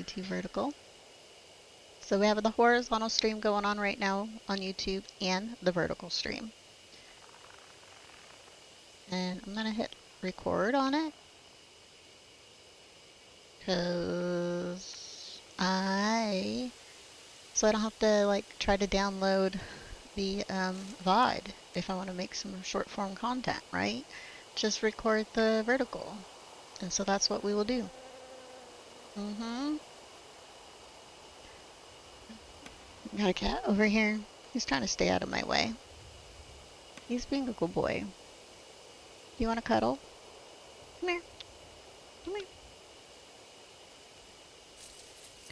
YouTube vertical. So we have the horizontal stream going on right now on YouTube and the vertical stream. And I'm gonna hit record on it because so I don't have to like try to download the VOD if I want to make some short form content, right? Just record the vertical. And so that's what we will do. Got a cat over here. He's trying to stay out of my way. He's being a good boy. Do you want to cuddle? Come here. Come here.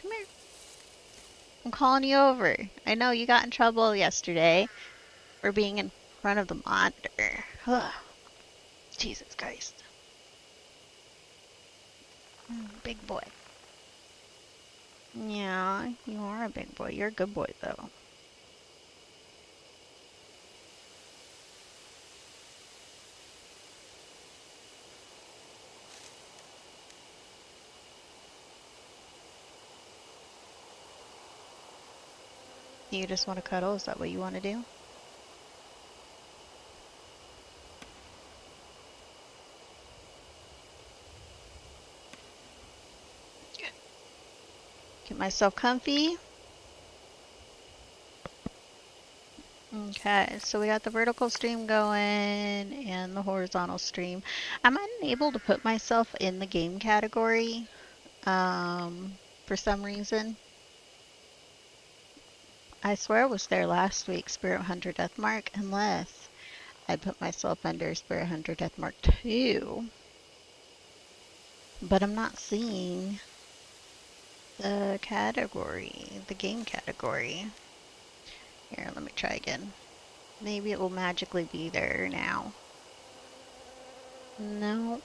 Come here. I'm calling you over. I know you got in trouble yesterday for being in front of the monitor. Ugh. Jesus Christ. Big boy. Yeah, you are a big boy. You're a good boy, though. You just want to cuddle? Is that what you want to do? Good. Get myself comfy. Okay, so we got the vertical stream going and the horizontal stream. I'm unable to put myself in the game category for some reason. I swear I was there last week, Spirit Hunter Deathmark, unless I put myself under Spirit Hunter Deathmark 2. But I'm not seeing the category, the game category. Here, let me try again. Maybe it will magically be there now. No.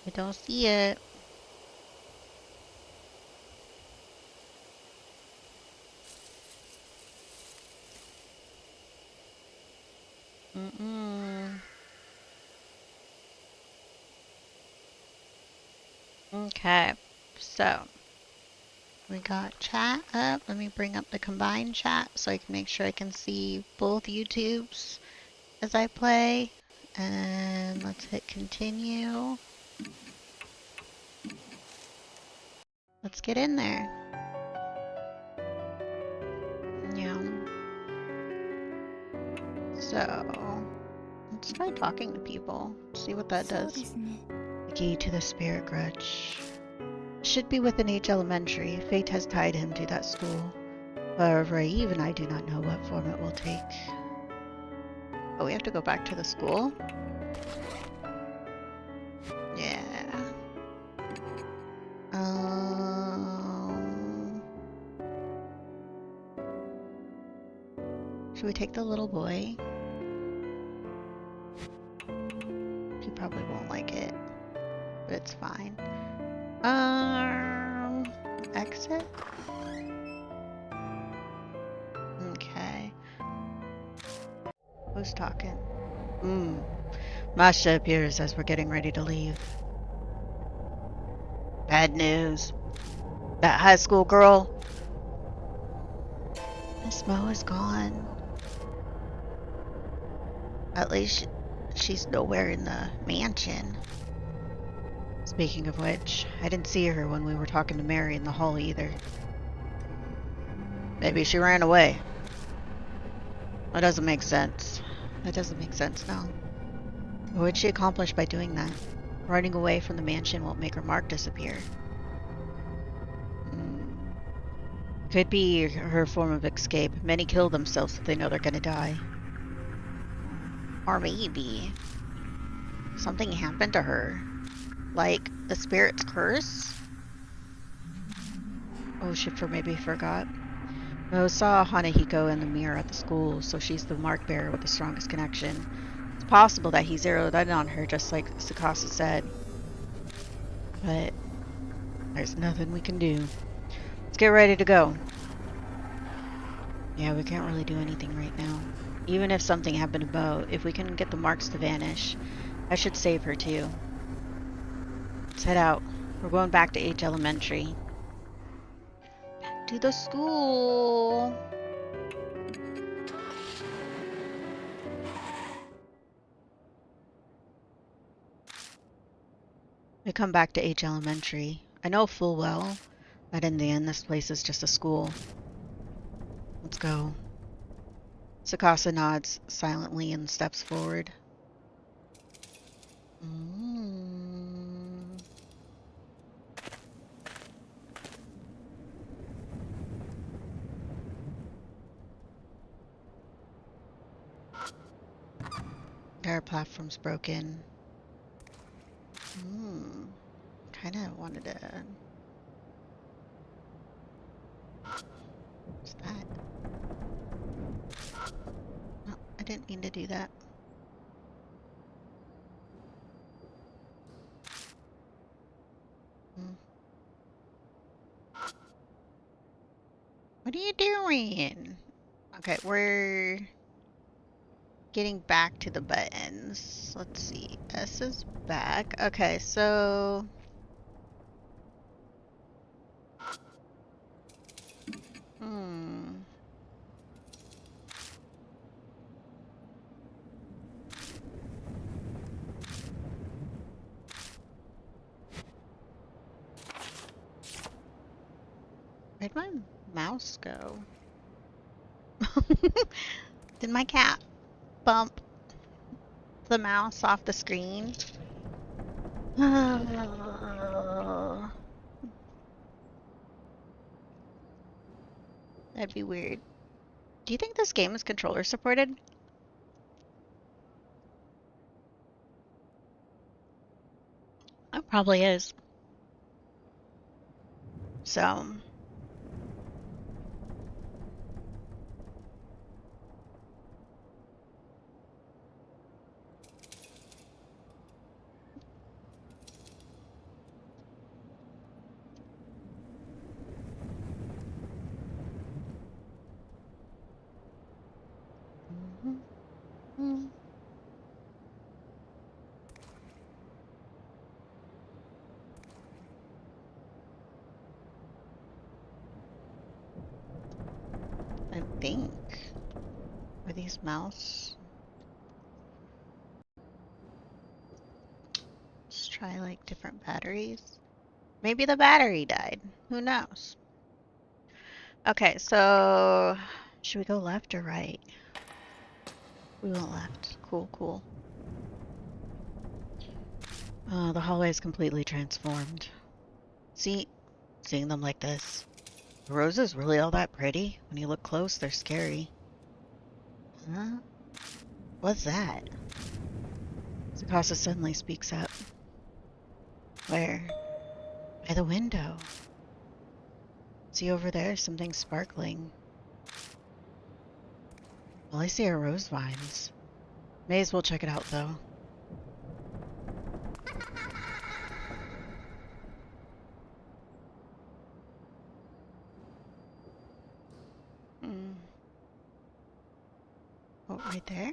I don't see it. Okay, so we got chat up. Let me bring up the combined chat so I can make sure I can see both YouTubes as I play. And let's hit continue. Let's get in there. Yeah. So, let's try talking to people. See what that does. The key to the spirit grudge. Should be within each elementary. Fate has tied him to that school. However, even I do not know what form it will take. Oh, we have to go back to the school? Yeah. Should we take the little boy? He probably won't like it, but it's fine. Exit? Okay. Who's talking? Masha appears as we're getting ready to leave. Bad news. That high school girl. Miss Mo is gone. At least she's nowhere in the mansion. Speaking of which, I didn't see her when we were talking to Mary in the hall either. Maybe she ran away. That doesn't make sense. That doesn't make sense, no. What would she accomplish by doing that? Running away from the mansion won't make her mark disappear. Could be her form of escape. Many kill themselves if they know they're gonna die. Or maybe something happened to her. Like the spirit's curse? Oh, she maybe forgot. Mo saw Hanahiko in the mirror at the school, so she's the mark bearer with the strongest connection. It's possible that he zeroed in on her, just like Tsukasa said. But there's nothing we can do. Let's get ready to go. Yeah, we can't really do anything right now. Even if something happened to Bo, if we can get the marks to vanish, I should save her too. Let's head out. We're going back to H Elementary. To the school! We come back to H Elementary. I know full well that in the end this place is just a school. Let's go. Sakasa nods silently and steps forward. Our platform's broken. Kinda wanted to... What's that? No, I didn't mean to do that. What are you doing? Okay, we're getting back to the buttons. Let's see. S is back. Okay, so... Where'd my mouse go? Did my cat bump the mouse off the screen? That'd be weird. Do you think this game is controller supported? It probably is. So... I think. Are these mouse? Let's try like different batteries. Maybe the battery died. Who knows? Okay, so should we go left or right? We went left. Cool, cool. The hallway is completely transformed. Seeing them like this. The roses really all that pretty? When you look close, they're scary. Huh? What's that? Sakasa suddenly speaks up. Where? By the window. See over there, something sparkling. All I see are rose vines. May as well check it out, though. Oh, right there?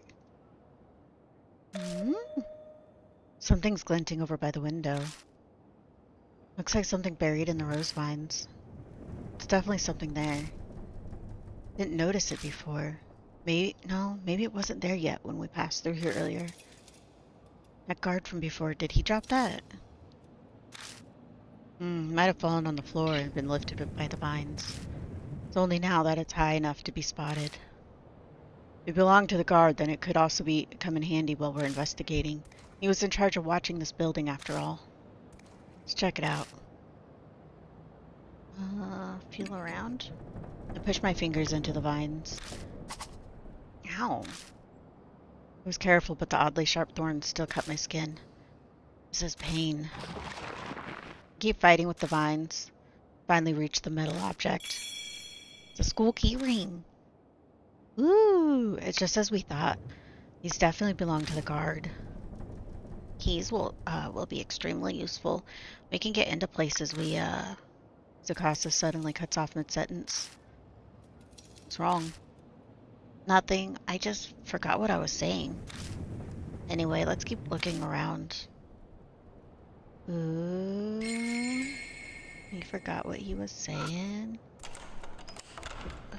Something's glinting over by the window. Looks like something buried in the rose vines. It's definitely something there. Didn't notice it before. Maybe it wasn't there yet when we passed through here earlier. That guard from before, did he drop that? Might have fallen on the floor and been lifted by the vines. It's only now that it's high enough to be spotted. If it belonged to the guard, then it could also come in handy while we're investigating. He was in charge of watching this building after all. Let's check it out. Feel around? I push my fingers into the vines. Ow. I was careful, but the oddly sharp thorns still cut my skin. This is pain. Keep fighting with the vines. Finally reached the metal object. It's a school key ring. Ooh, it's just as we thought. These definitely belong to the guard. Keys will be extremely useful. We can get into places we, Zakasa suddenly cuts off mid-sentence. What's wrong? Nothing. I just forgot what I was saying. Anyway, let's keep looking around. Ooh. He forgot what he was saying.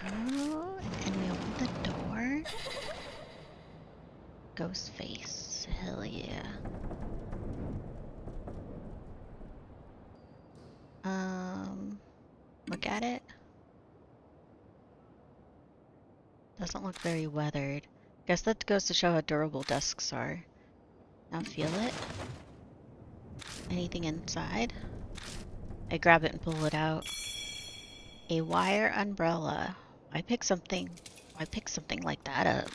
Oh, and we opened the door. Ghost face. Hell yeah. Look at it. Doesn't look very weathered. Guess that goes to show how durable desks are. Now feel it. Anything inside? I grab it and pull it out. A wire umbrella. Why pick something like that up?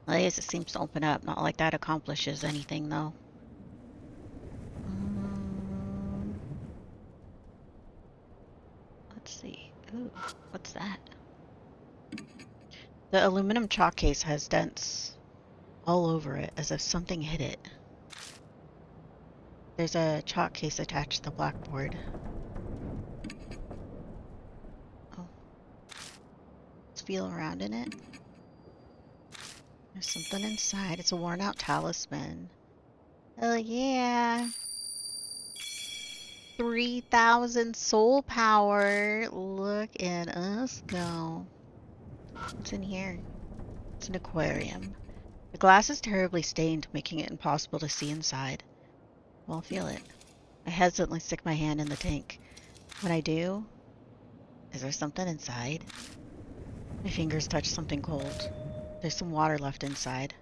Well, I guess it seems to open up. Not like that accomplishes anything though. Let's see. Ooh, what's that? The aluminum chalk case has dents all over it, as if something hit it. There's a chalk case attached to the blackboard. Oh. Let's feel around in it. There's something inside. It's a worn out talisman. Oh yeah. 3,000 soul power. Look at us go. What's in here? It's an aquarium. The glass is terribly stained, making it impossible to see inside. Well, feel it. I hesitantly stick my hand in the tank. When I do, is there something inside? My fingers touch something cold. There's some water left inside.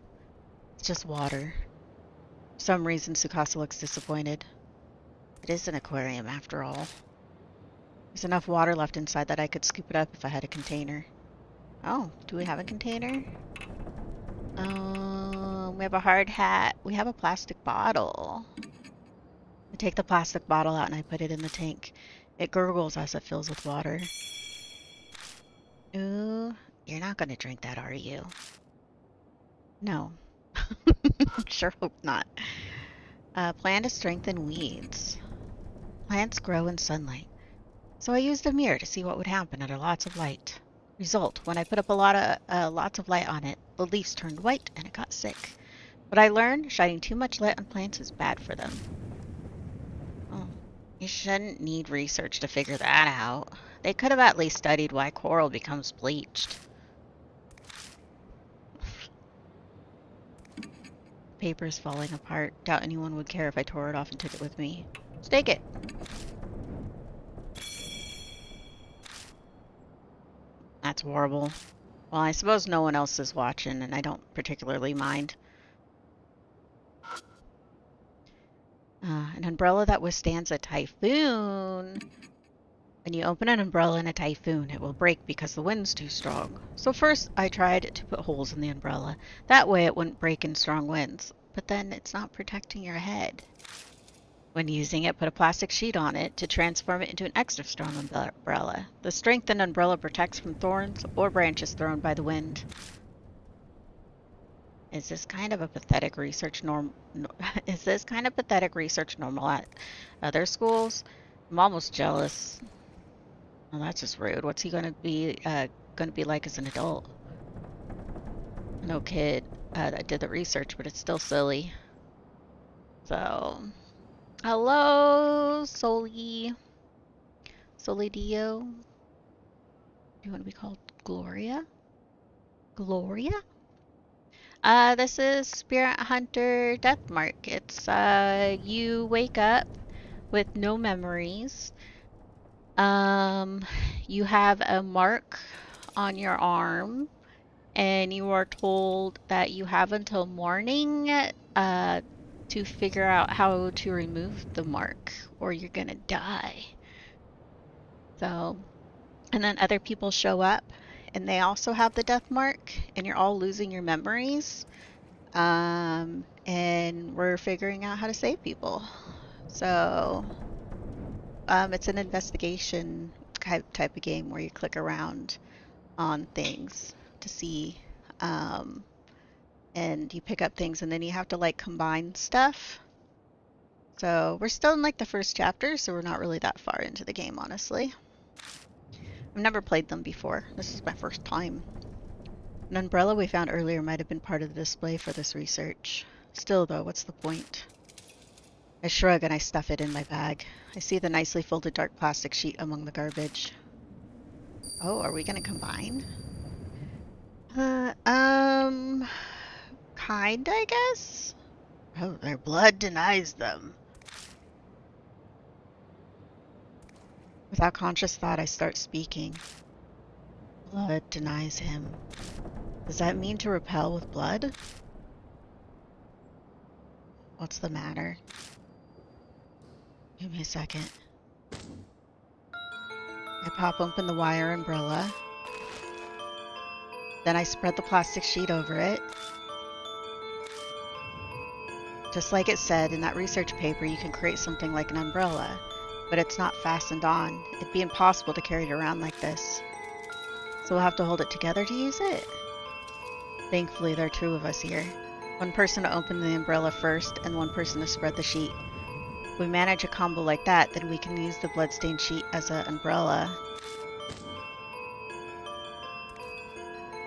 It's just water. For some reason, Tsukasa looks disappointed. It is an aquarium, after all. There's enough water left inside that I could scoop it up if I had a container. Oh, do we have a container? We have a hard hat. We have a plastic bottle. I take the plastic bottle out and I put it in the tank. It gurgles as it fills with water. Ooh, you're not gonna drink that, are you? No. Sure hope not. Plan to strengthen weeds. Plants grow in sunlight. So I used a mirror to see what would happen under lots of light. Result, when I put up lots of light on it, the leaves turned white and it got sick. What I learned, shining too much light on plants is bad for them. Oh, you shouldn't need research to figure that out. They could have at least studied why coral becomes bleached. Paper is falling apart. Doubt anyone would care if I tore it off and took it with me. Stake it! That's horrible. Well, I suppose no one else is watching, and I don't particularly mind. An umbrella that withstands a typhoon. When you open an umbrella in a typhoon, it will break because the wind's too strong. So first, I tried to put holes in the umbrella. That way it wouldn't break in strong winds. But then it's not protecting your head. When using it, put a plastic sheet on it to transform it into an extra strong umbrella. The strengthened umbrella protects from thorns or branches thrown by the wind. Is this kind of pathetic research normal at other schools? I'm almost jealous. Well, that's just rude. What's he gonna be like as an adult? No kid that did the research, but it's still silly. So, hello, Solidio. Do you want to be called Gloria? Gloria? This is Spirit Hunter Deathmark. It's, you wake up with no memories. You have a mark on your arm, and you are told that you have until morning, to figure out how to remove the mark, or you're gonna die. So, and then other people show up, and they also have the death mark, and you're all losing your memories. And we're figuring out how to save people. So, it's an investigation type of game where you click around on things to see, and you pick up things, and then you have to like combine stuff. So we're still in like the first chapter, so we're not really that far into the game, honestly. I've never played them before. This is my first time. An umbrella we found earlier might have been part of the display for this research. Still, though, what's the point? I shrug and I stuff it in my bag. I see the nicely folded dark plastic sheet among the garbage. Oh, are we gonna combine? Kind, I guess? Oh, their blood denies them. Without conscious thought, I start speaking. Blood denies him. Does that mean to repel with blood? What's the matter? Give me a second. I pop open the wire umbrella. Then I spread the plastic sheet over it. Just like it said in that research paper, you can create something like an umbrella, but it's not fastened on. It'd be impossible to carry it around like this. So we'll have to hold it together to use it. Thankfully, there are two of us here. One person to open the umbrella first, and one person to spread the sheet. If we manage a combo like that, then we can use the bloodstained sheet as an umbrella.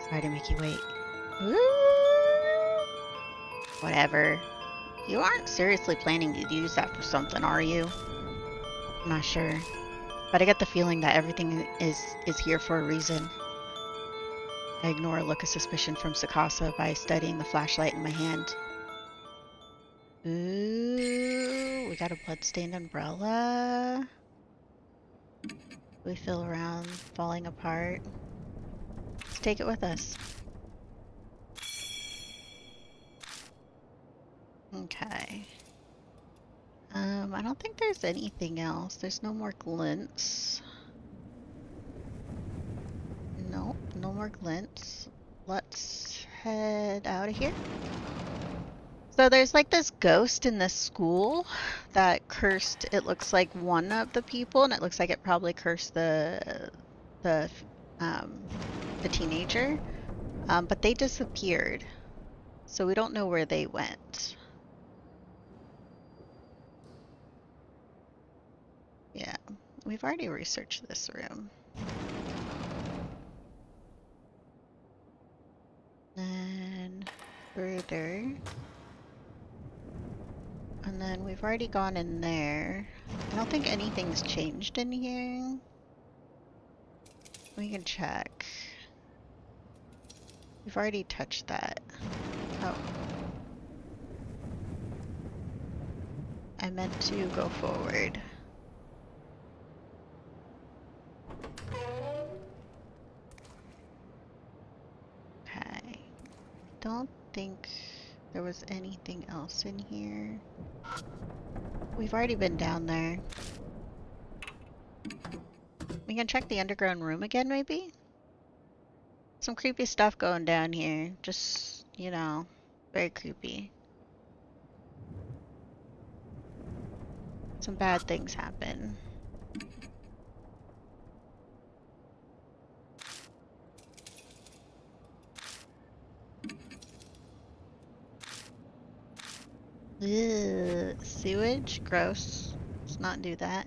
Sorry to make you wait. Woo! Whatever. You aren't seriously planning to use that for something, are you? I'm not sure. But I get the feeling that everything is here for a reason. I ignore a look of suspicion from Sakasa by studying the flashlight in my hand. Ooh, we got a bloodstained umbrella. We feel around, falling apart. Let's take it with us. Okay. I don't think there's anything else. There's no more glints. Nope, no more glints. Let's head out of here. So there's like this ghost in this school that cursed, it looks like one of the people, and it looks like it probably cursed the teenager. But they disappeared. So we don't know where they went. Yeah, we've already researched this room. And further. And then we've already gone in there. I don't think anything's changed in here. We can check. We've already touched that. Oh. I meant to go forward. Okay. Don't think there was anything else in here. We've already been down there. We can check the underground room again, maybe? Some creepy stuff going down here. Just, you know, very creepy. Some bad things happen. Ugh, sewage? Gross. Let's not do that.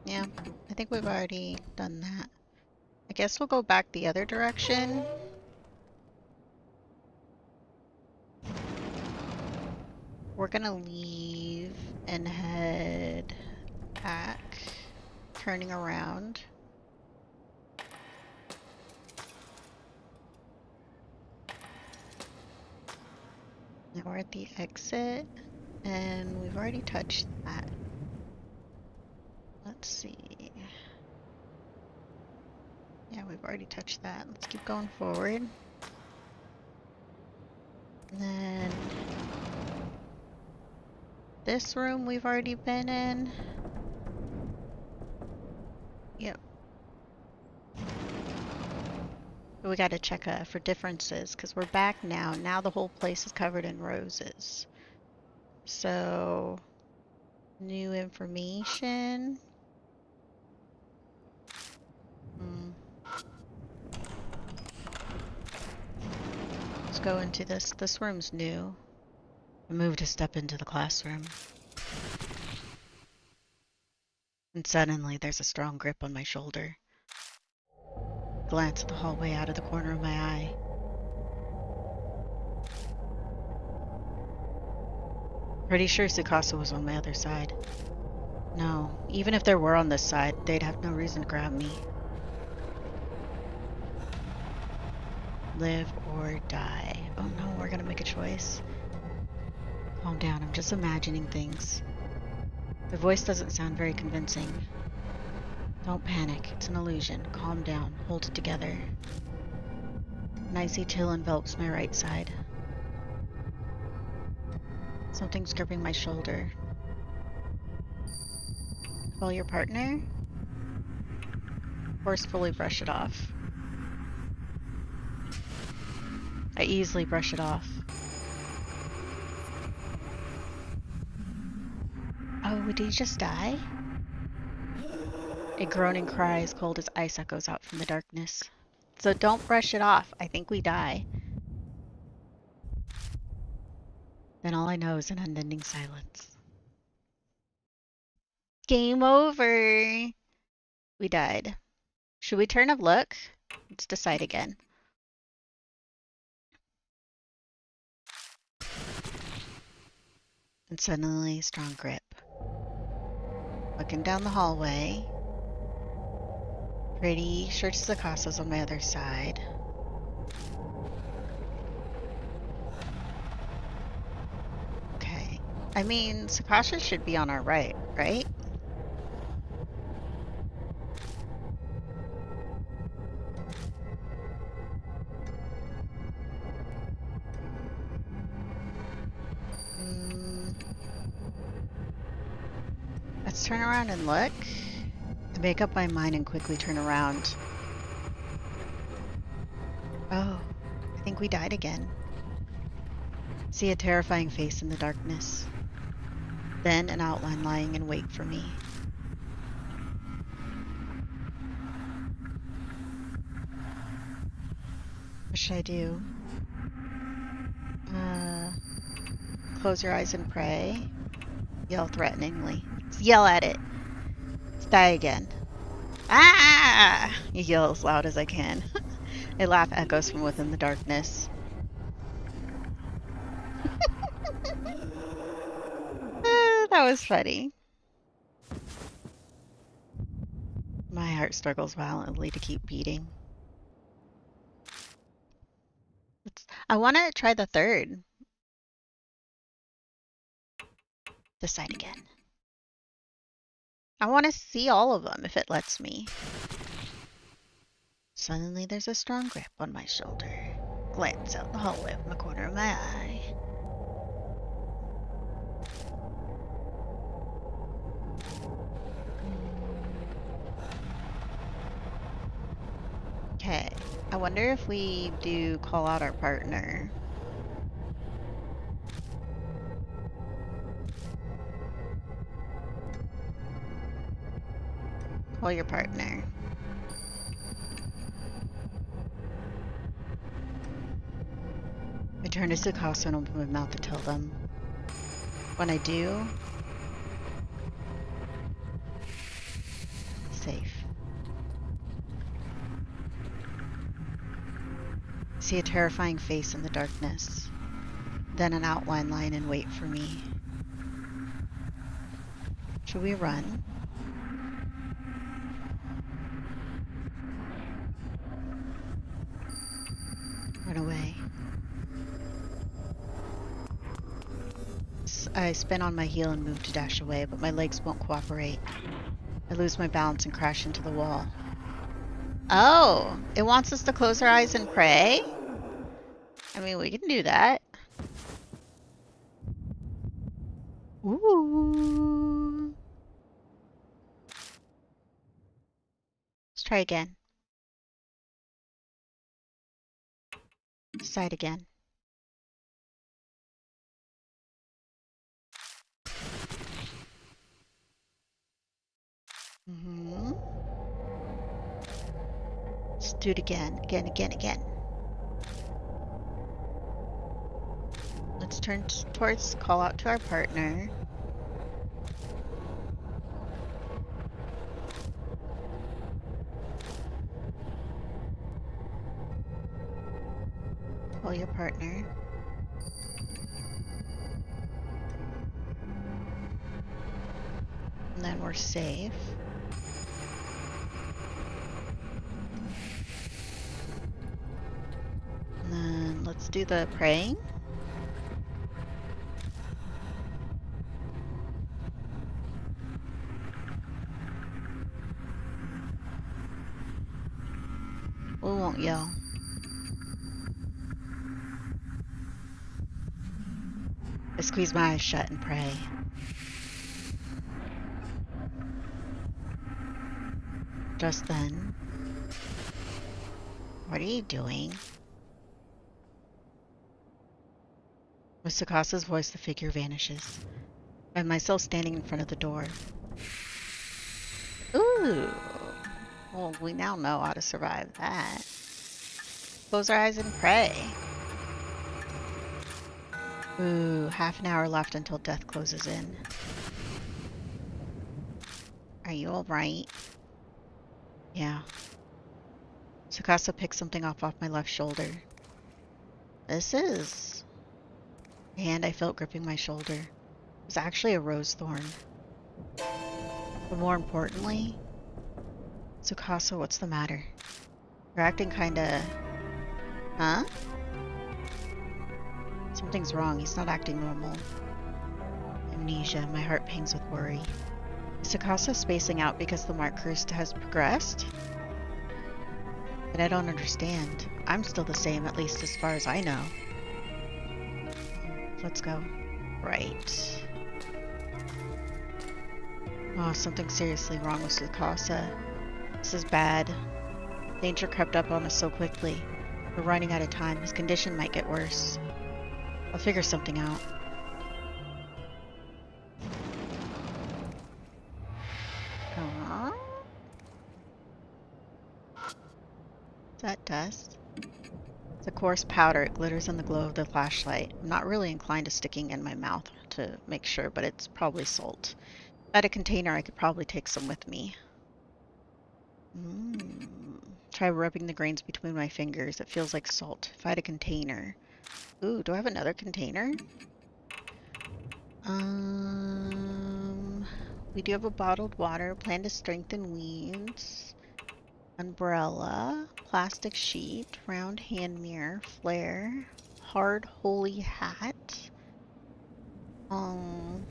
Yeah, I think we've already done that. I guess we'll go back the other direction. We're gonna leave and head back, turning around. Now we're at the exit, and we've already touched that. Let's see. Yeah, we've already touched that. Let's keep going forward. And then this room we've already been in. Yep. But we gotta check for differences, because we're back now. Now the whole place is covered in roses. So, new information. Let's go into this. This room's new. I moved a step into the classroom. And suddenly there's a strong grip on my shoulder. Glance at the hallway out of the corner of my eye. Pretty sure Tsukasa was on my other side. No, even if there were on this side, they'd have no reason to grab me. Live or die. Oh no, we're gonna make a choice. Calm down, I'm just imagining things. The voice doesn't sound very convincing. Don't panic, it's an illusion. Calm down, hold it together. An icy chill envelops my right side. Something's gripping my shoulder. Call your partner? Forcefully brush it off. I easily brush it off. Oh, did he just die? A groaning cry as cold as ice echoes out from the darkness. So don't brush it off. I think we die. Then all I know is an unending silence. Game over! We died. Should we turn and look? Let's decide again. And suddenly, strong grip. Looking down the hallway. Pretty sure Tsukausa's on my other side. Okay. I mean, Tsukasa should be on our right, right? Let's turn around and look. I make up my mind and quickly turn around. Oh, I think we died again. See a terrifying face in the darkness. Then an outline lying in wait for me. What should I do? Close your eyes and pray. Yell threateningly. Let's yell at it. Let's die again. Ah! You yell as loud as I can. A laugh echoes from within the darkness. That was funny. My heart struggles violently to keep beating. I want to try the third. Decide again. I want to see all of them if it lets me. Suddenly there's a strong grip on my shoulder. Glance out the hallway from the corner of my eye. Okay, I wonder if we do call out our partner. Call your partner. I turn to Tsukasa and open my mouth to tell them. When I do, safe. See a terrifying face in the darkness. Then an outline lying in wait for me. Should we run? Run away. I spin on my heel and move to dash away, but my legs won't cooperate. I lose my balance and crash into the wall. Oh, it wants us to close our eyes and pray? I mean, we can do that. Ooh. Let's try again. Decide again. Let's do it again. Let's turn towards call out to our partner. Call your partner. And then we're safe. And then let's do the praying. We won't yell. I squeeze my eyes shut and pray. Just then. What are you doing? With Sakasa's voice, the figure vanishes. I find myself standing in front of the door. Ooh. Well, we now know how to survive that. Close our eyes and pray. Ooh, half an hour left until death closes in. Are you alright? Yeah. Sakasa picks something off my left shoulder. This is... The hand I felt gripping my shoulder. It was actually a rose thorn. But more importantly... Tsukasa, what's the matter? You're acting kinda... Huh? Something's wrong. He's not acting normal. Amnesia. My heart pangs with worry. Is Tsukasa spacing out because the mark curse has progressed? But I don't understand. I'm still the same, at least as far as I know. Let's go. Right. Oh, something's seriously wrong with Tsukasa. This is bad. Danger crept up on us so quickly. We're running out of time. His condition might get worse. I'll figure something out. Is that dust? It's a coarse powder. It glitters in the glow of the flashlight. I'm not really inclined to sticking in my mouth to make sure, but it's probably salt. If I had a container, I could probably take some with me. Try rubbing the grains between my fingers. It feels like salt. If I had a container. Ooh, do I have another container? We do have a bottled water. Plan to strengthen weeds. Umbrella. Plastic sheet. Round hand mirror. Flare. Hard holy hat. Can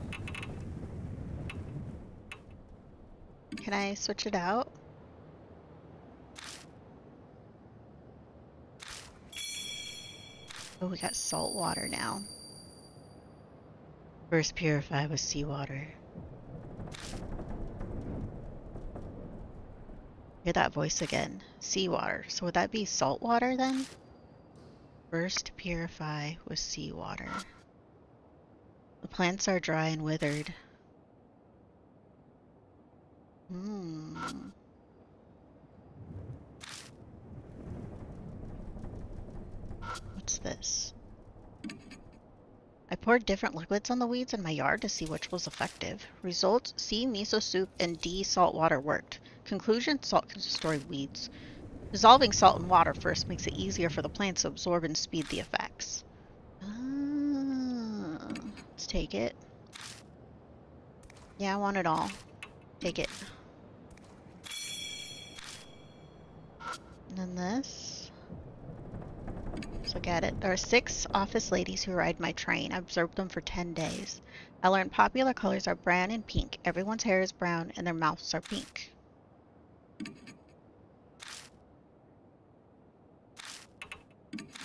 I switch it out? Oh, we got salt water now. First purify with seawater. Hear that voice again. Seawater. So would that be salt water then? First purify with seawater. The plants are dry and withered. What's this? I poured different liquids on the weeds in my yard to see which was effective. Results: C, miso soup, and D, salt water worked. Conclusion: salt can destroy weeds. Dissolving salt in water first makes it easier for the plants to absorb and speed the effects. Let's take it. Yeah, I want it all. Take it. And then this. Let's look at it. There are 6 office ladies who ride my train. I observed them for 10 days. I learned popular colors are brown and pink. Everyone's hair is brown and their mouths are pink.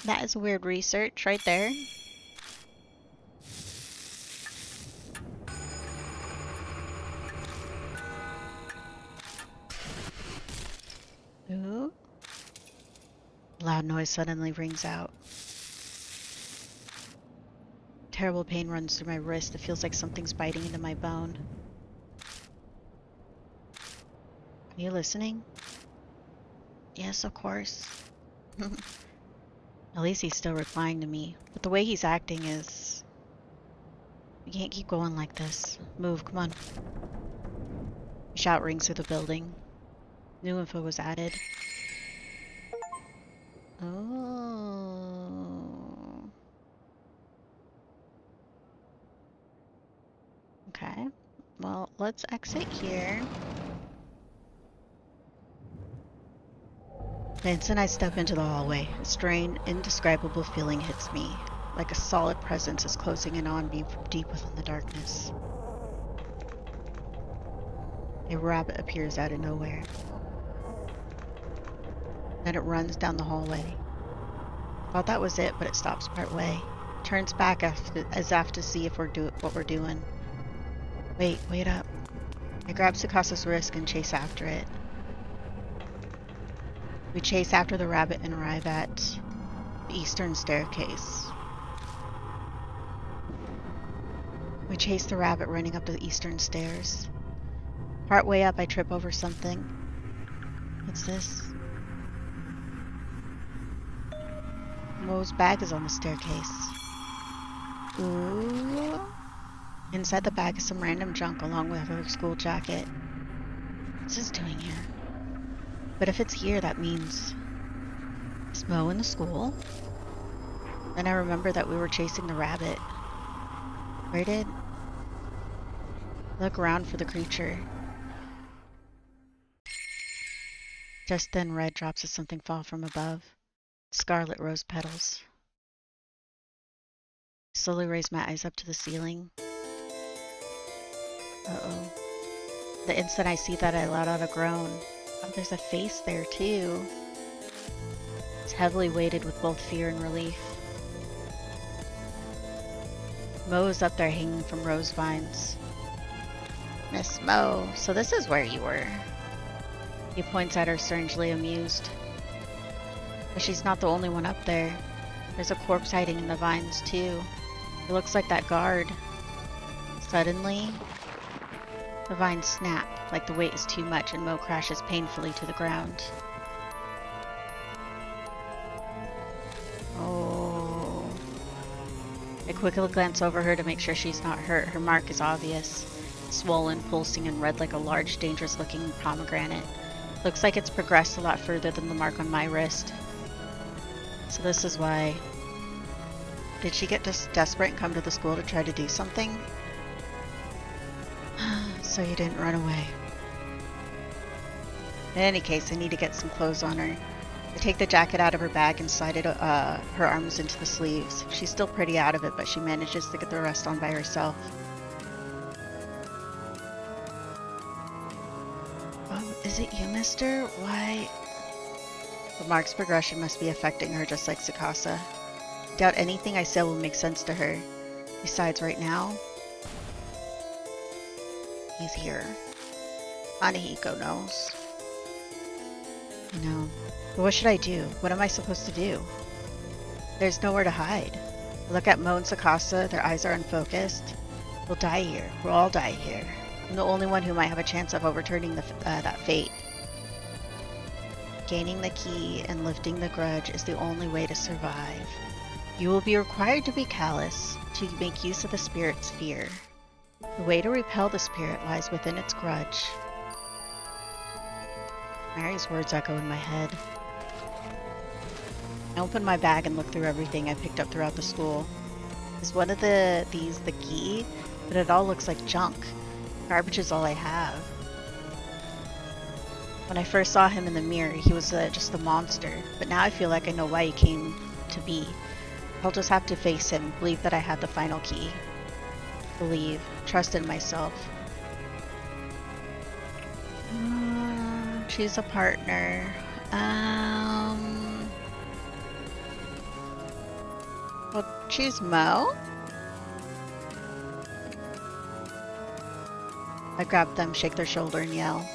That is weird research right there. Ooh. Loud noise suddenly rings out. Terrible pain runs through my wrist. It feels like something's biting into my bone. Are you listening? Yes, of course. At least he's still replying to me. But the way he's acting is We can't keep going like this. Move, come on. Shout rings through the building. New info was added. Oh. Okay. Well, let's exit here. The instant I step into the hallway, a strange, indescribable feeling hits me, like a solid presence is closing in on me from deep within the darkness. A rabbit appears out of nowhere. Then it runs down the hallway. Thought that was it, but it stops partway. Turns back as if to see if what we're doing. Wait up. I grab Sukasa's wrist and chase after it. We chase after the rabbit and arrive at the eastern staircase. We chase the rabbit running up the eastern stairs. Part way up, I trip over something. What's this? Mo's bag is on the staircase. Ooh. Inside the bag is some random junk along with her school jacket. What's this doing here? But if it's here, that means... Is Mo in the school? Then I remember that we were chasing the rabbit. Where did... Look around for the creature. Just then, red drops of something fall from above. Scarlet rose petals. Slowly raise my eyes up to the ceiling. Uh-oh. The instant I see that, I let out a groan. Oh, there's a face there, too. It's heavily weighted with both fear and relief. Mo is up there hanging from rose vines. Miss Mo, so this is where you were. He points at her, strangely amused. But she's not the only one up there. There's a corpse hiding in the vines, too. It looks like that guard. Suddenly, the vines snap, like the weight is too much, and Mo crashes painfully to the ground. Oh. I quickly glance over her to make sure she's not hurt. Her mark is obvious. Swollen, pulsing, and red like a large, dangerous-looking pomegranate. Looks like it's progressed a lot further than the mark on my wrist. So this is why. Did she get just desperate and come to the school to try to do something? So you didn't run away. In any case, I need to get some clothes on her. I take the jacket out of her bag and slide it, her arms into the sleeves. She's still pretty out of it, but she manages to get the rest on by herself. Is it you, mister? Why? The mark's progression must be affecting her just like Tsukasa. Doubt anything I say will make sense to her. Besides, right now, he's here. Anahiko knows. I know. But what should I do? What am I supposed to do? There's nowhere to hide. I look at Mo and Tsukasa, their eyes are unfocused. We'll die here. We'll all die here. I'm the only one who might have a chance of overturning that fate. Gaining the key and lifting the grudge is the only way to survive. You will be required to be callous, to make use of the spirit's fear. The way to repel the spirit lies within its grudge. Mary's words echo in my head. I open my bag and look through everything I picked up throughout the school. Is one of these the key? But it all looks like junk. Garbage is all I have. When I first saw him in the mirror, he was just a monster, but now I feel like I know why he came to be. I'll just have to face him, believe that I have the final key. Believe, trust in myself. Choose a partner. Well, choose Mo. I grab them, shake their shoulder, and yell.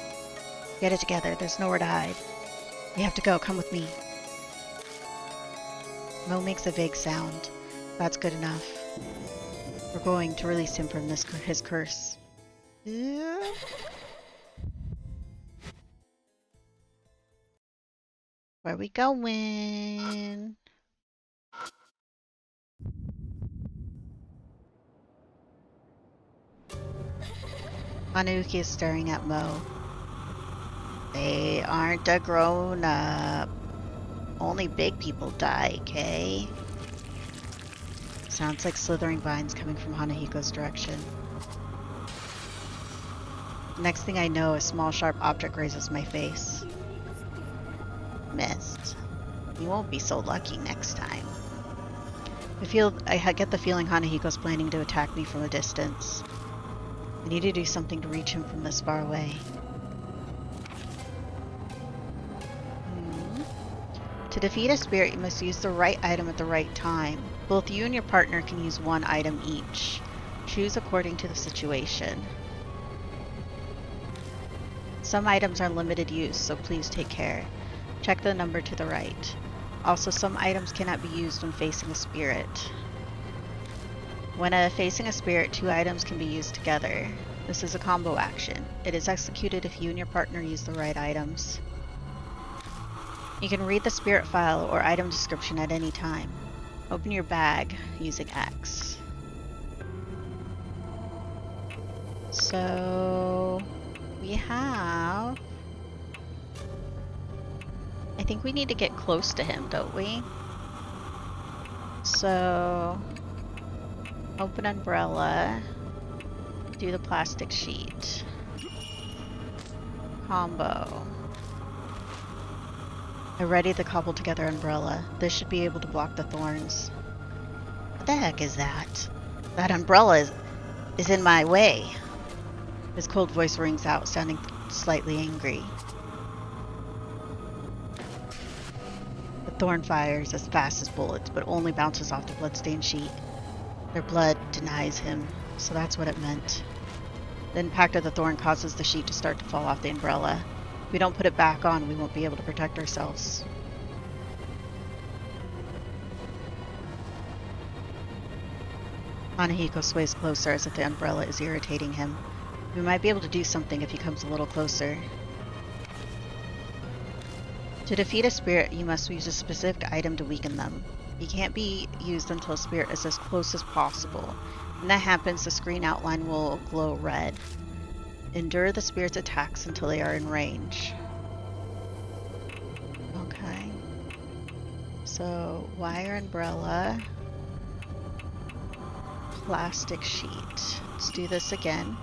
Get it together, there's nowhere to hide. We have to go, come with me. Mo makes a vague sound. That's good enough. We're going to release him from his curse. Yeah. Where we going? Hanuki is staring at Mo. They aren't a grown-up. Only big people die, Kay. Sounds like slithering vines coming from Hanahiko's direction. Next thing I know, a small sharp object grazes my face. Missed. You won't be so lucky next time. I get the feeling Hanahiko's planning to attack me from a distance. I need to do something to reach him from this far away. To defeat a spirit, you must use the right item at the right time. Both you and your partner can use one item each. Choose according to the situation. Some items are limited use, so please take care. Check the number to the right. Also, some items cannot be used when facing a spirit. When facing a spirit, 2 items can be used together. This is a combo action. It is executed if you and your partner use the right items. You can read the spirit file or item description at any time. Open your bag using X. So we have... I think we need to get close to him, don't we? So open umbrella. Do the plastic sheet. Combo. I ready the cobbled together umbrella. This should be able to block the thorns. What the heck is that? That umbrella is in my way. His cold voice rings out, sounding slightly angry. The thorn fires as fast as bullets, but only bounces off the bloodstained sheet. Their blood denies him, so that's what it meant. The impact of the thorn causes the sheet to start to fall off the umbrella. If we don't put it back on, we won't be able to protect ourselves. Hanahiko sways closer as if the umbrella is irritating him. We might be able to do something if he comes a little closer. To defeat a spirit, you must use a specific item to weaken them. It can't be used until a spirit is as close as possible. When that happens, the screen outline will glow red. Endure the spirit's attacks until they are in range. Okay. So, wire umbrella. Plastic sheet. Let's do this again.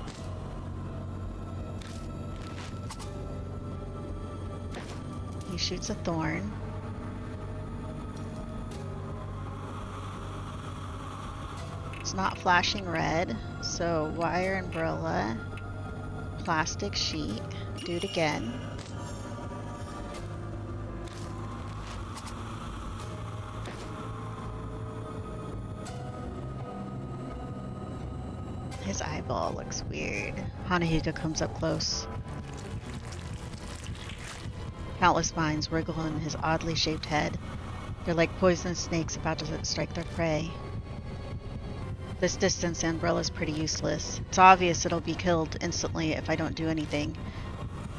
He shoots a thorn. It's not flashing red, so wire umbrella. Plastic sheet. Do it again. His eyeball looks weird. Hanahiko comes up close. Countless vines wriggle in his oddly shaped head. They're like poisonous snakes about to strike their prey. This distance, the umbrella is pretty useless. It's obvious it'll be killed instantly if I don't do anything.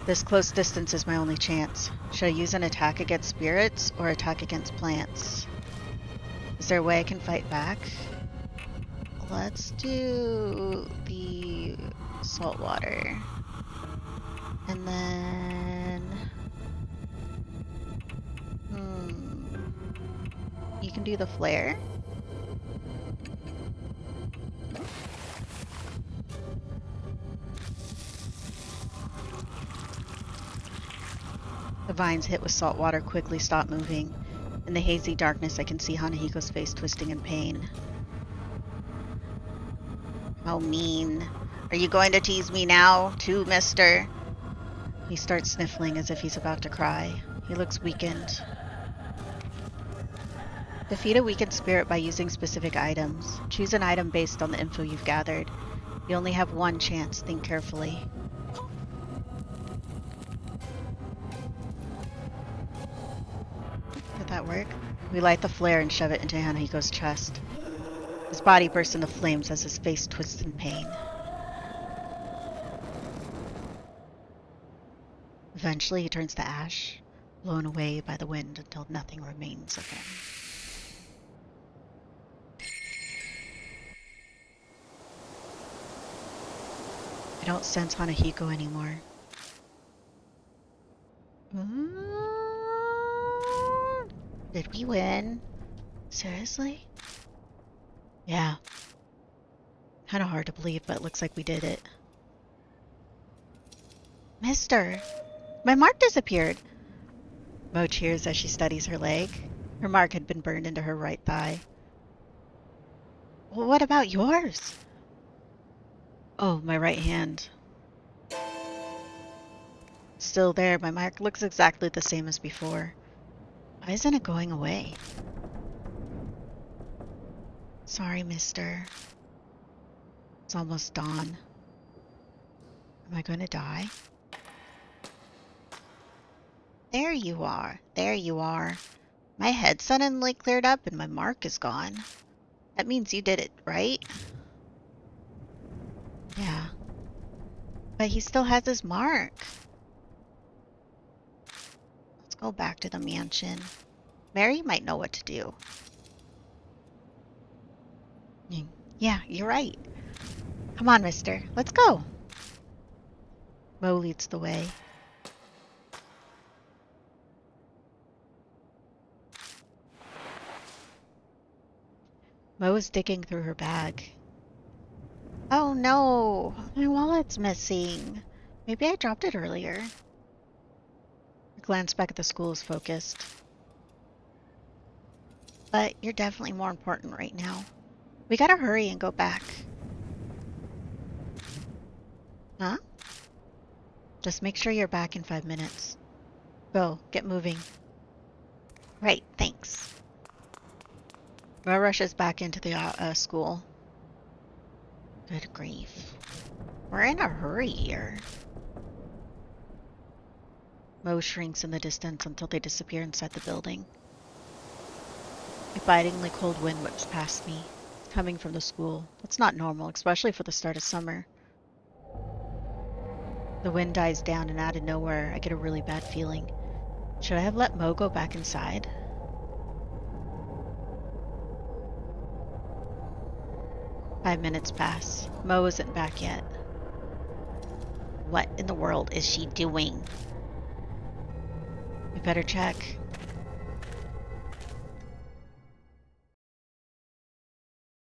This close distance is my only chance. Should I use an attack against spirits or attack against plants? Is there a way I can fight back? Let's do the salt water. And then... You can do the flare. The vines hit with salt water quickly stop moving. In the hazy darkness, I can see Hanahiko's face twisting in pain. How mean. Are you going to tease me now, too, mister? He starts sniffling as if he's about to cry. He looks weakened. Defeat a weakened spirit by using specific items. Choose an item based on the info you've gathered. You only have one chance. Think carefully. Did that work? We light the flare and shove it into Hanahiko's chest. His body bursts into flames as his face twists in pain. Eventually he turns to ash, blown away by the wind until nothing remains of him. don't sense Hanahiko anymore. Did we win? Seriously? Yeah. Kind of hard to believe, but it looks like we did it. Mister! My mark disappeared! Mo cheers as she studies her leg. Her mark had been burned into her right thigh. Well, what about yours? Oh, my right hand. Still there, my mark looks exactly the same as before. Why isn't it going away? Sorry, mister. It's almost dawn. Am I going to die? There you are. There you are. My head suddenly cleared up and my mark is gone. That means you did it, right? Yeah. But he still has his mark. Let's go back to the mansion. Mary might know what to do. Yeah, you're right. Come on, mister. Let's go. Mo leads the way. Mo is digging through her bag. Oh no, my wallet's missing. Maybe I dropped it earlier. Her glance back at the school is focused. But you're definitely more important right now. We gotta hurry and go back. Huh? Just make sure you're back in 5 minutes. Go, get moving. Right, thanks. Mo rushes back into the school. Good grief. We're in a hurry here. Mo shrinks in the distance until they disappear inside the building. A bitingly cold wind whips past me, coming from the school. That's not normal, especially for the start of summer. The wind dies down and out of nowhere, I get a really bad feeling. Should I have let Mo go back inside? Five minutes pass. Mo isn't back yet. What in the world is she doing? We better check.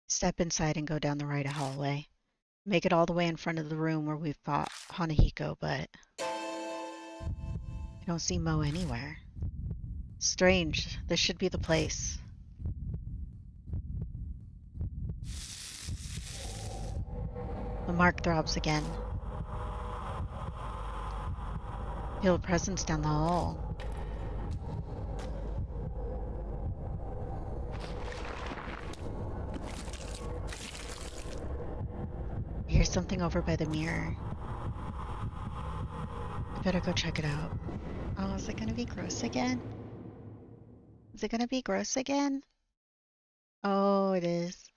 Step inside and go down the right hallway. Make it all the way in front of the room where we've got Hanahiko, but I don't see Mo anywhere. Strange. This should be the place. The mark throbs again. Feel a presence down the hall. I hear something over by the mirror. I better go check it out. Oh, is it gonna be gross again? Is it gonna be gross again? Oh, it is.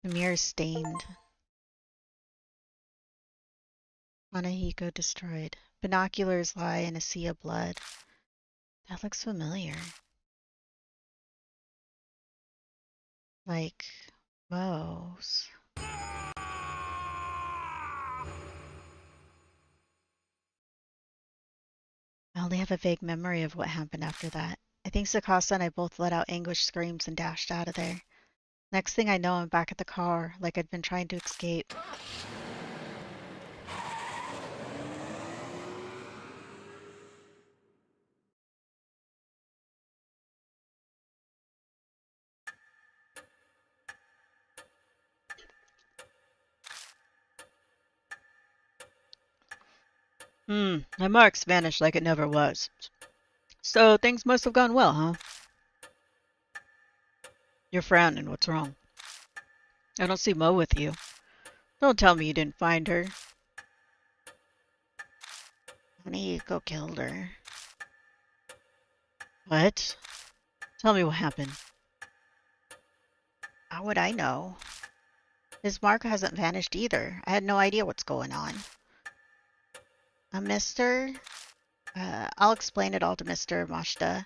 The mirror's stained. Hanahiko destroyed. Binoculars lie in a sea of blood. That looks familiar. Like Mo's. I only have a vague memory of what happened after that. I think Sakasa and I both let out anguished screams and dashed out of there. Next thing I know, I'm back at the car, like I'd been trying to escape. My marks vanished like it never was. So things must have gone well, huh? You're frowning. What's wrong? I don't see Mo with you. Don't tell me you didn't find her. Hanahiko killed her. What? Tell me what happened. How would I know? His mark hasn't vanished either. I had no idea what's going on. Mister? I'll explain it all to Mr. Mashita.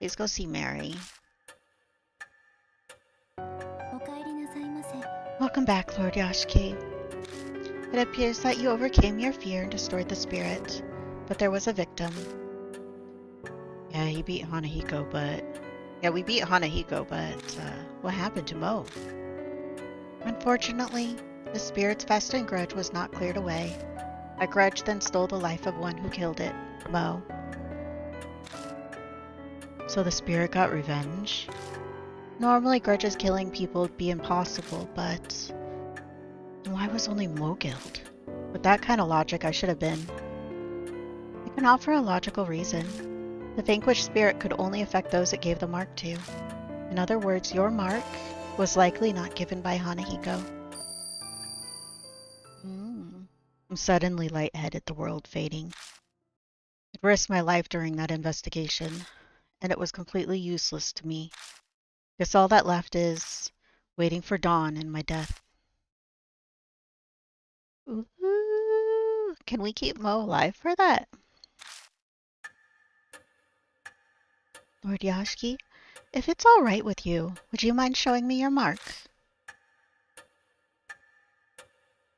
Please go see Mary. Welcome back, Lord Yashiki. It appears that you overcame your fear and destroyed the spirit, but there was a victim. Yeah, he beat Hanahiko, but... Yeah, we beat Hanahiko, but what happened to Mo? Unfortunately, the spirit's festering grudge was not cleared away. A grudge then stole the life of one who killed it, Mo. So the spirit got revenge? Normally grudges killing people would be impossible, but... why was only Mo killed? With that kind of logic, I should have been. I can offer a logical reason. The vanquished spirit could only affect those it gave the mark to. In other words, your mark was likely not given by Hanahiko. I'm suddenly lightheaded, the world fading. I risked my life during that investigation, and it was completely useless to me. Guess all that left is waiting for dawn and my death. Ooh, can we keep Mo alive for that? Lord Yashiki, if it's all right with you, would you mind showing me your mark?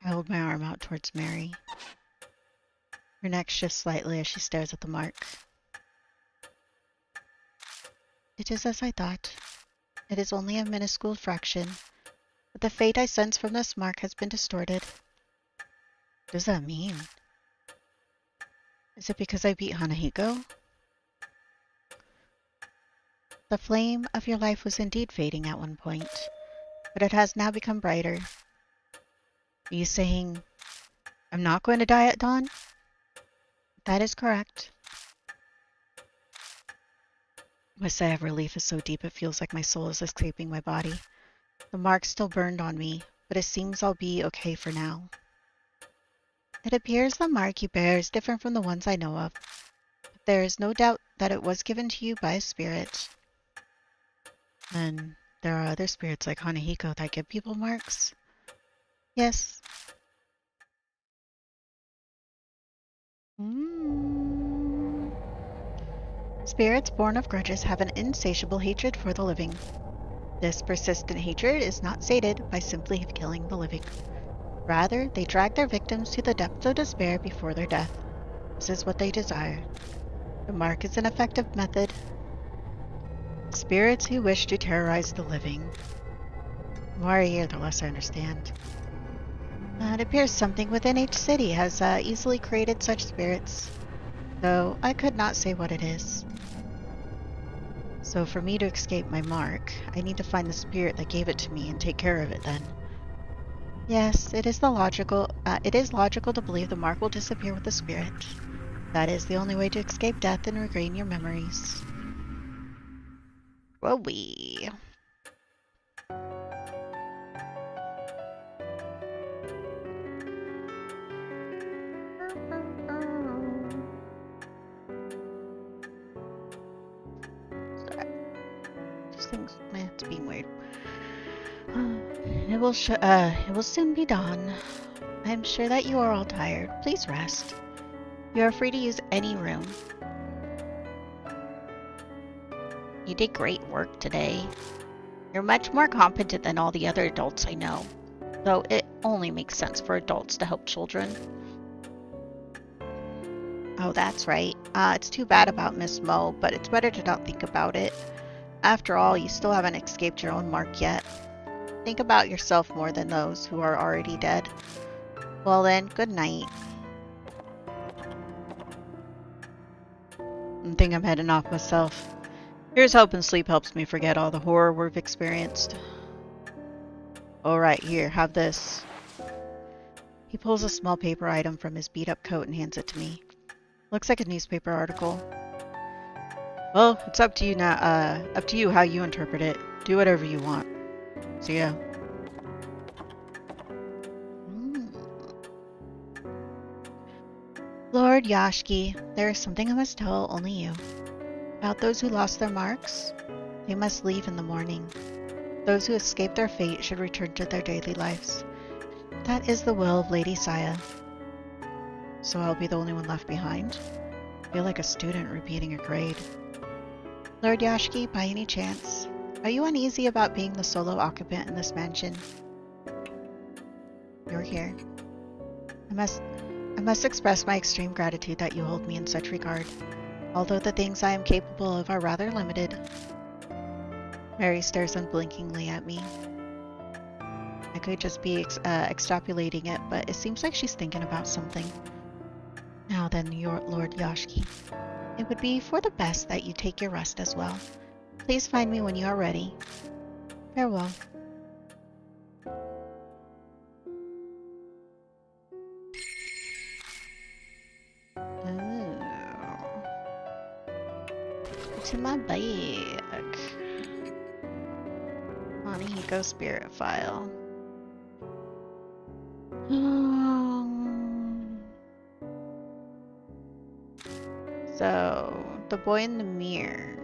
I hold my arm out towards Mary. Her neck shifts slightly as she stares at the mark. It is as I thought. It is only a minuscule fraction, but the fate I sense from this mark has been distorted. What does that mean? Is it because I beat Hanahiko? The flame of your life was indeed fading at one point, but it has now become brighter. Are you saying I'm not going to die at dawn? That is correct. My sigh of relief is so deep it feels like my soul is escaping my body. The mark's still burned on me, but it seems I'll be okay for now. It appears the mark you bear is different from the ones I know of, but there is no doubt that it was given to you by a spirit. And there are other spirits like Hanahiko that give people marks? Yes. Spirits born of grudges have an insatiable hatred for the living. This persistent hatred is not sated by simply killing the living. Rather, they drag their victims to the depths of despair before their death. This is what they desire. The mark is an effective method. Spirits who wish to terrorize the living. The more I hear, the less I understand. It appears something within each city has easily created such spirits, though I could not say what it is. So for me to escape my mark, I need to find the spirit that gave it to me and take care of it then. Yes, it is logical to believe the mark will disappear with the spirit. That is the only way to escape death and regain your memories. Whoa-wee. Sorry. This thing's it's being weird. It will soon be dawn. I am sure that you are all tired. Please rest. You are free to use any room. You did great work today. You're much more competent than all the other adults I know, though it only makes sense for adults to help children. Oh, that's right. It's too bad about Miss Mo, but it's better to not think about it. After all, you still haven't escaped your own mark yet. Think about yourself more than those who are already dead. Well then, good night. I think I'm heading off myself. Here's hoping sleep helps me forget all the horror we've experienced. Alright, here, have this. He pulls a small paper item from his beat-up coat and hands it to me. Looks like a newspaper article. Well, it's up to you now. Up to you how you interpret it. Do whatever you want. See ya. Lord Yashiki, there is something I must tell only you. About those who lost their marks, they must leave in the morning. Those who escape their fate should return to their daily lives. That is the will of Lady Saya. So I'll be the only one left behind? I feel like a student repeating a grade. Lord Yashiki, by any chance, are you uneasy about being the solo occupant in this mansion? You're here. I must express my extreme gratitude that you hold me in such regard. Although the things I am capable of are rather limited. Mary stares unblinkingly at me. I could just be extrapolating it, but it seems like she's thinking about something. Now then, your Lord Yashki, it would be for the best that you take your rest as well. Please find me when you are ready. Farewell. Oh. What's in my bag? Honeyhiko spirit file. So, the boy in the mirror.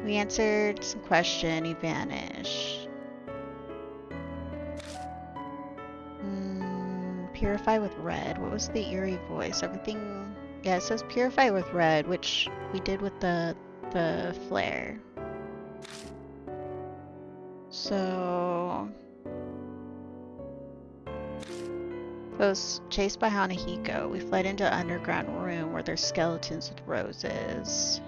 We answered some question, he vanished. Purify with red. What was the eerie voice? Everything... Yeah, it says purify with red, which we did with the flare. So... I was chased by Hanahiko. We fled into an underground room where there's skeletons with roses.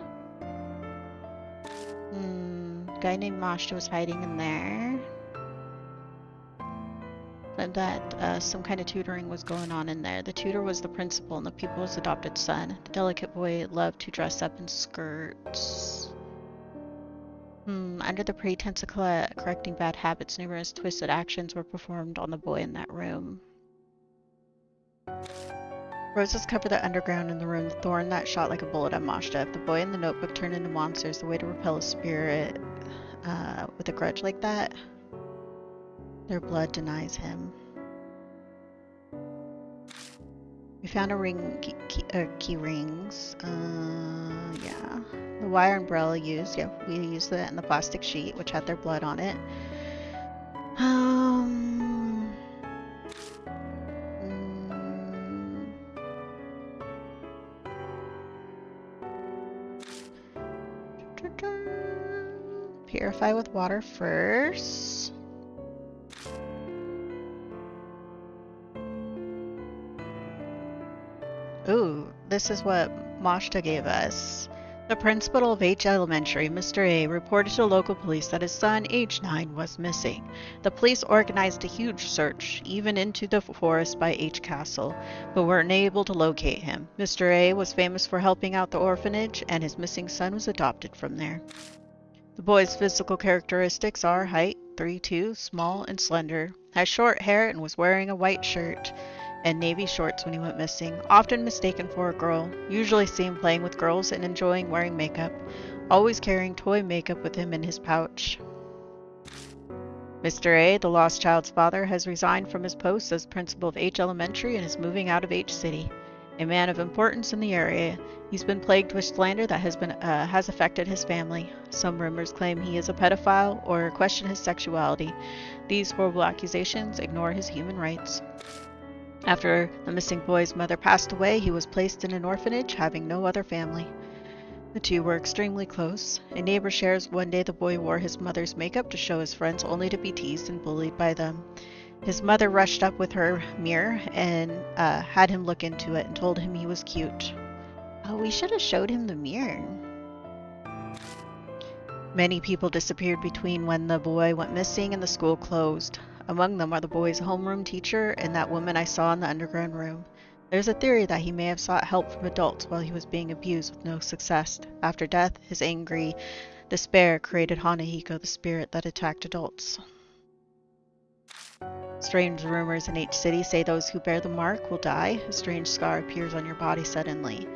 A guy named Mashta was hiding in there. And that some kind of tutoring was going on in there. The tutor was the principal and the pupil's adopted son. The delicate boy loved to dress up in skirts. Under the pretense of correcting bad habits, numerous twisted actions were performed on the boy in that room. Roses cover the underground in the room, the thorn that shot like a bullet at Mashta. If the boy in the notebook turned into monsters, the way to repel a spirit with a grudge like that, their blood denies him. We found a ring, key rings. Yeah. The wire umbrella used. Yeah, we used it, and the plastic sheet, which had their blood on it. Purify with water first. Ooh, this is what Mashta gave us. The principal of H Elementary, Mr. A, reported to local police that his son, age 9, was missing. The police organized a huge search, even into the forest by H Castle, but were unable to locate him. Mr. A was famous for helping out the orphanage, and his missing son was adopted from there. The boy's physical characteristics are height, 3'2", small and slender, has short hair and was wearing a white shirt and navy shorts when he went missing, often mistaken for a girl, usually seen playing with girls and enjoying wearing makeup, always carrying toy makeup with him in his pouch. Mr. A, the lost child's father, has resigned from his post as principal of H Elementary and is moving out of H City. A man of importance in the area, he's been plagued with slander that has affected his family. Some rumors claim he is a pedophile or question his sexuality. These horrible accusations ignore his human rights. After the missing boy's mother passed away, he was placed in an orphanage, having no other family. The two were extremely close. A neighbor shares one day the boy wore his mother's makeup to show his friends, only to be teased and bullied by them. His mother rushed up with her mirror and had him look into it and told him he was cute. Oh, we should have showed him the mirror. Many people disappeared between when the boy went missing and the school closed. Among them are the boy's homeroom teacher and that woman I saw in the underground room. There's a theory that he may have sought help from adults while he was being abused with no success. After death, his angry despair created Hanahiko, the spirit that attacked adults. Strange rumors in H City say those who bear the mark will die. A strange scar appears on your body suddenly.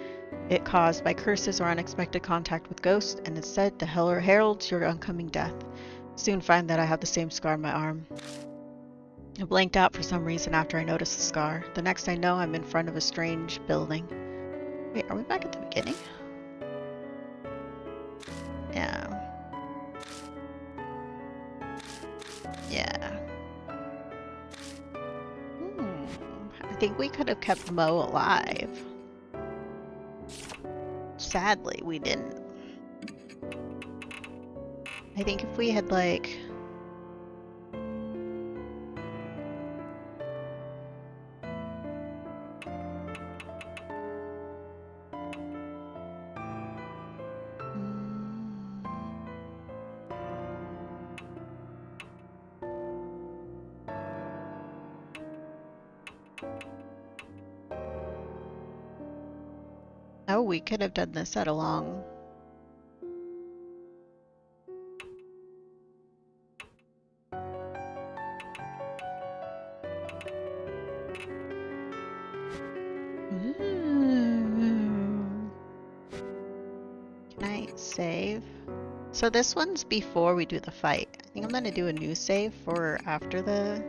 It caused by curses or unexpected contact with ghosts, and is said to herald your oncoming death. Soon find that I have the same scar on my arm. I blanked out for some reason after I noticed the scar. The next I know, I'm in front of a strange building. Wait, are we back at the beginning? Yeah. Yeah. I think we could have kept Mo alive. Sadly, we didn't. I think if we had, like... Oh, we could have done this at a long. Ooh. Can I save? So this one's before we do the fight. I think I'm gonna do a new save for after the...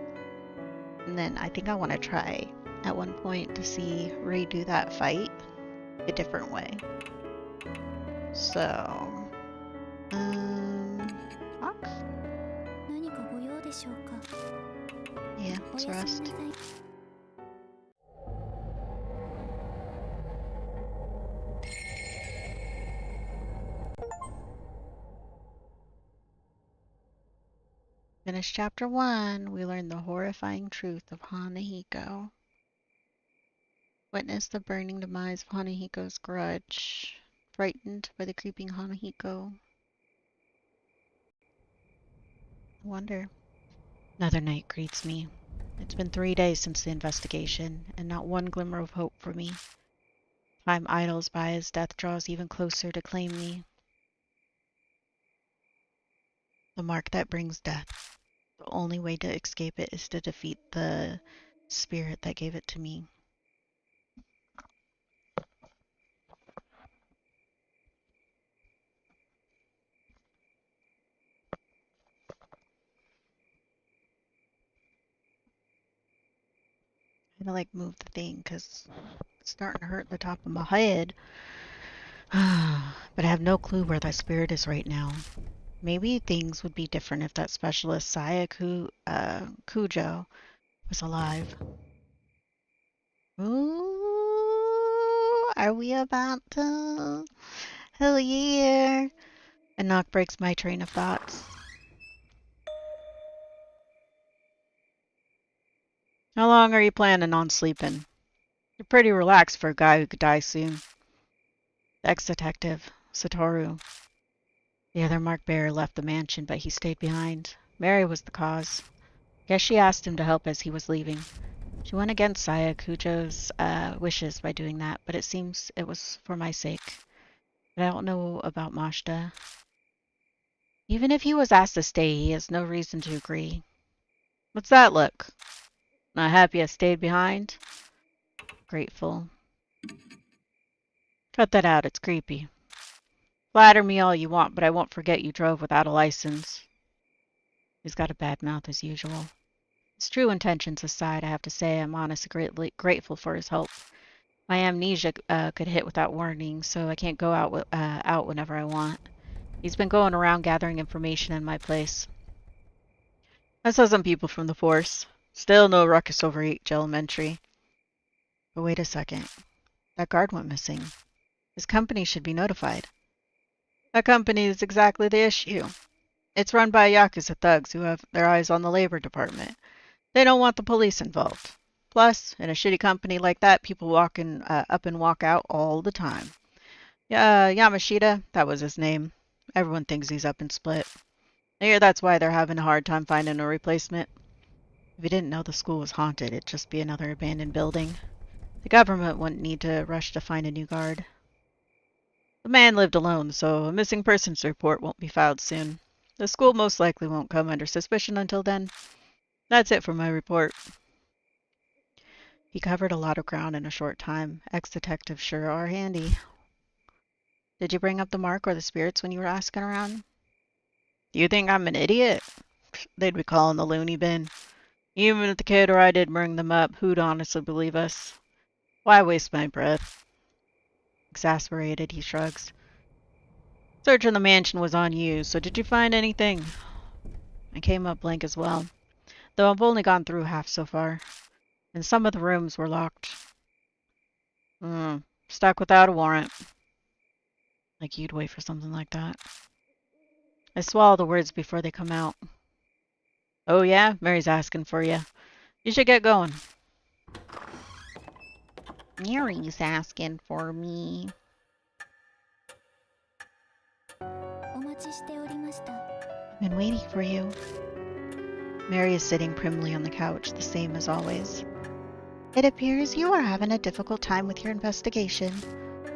And then I think I want to try at one point to see redo that fight a different way. So... Talk? Yeah, let's rest. Finish chapter 1. We learn the horrifying truth of Hanahiko. Witness the burning demise of Hanahiko's grudge. Frightened by the creeping Hanahiko. I wonder. Another night greets me. It's been 3 days since the investigation, and not one glimmer of hope for me. Time idles by as death draws even closer to claim me. The mark that brings death. The only way to escape it is to defeat the spirit that gave it to me. I'm gonna like move the thing because it's starting to hurt the top of my head. But I have no clue where that spirit is right now. Maybe things would be different if that specialist Kujo was alive. Ooh, are we about to? Hell yeah! A knock breaks my train of thoughts. How long are you planning on sleeping? You're pretty relaxed for a guy who could die soon. The ex-detective, Satoru. The other mark bearer left the mansion, but he stayed behind. Mary was the cause. Guess she asked him to help as he was leaving. She went against Kujo's wishes by doing that, but it seems it was for my sake. But I don't know about Mashita. Even if he was asked to stay, he has no reason to agree. What's that look? Not happy I stayed behind? Grateful. Cut that out, it's creepy. Flatter me all you want, but I won't forget you drove without a license. He's got a bad mouth as usual. His true intentions aside, I have to say I'm honestly grateful for his help. My amnesia could hit without warning, so I can't go out whenever I want. He's been going around gathering information in my place. I saw some people from the force. Still no ruckus over H Elementary. But wait a second. That guard went missing. His company should be notified. That company is exactly the issue. It's run by Yakuza thugs who have their eyes on the labor department. They don't want the police involved. Plus, in a shitty company like that, people walk up and walk out all the time. Yamashita, that was his name. Everyone thinks he's up and split. I hear that's why they're having a hard time finding a replacement. If you didn't know the school was haunted, it'd just be another abandoned building. The government wouldn't need to rush to find a new guard. The man lived alone, so a missing persons report won't be filed soon. The school most likely won't come under suspicion until then. That's it for my report. He covered a lot of ground in a short time. Ex-detectives sure are handy. Did you bring up the mark or the spirits when you were asking around? Do you think I'm an idiot? They'd be calling the loony bin. Even if the kid or I did bring them up, who'd honestly believe us? Why waste my breath? Exasperated, he shrugs. Search in the mansion was on you, so did you find anything? I came up blank as well, though I've only gone through half so far, and some of the rooms were locked. Stuck without a warrant. Like you'd wait for something like that. I swallow the words before they come out. Oh yeah? Mary's asking for you. You should get going. Mary's asking for me. I've been waiting for you. Mary is sitting primly on the couch, the same as always. It appears you are having a difficult time with your investigation.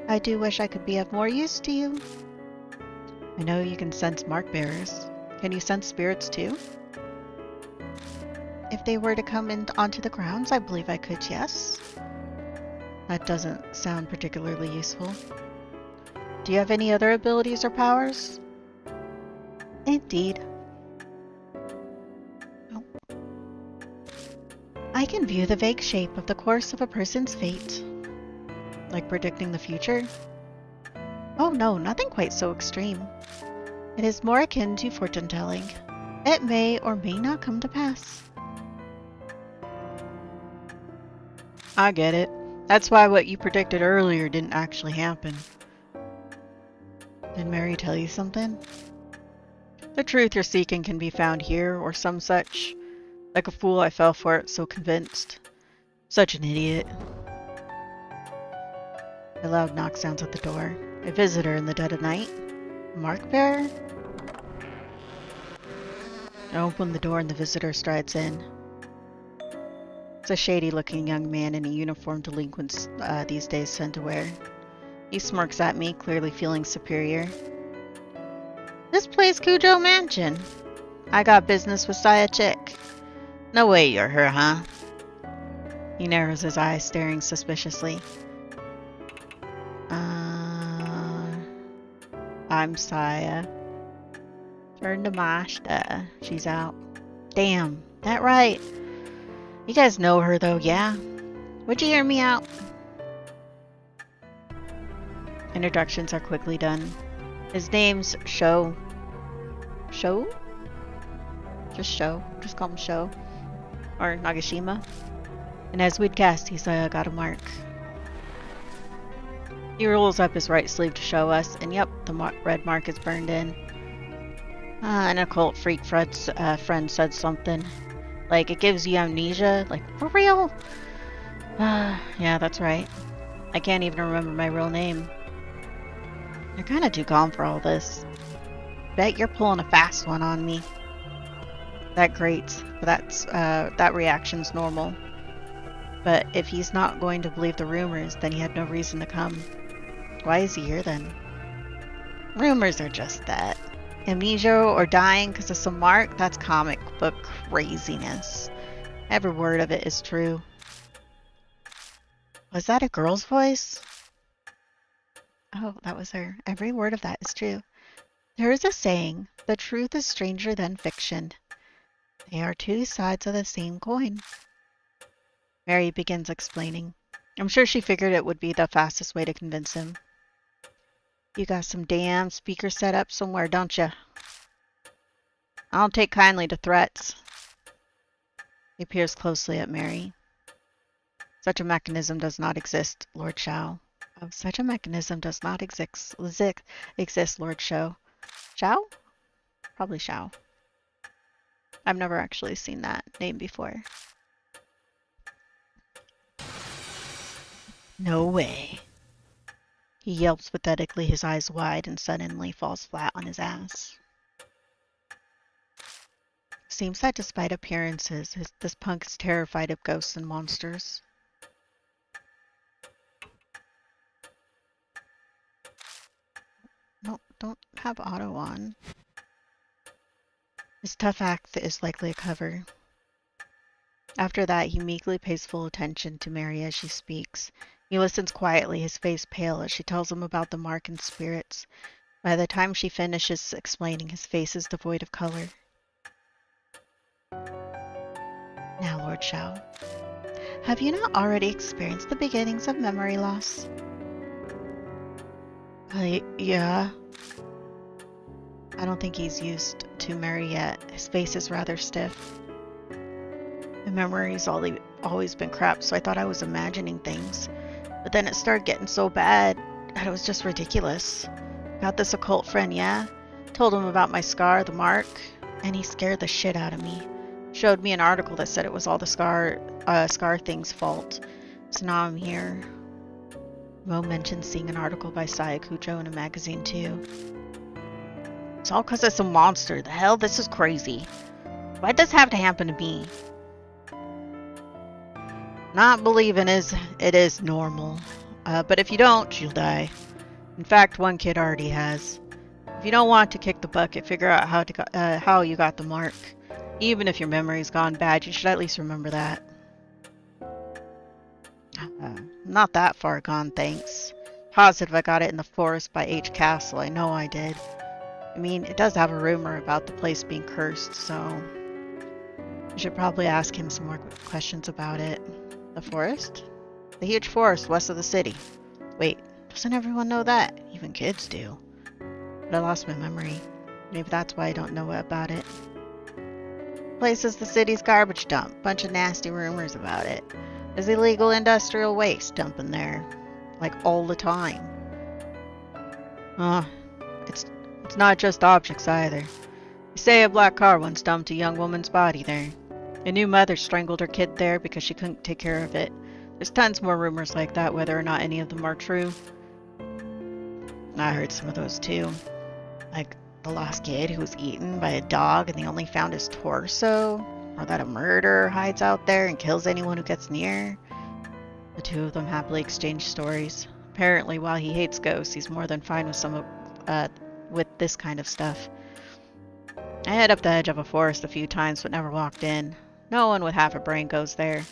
I do wish I could be of more use to you. I know you can sense mark bearers. Can you sense spirits too? If they were to come onto the grounds, I believe I could, yes. That doesn't sound particularly useful. Do you have any other abilities or powers? Indeed. Oh. I can view the vague shape of the course of a person's fate. Like predicting the future? Oh no, nothing quite so extreme. It is more akin to fortune-telling. It may or may not come to pass. I get it. That's why what you predicted earlier didn't actually happen. Did Mary tell you something? The truth you're seeking can be found here, or some such. Like a fool, I fell for it, so convinced. Such an idiot. A loud knock sounds at the door. A visitor in the dead of night? A mark bearer? I open the door and the visitor strides in. It's a shady-looking young man in a uniform delinquents these days tend to wear. He smirks at me, clearly feeling superior. This place Cujo Mansion. I got business with Saya Chick. No way you're her, huh? He narrows his eyes, staring suspiciously. I'm Saya. Turn to Mashta. She's out. Damn, that right. You guys know her though, yeah? Would you hear me out? Introductions are quickly done. His name's Sho. Sho? Just Sho. Just call him Sho. Or Nagashima. And as we'd guessed, he's got a mark. He rolls up his right sleeve to show us, and yep, the red mark is burned in. An occult freak friend said something. Like, it gives you amnesia? Like, for real? Yeah, that's right. I can't even remember my real name. You're kinda too calm for all this. Bet you're pulling a fast one on me. That grates, but that reaction's normal. But if he's not going to believe the rumors, then he had no reason to come. Why is he here then? Rumors are just that. Amnesia or dying because of some mark, that's comic book craziness. Every word of it is true. Was that a girl's voice? Oh, that was her. Every word of that is true. There is a saying, the truth is stranger than fiction. They are two sides of the same coin. Mary begins explaining. I'm sure she figured it would be the fastest way to convince him. You got some damn speaker set up somewhere, don't you? I don't take kindly to threats. He peers closely at Mary. Such a mechanism does not exist, Lord Shao. Oh, such a mechanism does not exist, Lord Shao. Shao? Probably Shao. I've never actually seen that name before. No way. He yelps pathetically, his eyes wide, and suddenly falls flat on his ass. Seems that despite appearances, this punk is terrified of ghosts and monsters. No, don't have auto on. His tough act is likely a cover. After that, he meekly pays full attention to Mary as she speaks. He listens quietly, his face pale, as she tells him about the mark and spirits. By the time she finishes explaining, his face is devoid of color. Now, Lord Shao, have you not already experienced the beginnings of memory loss? Yeah. I don't think he's used to Mary yet. His face is rather stiff. My memory's always been crap, so I thought I was imagining things. But then it started getting so bad that it was just ridiculous. Got this occult friend, yeah? Told him about my scar, the mark, and he scared the shit out of me. Showed me an article that said it was all the scar thing's fault. So now I'm here. Mo mentioned seeing an article by Sayakujo in a magazine too. It's all because of some monster. The hell? This is crazy. Why does this have to happen to me? Not believing it is normal. But if you don't, you'll die. In fact, one kid already has. If you don't want to kick the bucket, figure out how you got the mark. Even if your memory's gone bad, you should at least remember that. Not that far gone, thanks. Positive I got it in the forest by H Castle. I know I did. I mean, it does have a rumor about the place being cursed, so I should probably ask him some more questions about it. The forest? The huge forest west of the city. Wait, doesn't everyone know that? Even kids do. But I lost my memory. Maybe that's why I don't know about it. Place is the city's garbage dump. Bunch of nasty rumors about it. There's illegal industrial waste dumping there. Like all the time. It's not just objects either. They say a black car once dumped a young woman's body there. A new mother strangled her kid there because she couldn't take care of it. There's tons more rumors like that, whether or not any of them are true. I heard some of those too. Like the lost kid who was eaten by a dog and they only found his torso. Or that a murderer hides out there and kills anyone who gets near. The two of them happily exchange stories. Apparently, while he hates ghosts, he's more than fine with this kind of stuff. I hit up the edge of a forest a few times but never walked in. No one with half a brain goes there.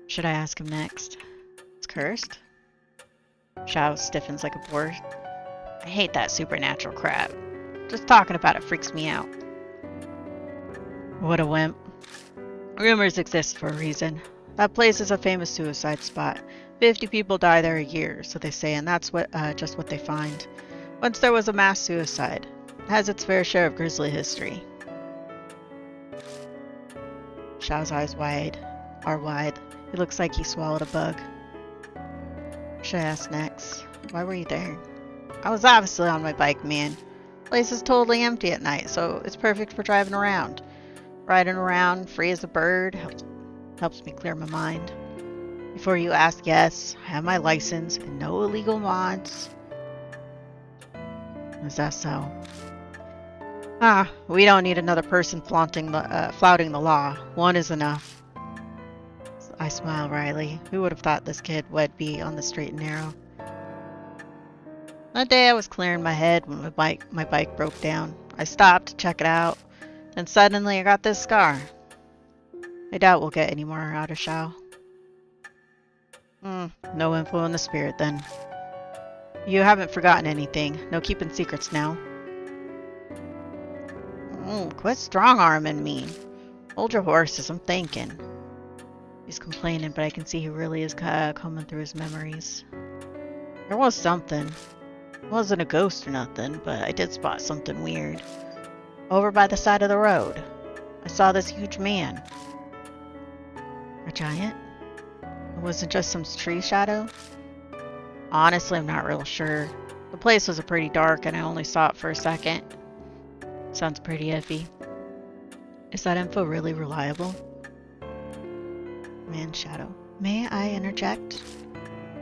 Should I ask him next? It's cursed? Shao stiffens like a board. I hate that supernatural crap. Just talking about it freaks me out. What a wimp. Rumors exist for a reason. That place is a famous suicide spot. 50 people die there a year, so they say, and that's just what they find. Once there was a mass suicide. It has its fair share of grisly history. Shao's eyes are wide. It looks like he swallowed a bug. Should I ask next? Why were you there? I was obviously on my bike, man. The place is totally empty at night, so it's perfect for driving around. Riding around, free as a bird, helps me clear my mind. Before you ask, yes, I have my license and no illegal mods. Is that so? We don't need another person flouting the law. One is enough. I smile wryly. Who would have thought this kid would be on the straight and narrow? That day I was clearing my head when my bike broke down. I stopped to check it out. Then suddenly I got this scar. I doubt we'll get any more out of Shao. No info in the spirit then. You haven't forgotten anything. No keeping secrets now. Quit strong-arming me. Hold your horses, I'm thinking. He's complaining, but I can see he really is combing through his memories. There was something. It wasn't a ghost or nothing, but I did spot something weird. Over by the side of the road. I saw this huge man. A giant? It wasn't just some tree shadow? Honestly, I'm not real sure. The place was pretty dark and I only saw it for a second. Sounds pretty iffy. Is that info really reliable? Man shadow. May I interject?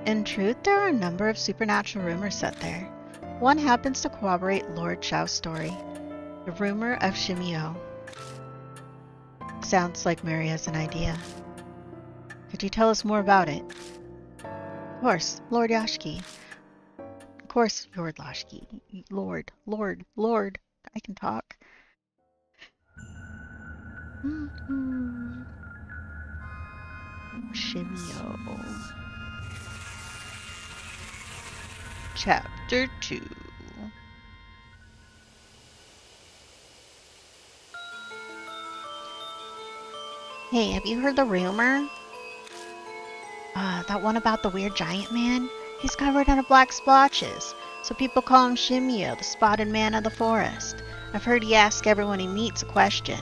In truth, there are a number of supernatural rumors set there. One happens to corroborate Lord Shao's story. The rumor of Shimio. Sounds like Mary has an idea. Could you tell us more about it? Of course, Lord Yashiki. Of course, Lord Lashki. Lord. I can talk. Shimio. Chapter 2. Hey, have you heard the rumor? That one about the weird giant man? He's covered in black splotches, so people call him Shimio, the spotted man of the forest. I've heard he asks everyone he meets a question.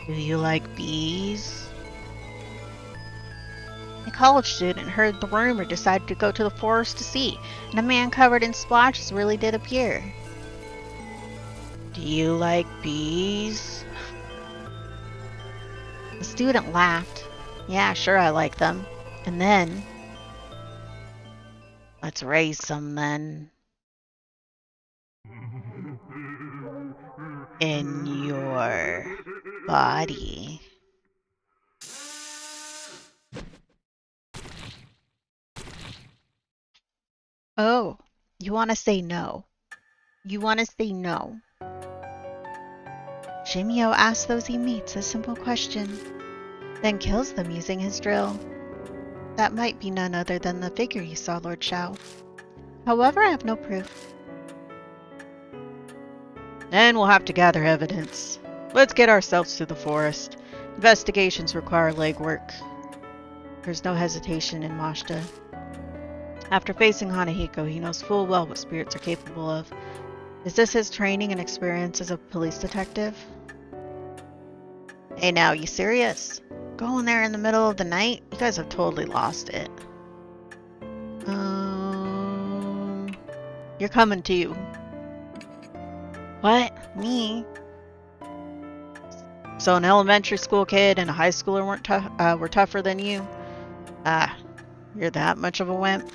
Do you like bees? A college student heard the rumor, decided to go to the forest to see, and a man covered in splotches really did appear. Do you like bees? The student laughed. Yeah, sure I like them. And then Let's raise some then. In your body. Oh, you want to say no. You want to say no. Shimio asks those he meets a simple question, then kills them using his drill. That might be none other than the figure you saw, Lord Shao. However, I have no proof. Then we'll have to gather evidence. Let's get ourselves to the forest. Investigations require legwork. There's no hesitation in Mashta. After facing Hanahiko, he knows full well what spirits are capable of. Is this his training and experience as a police detective? Hey now, you serious? Going there in the middle of the night? You guys have totally lost it. You're coming too. What? Me? So an elementary school kid and a high schooler were tougher than you? You're that much of a wimp?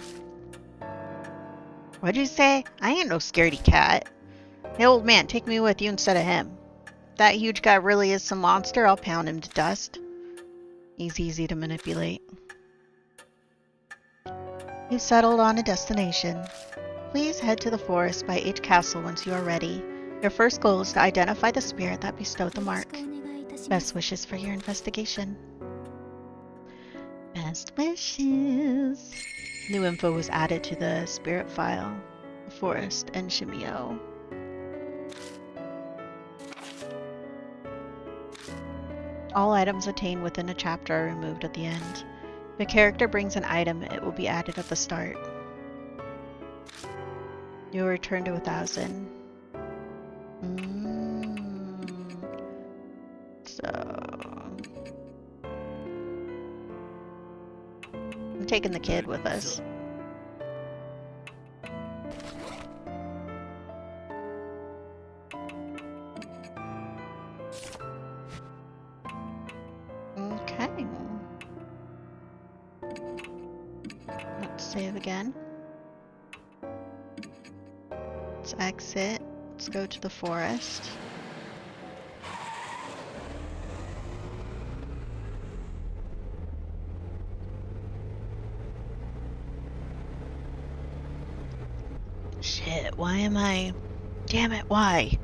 What'd you say? I ain't no scaredy cat. Hey, old man, take me with you instead of him. If that huge guy really is some monster, I'll pound him to dust. He's easy to manipulate. You've settled on a destination. Please head to the forest by H Castle once you are ready. Your first goal is to identify the spirit that bestowed the mark. Best wishes for your investigation. Best wishes. New info was added to the spirit file. The forest and Shimio. All items attained within a chapter are removed at the end. If a character brings an item, it will be added at the start. You'll return to 1,000. So... I'm taking the kid with us. Okay. Let's save again. Let's exit. Let's go to the forest. Shit, why am I... Damn it, why?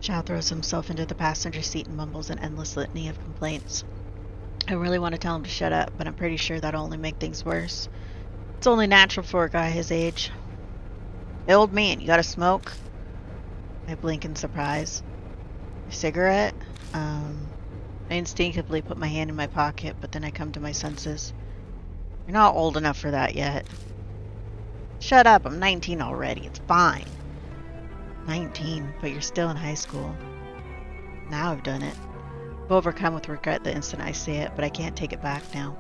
Shao throws himself into the passenger seat and mumbles an endless litany of complaints. I really want to tell him to shut up, but I'm pretty sure that'll only make things worse. It's only natural for a guy his age. Hey, old man, you got a smoke? I blink in surprise. A cigarette? I instinctively put my hand in my pocket, but then I come to my senses. You're not old enough for that yet. Shut up, I'm 19 already, it's fine. 19, but you're still in high school. Now I've done it. I'm overcome with regret the instant I say it, but I can't take it back now.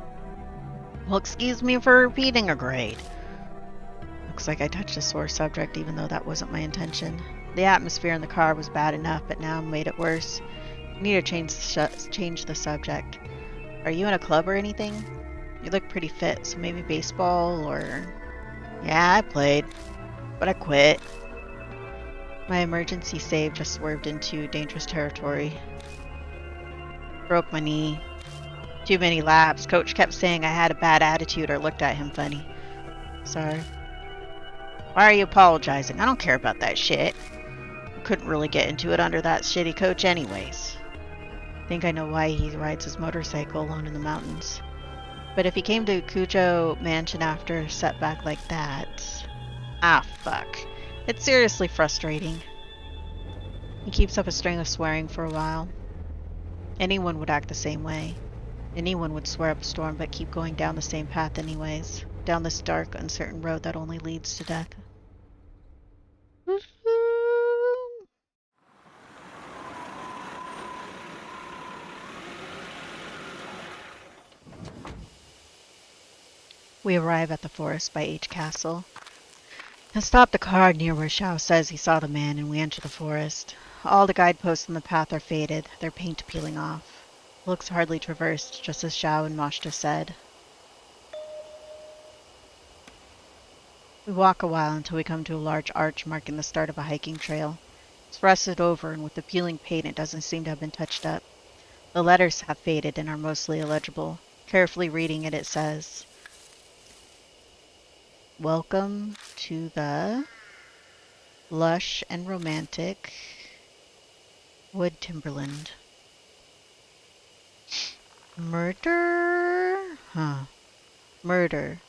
Well, excuse me for repeating a grade. Looks like I touched a sore subject even though that wasn't my intention. The atmosphere in the car was bad enough, but now it made it worse. I need to change the subject. Are you in a club or anything? You look pretty fit, so maybe baseball or... Yeah, I played, but I quit. My emergency save just swerved into dangerous territory. Broke my knee. Too many laps. Coach kept saying I had a bad attitude or looked at him funny. Sorry. Why are you apologizing? I don't care about that shit. I couldn't really get into it under that shitty coach anyways. I think I know why he rides his motorcycle alone in the mountains. But if he came to Kujo Mansion after a setback like that... Ah, fuck. It's seriously frustrating. He keeps up a string of swearing for a while. Anyone would act the same way. Anyone would swear up a storm but keep going down the same path anyways. Down this dark, uncertain road that only leads to death. We arrive at the forest by H Castle. I stop the car near where Shao says he saw the man and we enter the forest. All the guideposts on the path are faded, their paint peeling off. Looks hardly traversed, just as Shao and Mashta said. We walk a while until we come to a large arch marking the start of a hiking trail. It's rusted over, and with the peeling paint it doesn't seem to have been touched up. The letters have faded and are mostly illegible. Carefully reading it, it says, "Welcome to the lush and romantic wood timberland." Murder? Huh. Murder.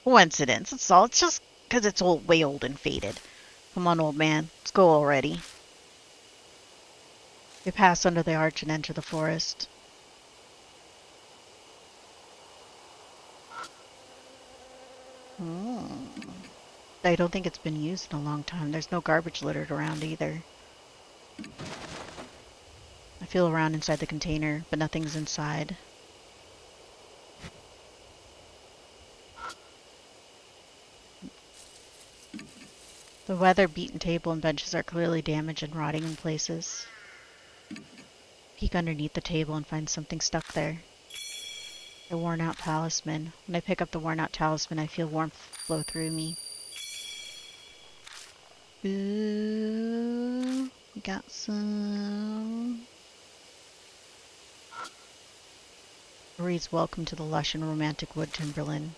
Coincidence, that's all. It's just because it's way old and faded. Come on, old man. Let's go already. We pass under the arch and enter the forest. I don't think it's been used in a long time. There's no garbage littered around either. I feel around inside the container, but nothing's inside. The weather-beaten table and benches are clearly damaged and rotting in places. Peek underneath the table and find something stuck there. A worn-out talisman. When I pick up the worn-out talisman, I feel warmth flow through me. Ooh, we got some. It reads, "Welcome to the lush and romantic wood timberland."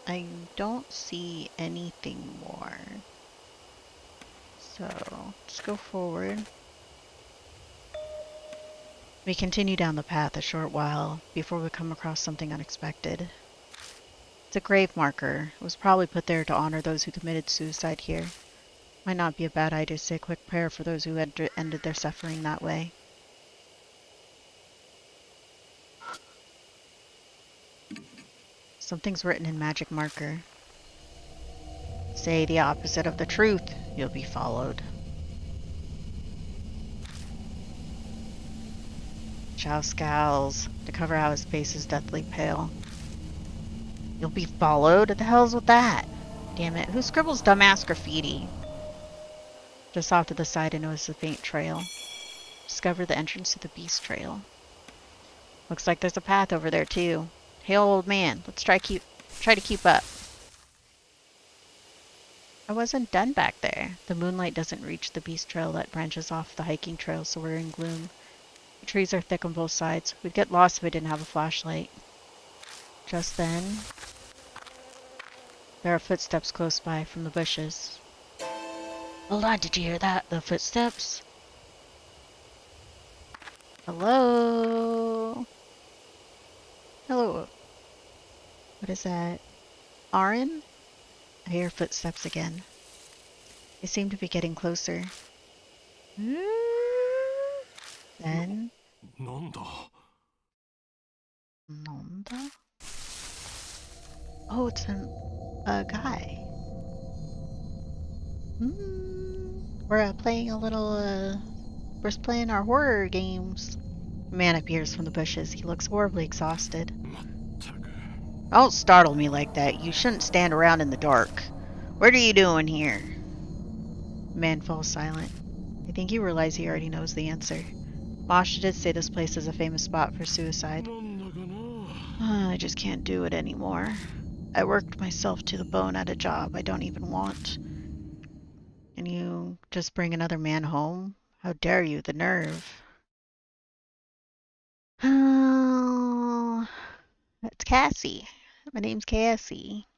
I don't see anything more. So, let's go forward. We continue down the path a short while before we come across something unexpected. It's a grave marker. It was probably put there to honor those who committed suicide here. Might not be a bad idea to say a quick prayer for those who had ended their suffering that way. Something's written in magic marker. Say the opposite of the truth, you'll be followed. Chow scowls to cover how his face is deathly pale. You'll be followed? What the hell's with that? Damn it, who scribbles dumbass graffiti? Just off to the side I notice a faint trail. Discover the entrance to the beast trail. Looks like there's a path over there too. Hey old man, let's try to keep up. I wasn't done back there. The moonlight doesn't reach the beast trail that branches off the hiking trail, so we're in gloom. The trees are thick on both sides. We'd get lost if we didn't have a flashlight. Just then, there are footsteps close by from the bushes. Hold on, did you hear that? The footsteps? Hello? Hello. What is that? Aaron? I hear footsteps again. They seem to be getting closer. Then... Nanda? Oh, it's a guy. We're playing a little, we're playing our horror games. A man appears from the bushes. He looks horribly exhausted. Don't startle me like that. You shouldn't stand around in the dark. What are you doing here? The man falls silent. I think he realizes he already knows the answer. Masha did say this place is a famous spot for suicide. I just can't do it anymore. I worked myself to the bone at a job I don't even want. And you just bring another man home? How dare you, the nerve. Oh, it's Cassie. My name's Cassie.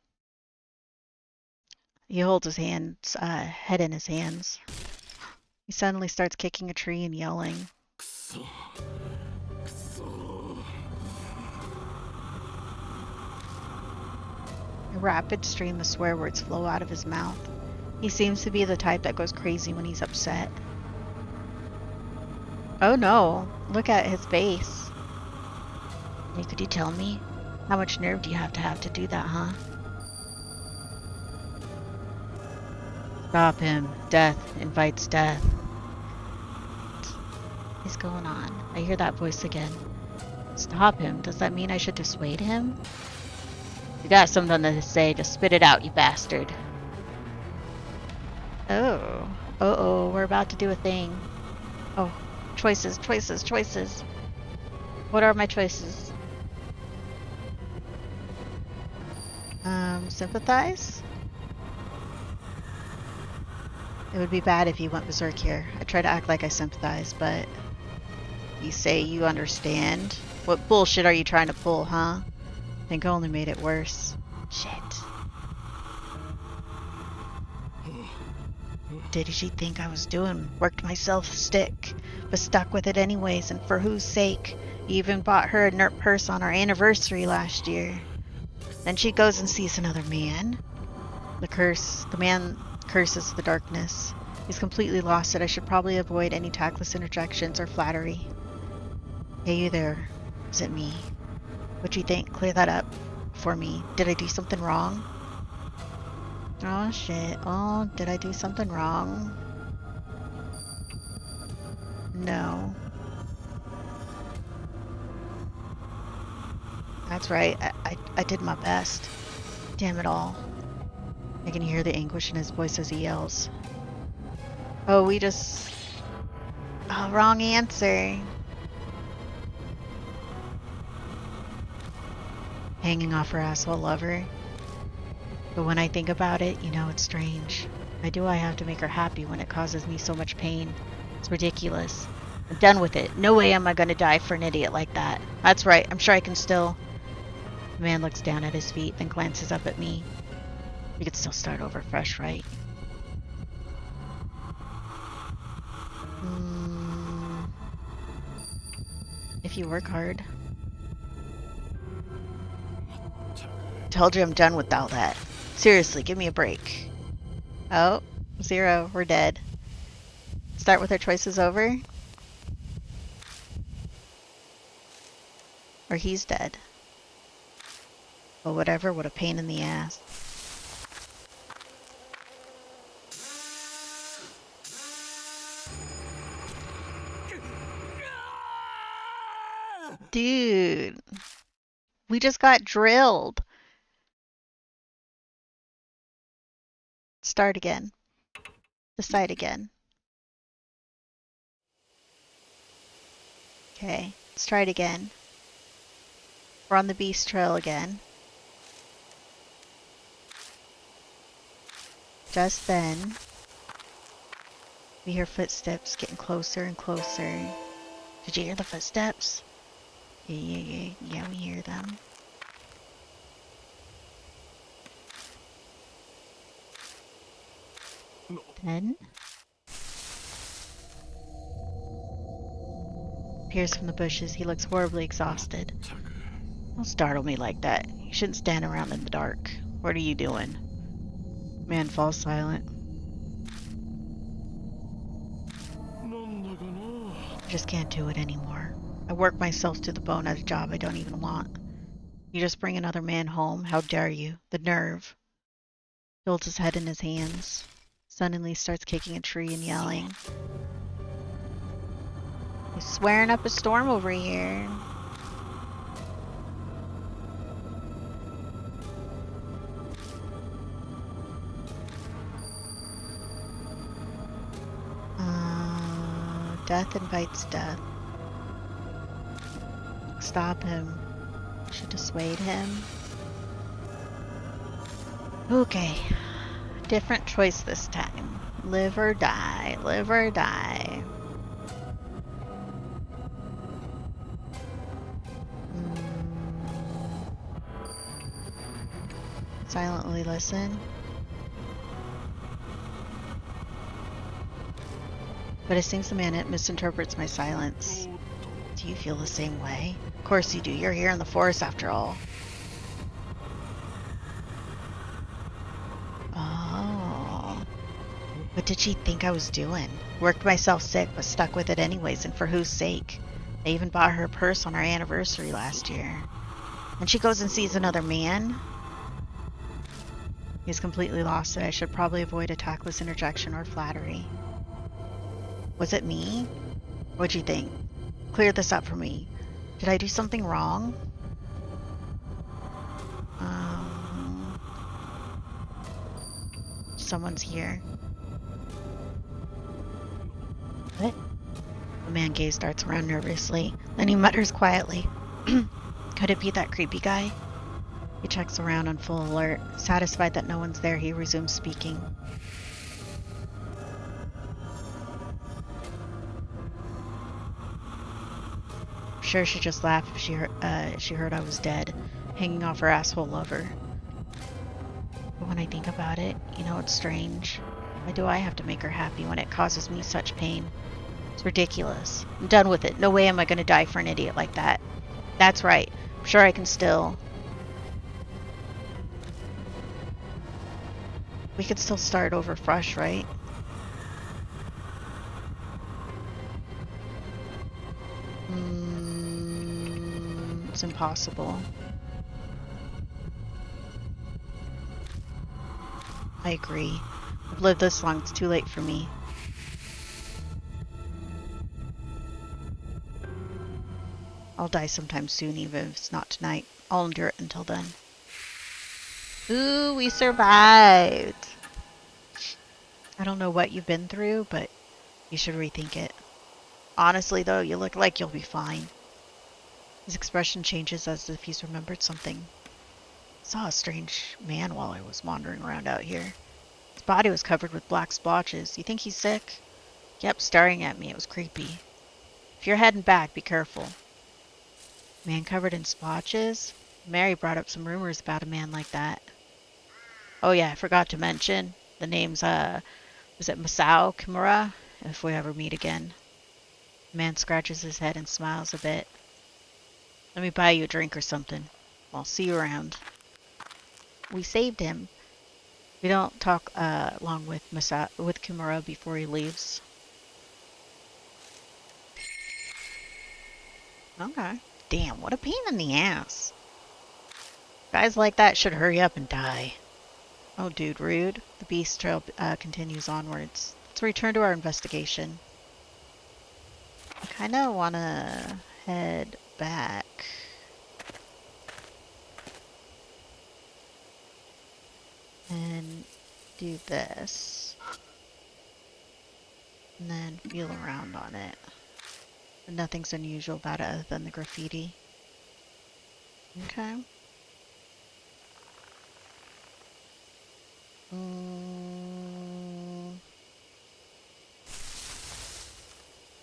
He holds his head in his hands. He suddenly starts kicking a tree and yelling. A rapid stream of swear words flow out of his mouth. He seems to be the type that goes crazy when he's upset. Oh no, look at his face. Hey, could you tell me? How much nerve do you have to do that, huh? Stop him. Death invites death. What is going on? I hear that voice again. Stop him. Does that mean I should dissuade him? You got something to say, just spit it out, you bastard. Oh. Uh-oh, we're about to do a thing. Oh, Choices, choices, choices. What are my choices? Sympathize? It would be bad if you went berserk here. I try to act like I sympathize, but you say you understand? What bullshit are you trying to pull, huh? I think I only made it worse. Shit. Did she think I was doing? Worked myself stick, but stuck with it anyways, and for whose sake? Even bought her a nerd purse on our anniversary last year. Then she goes and sees another man. The man curses the darkness. He's completely lost it. I should probably avoid any tactless interjections or flattery. Hey, you there. Is it me? What do you think? Clear that up for me. Did I do something wrong? Oh, shit. Oh, did I do something wrong? No. That's right. I did my best. Damn it all. I can hear the anguish in his voice as he yells. Oh, we just... Oh, wrong answer. Hanging off her asshole lover. But when I think about it, you know, it's strange. Why do I have to make her happy when it causes me so much pain? It's ridiculous. I'm done with it. No way am I gonna die for an idiot like that. That's right. I'm sure I can still... The man looks down at his feet, then glances up at me. We could still start over fresh, right? If you work hard. Told you I'm done with all that. Seriously, give me a break. Oh, 0. We're dead. Start with our choices over? Or he's dead. Well, whatever. What a pain in the ass. Dude. We just got drilled. Start again. Decide again. Okay, let's try it again. We're on the beast trail again. Just then, we hear footsteps getting closer and closer. Did you hear the footsteps? Yeah, we hear them. Then appears from the bushes. He looks horribly exhausted. Don't startle me like that. You shouldn't stand around in the dark. What are you doing? Man falls silent. I just can't do it anymore. I work myself to the bone at a job I don't even want. You just bring another man home? How dare you? The nerve. He holds his head in his hands. Suddenly starts kicking a tree and yelling. He's swearing up a storm over here. Death invites death. Stop him. Should dissuade him. Okay. Different choice this time. Live or die. Live or die. Silently listen. But it seems the man misinterprets my silence. Do you feel the same way? Of course you do. You're here in the forest after all. Oh. What did she think I was doing? Worked myself sick, but stuck with it anyways, and for whose sake? I even bought her a purse on our anniversary last year. And she goes and sees another man? He's completely lost it. I should probably avoid a tactless interjection or flattery. Was it me? What'd you think? Clear this up for me. Did I do something wrong? Someone's here. What? The man gaze darts around nervously. Then he mutters quietly. Could it be that creepy guy? He checks around on full alert. Satisfied that no one's there, he resumes speaking. Sure, she just laughed if she heard I was dead, hanging off her asshole lover. But when I think about it, you know, it's strange. Why do I have to make her happy when it causes me such pain? It's ridiculous. I'm done with it. No way am I going to die for an idiot like that. That's right. I'm sure I can still... We could still start over fresh, right? It's impossible. I agree. I've lived this long, it's too late for me. I'll die sometime soon, even if it's not tonight. I'll endure it until then. Ooh, we survived! I don't know what you've been through, but you should rethink it. Honestly, though, you look like you'll be fine. His expression changes as if he's remembered something. I saw a strange man while I was wandering around out here. His body was covered with black splotches. You think he's sick? He kept staring at me. It was creepy. If you're heading back, be careful. Man covered in splotches? Mary brought up some rumors about a man like that. Oh yeah, I forgot to mention. The name's, was it Masao Kimura? If we ever meet again. The man scratches his head and smiles a bit. Let me buy you a drink or something. I'll see you around. We saved him. We don't talk long with Kimura before he leaves. Okay. Damn, what a pain in the ass. Guys like that should hurry up and die. Oh, dude, rude. The beast trail continues onwards. Let's return to our investigation. I kind of want to head back. And do this. And then feel around on it. But nothing's unusual about it other than the graffiti. Okay.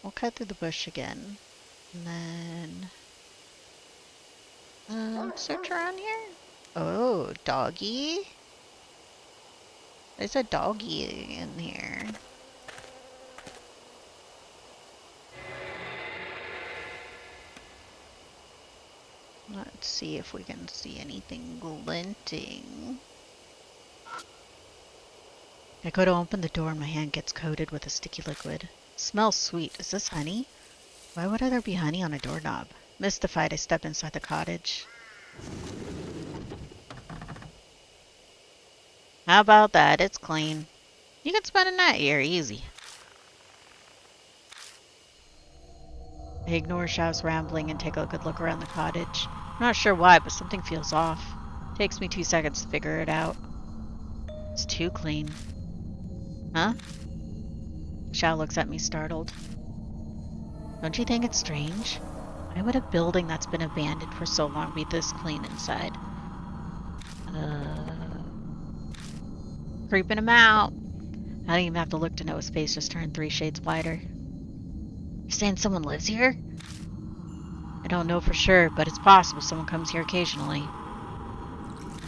We'll cut through the bush again. And then... search around here? Oh, doggy? There's a doggy in here. Let's see if we can see anything glinting. I go to open the door and my hand gets coated with a sticky liquid. It smells sweet. Is this honey? Why would there be honey on a doorknob? Mystified, I step inside the cottage. How about that? It's clean. You can spend a night here, easy. I ignore Xiao's rambling and take a good look around the cottage. I'm not sure why, but something feels off. Takes me 2 seconds to figure it out. It's too clean. Huh? Xiao looks at me startled. Don't you think it's strange? Why would a building that's been abandoned for so long be this clean inside? Creeping him out. I don't even have to look to know his face just turned 3 shades whiter. You're saying someone lives here? I don't know for sure, but it's possible someone comes here occasionally.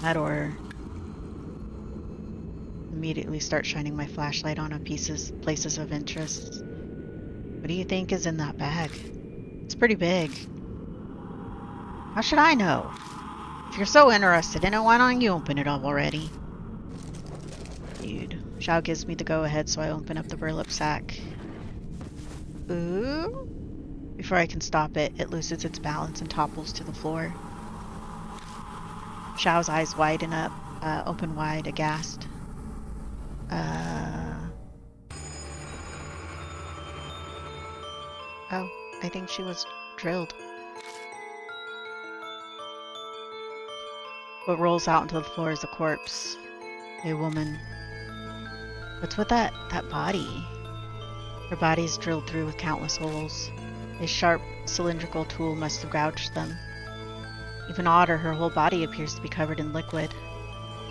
That or... Immediately start shining my flashlight on places of interest. What do you think is in that bag? It's pretty big. How should I know? If you're so interested in it, why don't you open it up already? Dude. Xiao gives me the go-ahead, so I open up the burlap sack. Ooh. Before I can stop it, it loses its balance and topples to the floor. Xiao's eyes widen up, open wide, aghast. Oh, I think she was drilled. What rolls out onto the floor is a corpse. A woman. What's with that body? Her body is drilled through with countless holes. A sharp, cylindrical tool must have gouged them. Even odder, her whole body appears to be covered in liquid.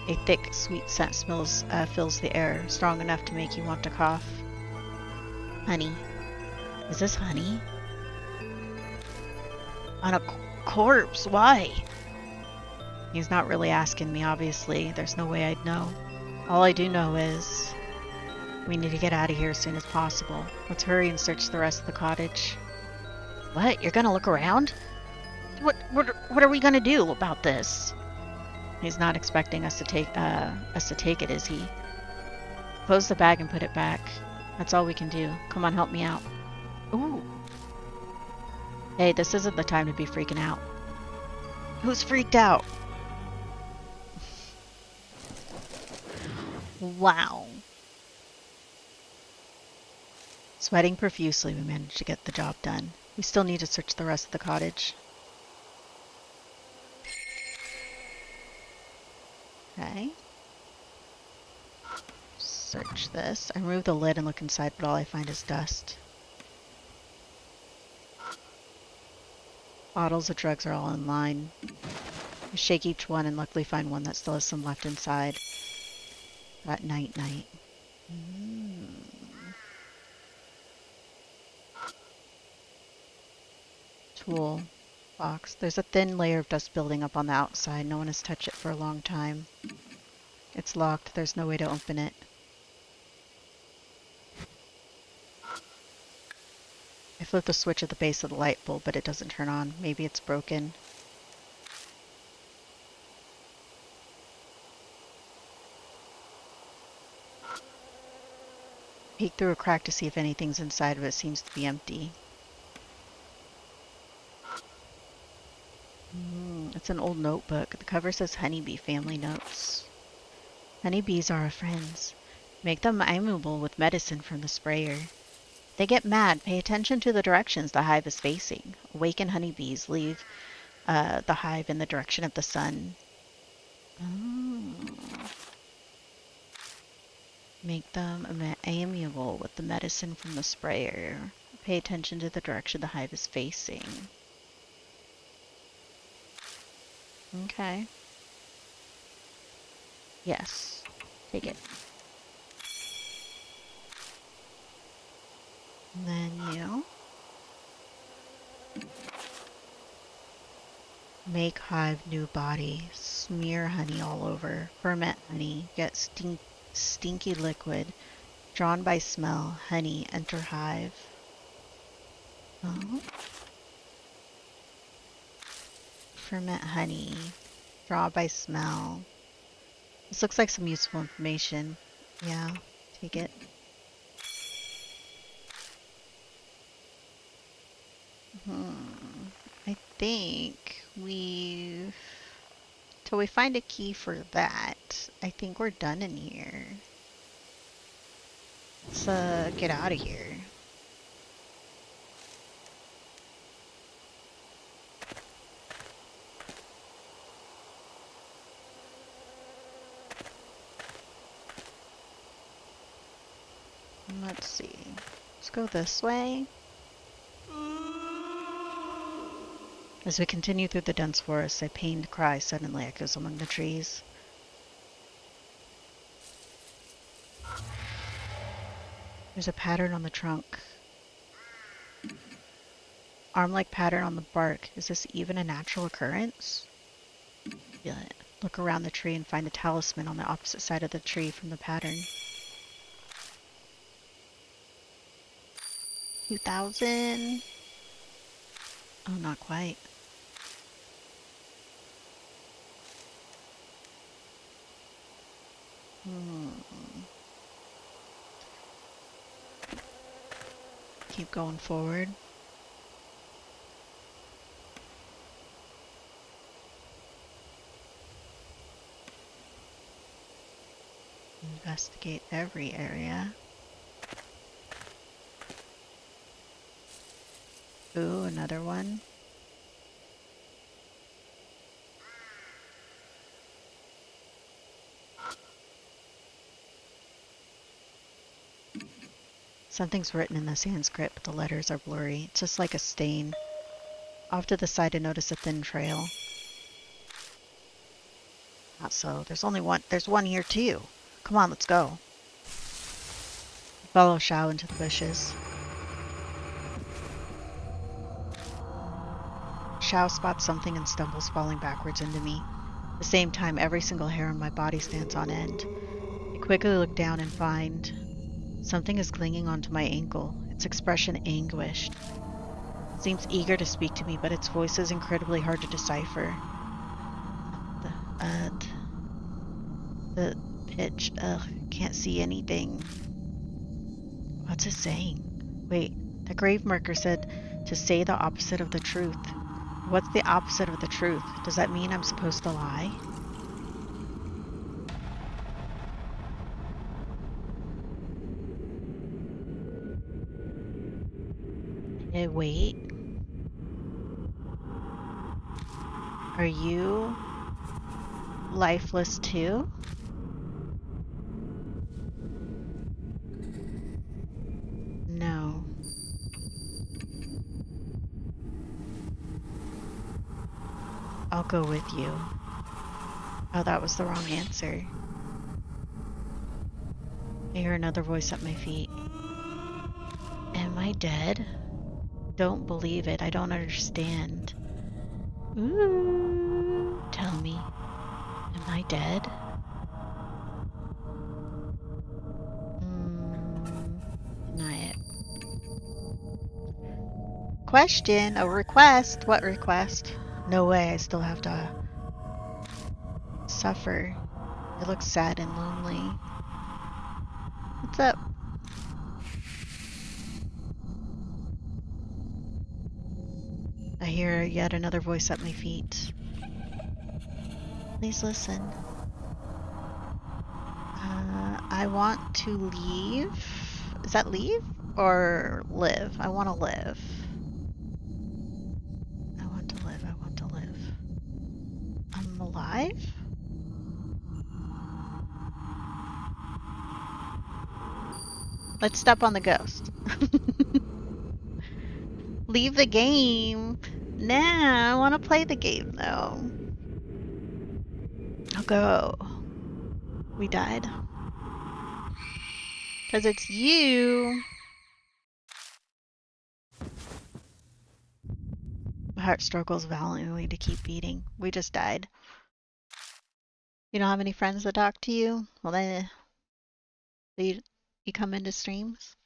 A thick, sweet scent fills the air, strong enough to make you want to cough. Honey. Is this honey? On a corpse? Why? He's not really asking me, obviously. There's no way I'd know. All I do know is we need to get out of here as soon as possible. Let's hurry and search the rest of the cottage. What? You're gonna look around? What are we gonna do about this? He's not expecting us to take it, is he? Close the bag and put it back. That's all we can do. Come on, help me out. Ooh. Hey, this isn't the time to be freaking out. Who's freaked out? Wow. Sweating profusely, we managed to get the job done. We still need to search the rest of the cottage. Okay. Search this. I remove the lid and look inside, but all I find is dust. Bottles of drugs are all in line. I shake each one and luckily find one that still has some left inside. That night-night. Tool. Box. There's a thin layer of dust building up on the outside. No one has touched it for a long time. It's locked. There's no way to open it. I flip the switch at the base of the light bulb, but it doesn't turn on. Maybe it's broken. Peek through a crack to see if anything's inside of it. Seems to be empty. It's an old notebook. The cover says Honeybee Family Notes. Honeybees are our friends. Make them amiable with medicine from the sprayer. They get mad. Pay attention to the directions the hive is facing. Awaken honeybees. Leave the hive in the direction of the sun. Make them amiable with the medicine from the sprayer. Pay attention to the direction the hive is facing. Okay. Yes. Take it. And then you make hive new body. Smear honey all over. Ferment honey. Get stinky liquid. Drawn by smell. Honey. Enter hive. Oh. Ferment honey. Draw by smell. This looks like some useful information. Yeah, take it. I think till we find a key for that, I think we're done in here. Let's get out of here. Let's see. Let's go this way. As we continue through the dense forest, a pained cry suddenly echoes among the trees. There's a pattern on the trunk. Arm-like pattern on the bark. Is this even a natural occurrence? Feel it. Look around the tree and find the talisman on the opposite side of the tree from the pattern. 2,000. Oh, not quite. Keep going forward. Investigate every area. Ooh, another one. Something's written in the Sanskrit, but the letters are blurry. It's just like a stain. Off to the side, I notice a thin trail. Not so. There's only one. There's one here too. Come on, let's go. Follow Shao into the bushes. Shao spots something and stumbles, falling backwards into me. At the same time, every single hair on my body stands on end. I quickly look down and find something is clinging onto my ankle, its expression anguished. It seems eager to speak to me, but its voice is incredibly hard to decipher. The pitch, can't see anything. What's it saying? Wait, the grave marker said to say the opposite of the truth. What's the opposite of the truth? Does that mean I'm supposed to lie? Hey, wait. Are you lifeless too? No. I'll go with you. Oh, that was the wrong answer. I hear another voice at my feet. Am I dead? Don't believe it. I don't understand. Ooh, tell me. Am I dead? Deny it. Question, a request. What request? No way, I still have to suffer. It looks sad and lonely. What's up? I hear yet another voice at my feet. Please listen. I want to leave. Is that leave or live? I want to live. I want to live. I want to live. I'm alive? Let's step on the ghost. Leave the game. Nah, I want to play the game though. I'll go. We died. Because it's you. My heart struggles valiantly to keep beating. We just died. You don't have any friends that talk to you? Well then, you come into streams?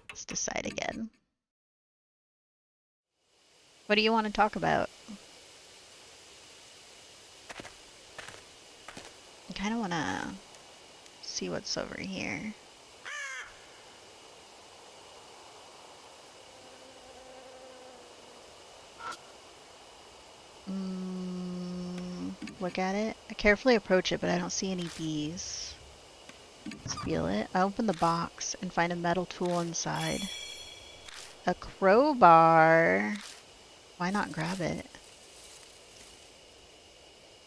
Let's decide again. What do you want to talk about? I kind of want to see what's over here. Look at it. I carefully approach it, but I don't see any bees. Let's feel it. I open the box and find a metal tool inside. A crowbar. Why not grab it?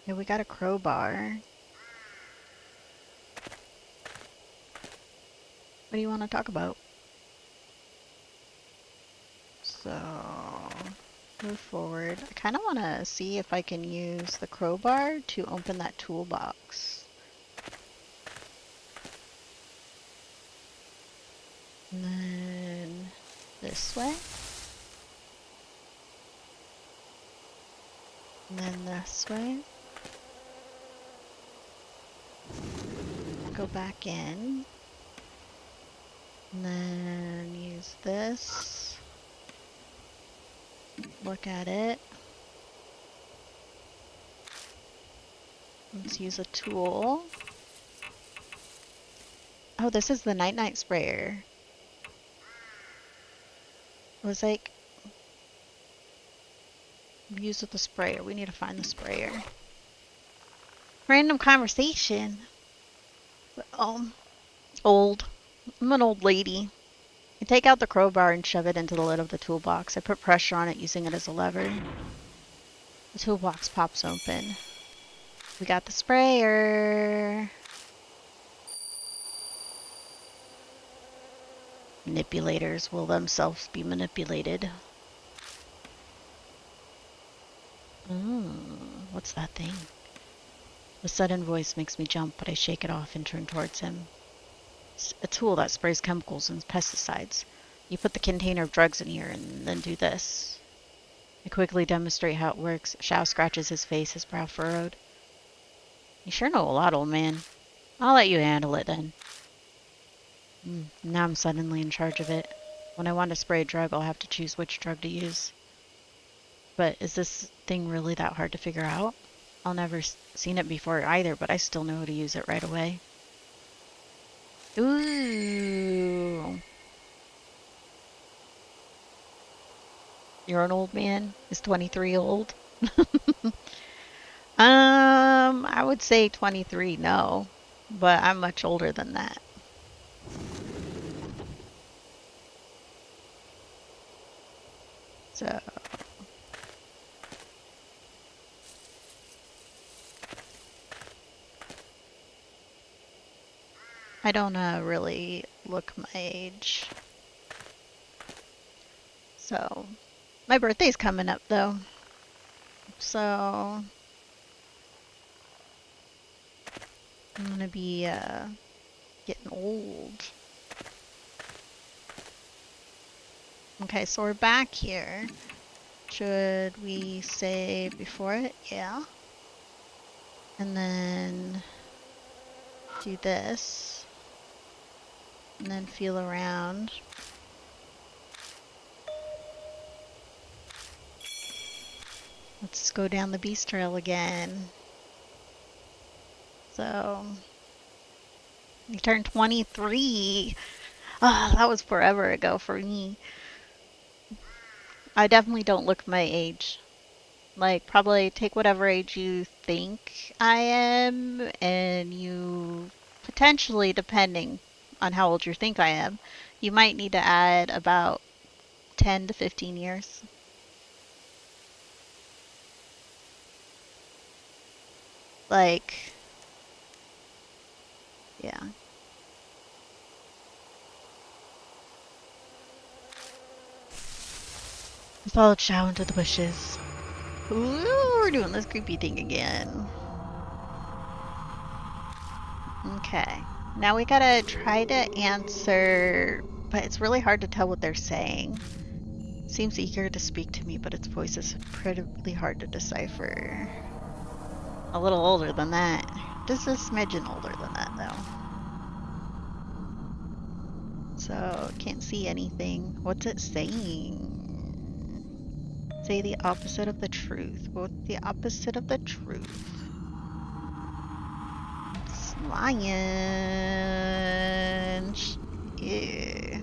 Yeah, we got a crowbar. What do you want to talk about? So, move forward. I kind of want to see if I can use the crowbar to open that toolbox. And then this way. And then this way. Go back in. And then use this. Look at it. Let's use a tool. Oh, this is the night-night sprayer. It was like use with the sprayer. We need to find the sprayer. Random conversation. Old. I'm an old lady. I take out the crowbar and shove it into the lid of the toolbox. I put pressure on it using it as a lever. The toolbox pops open. We got the sprayer. Manipulators will themselves be manipulated. What's that thing? The sudden voice makes me jump, but I shake it off and turn towards him. It's a tool that sprays chemicals and pesticides. You put the container of drugs in here and then do this. I quickly demonstrate how it works. Shao scratches his face, his brow furrowed. You sure know a lot, old man. I'll let you handle it then. Now I'm suddenly in charge of it. When I want to spray a drug, I'll have to choose which drug to use. But is this thing really that hard to figure out? I'll never seen it before either, but I still know how to use it right away. Ooh. You're an old man? Is 23 old? I would say 23, no. But I'm much older than that. So... I don't really look my age. So, my birthday's coming up though. So, I'm gonna be getting old. Okay, so we're back here. Should we save before it? Yeah. And then do this. And then feel around. Let's go down the beast trail again. So, you turned 23. Ah, that was forever ago for me. I definitely don't look my age. Like, probably take whatever age you think I am, and you potentially, depending on how old you think I am, you might need to add about 10 to 15 years. Like, yeah. I followed Shao into the bushes. Ooh, we're doing this creepy thing again. Okay. Now we gotta try to answer, but it's really hard to tell what they're saying. Seems eager to speak to me, but its voice is pretty hard to decipher. A little older than that. Just a smidgen older than that, though. So, can't see anything. What's it saying? Say the opposite of the truth. What's the opposite of the truth? It's lying. Yeah.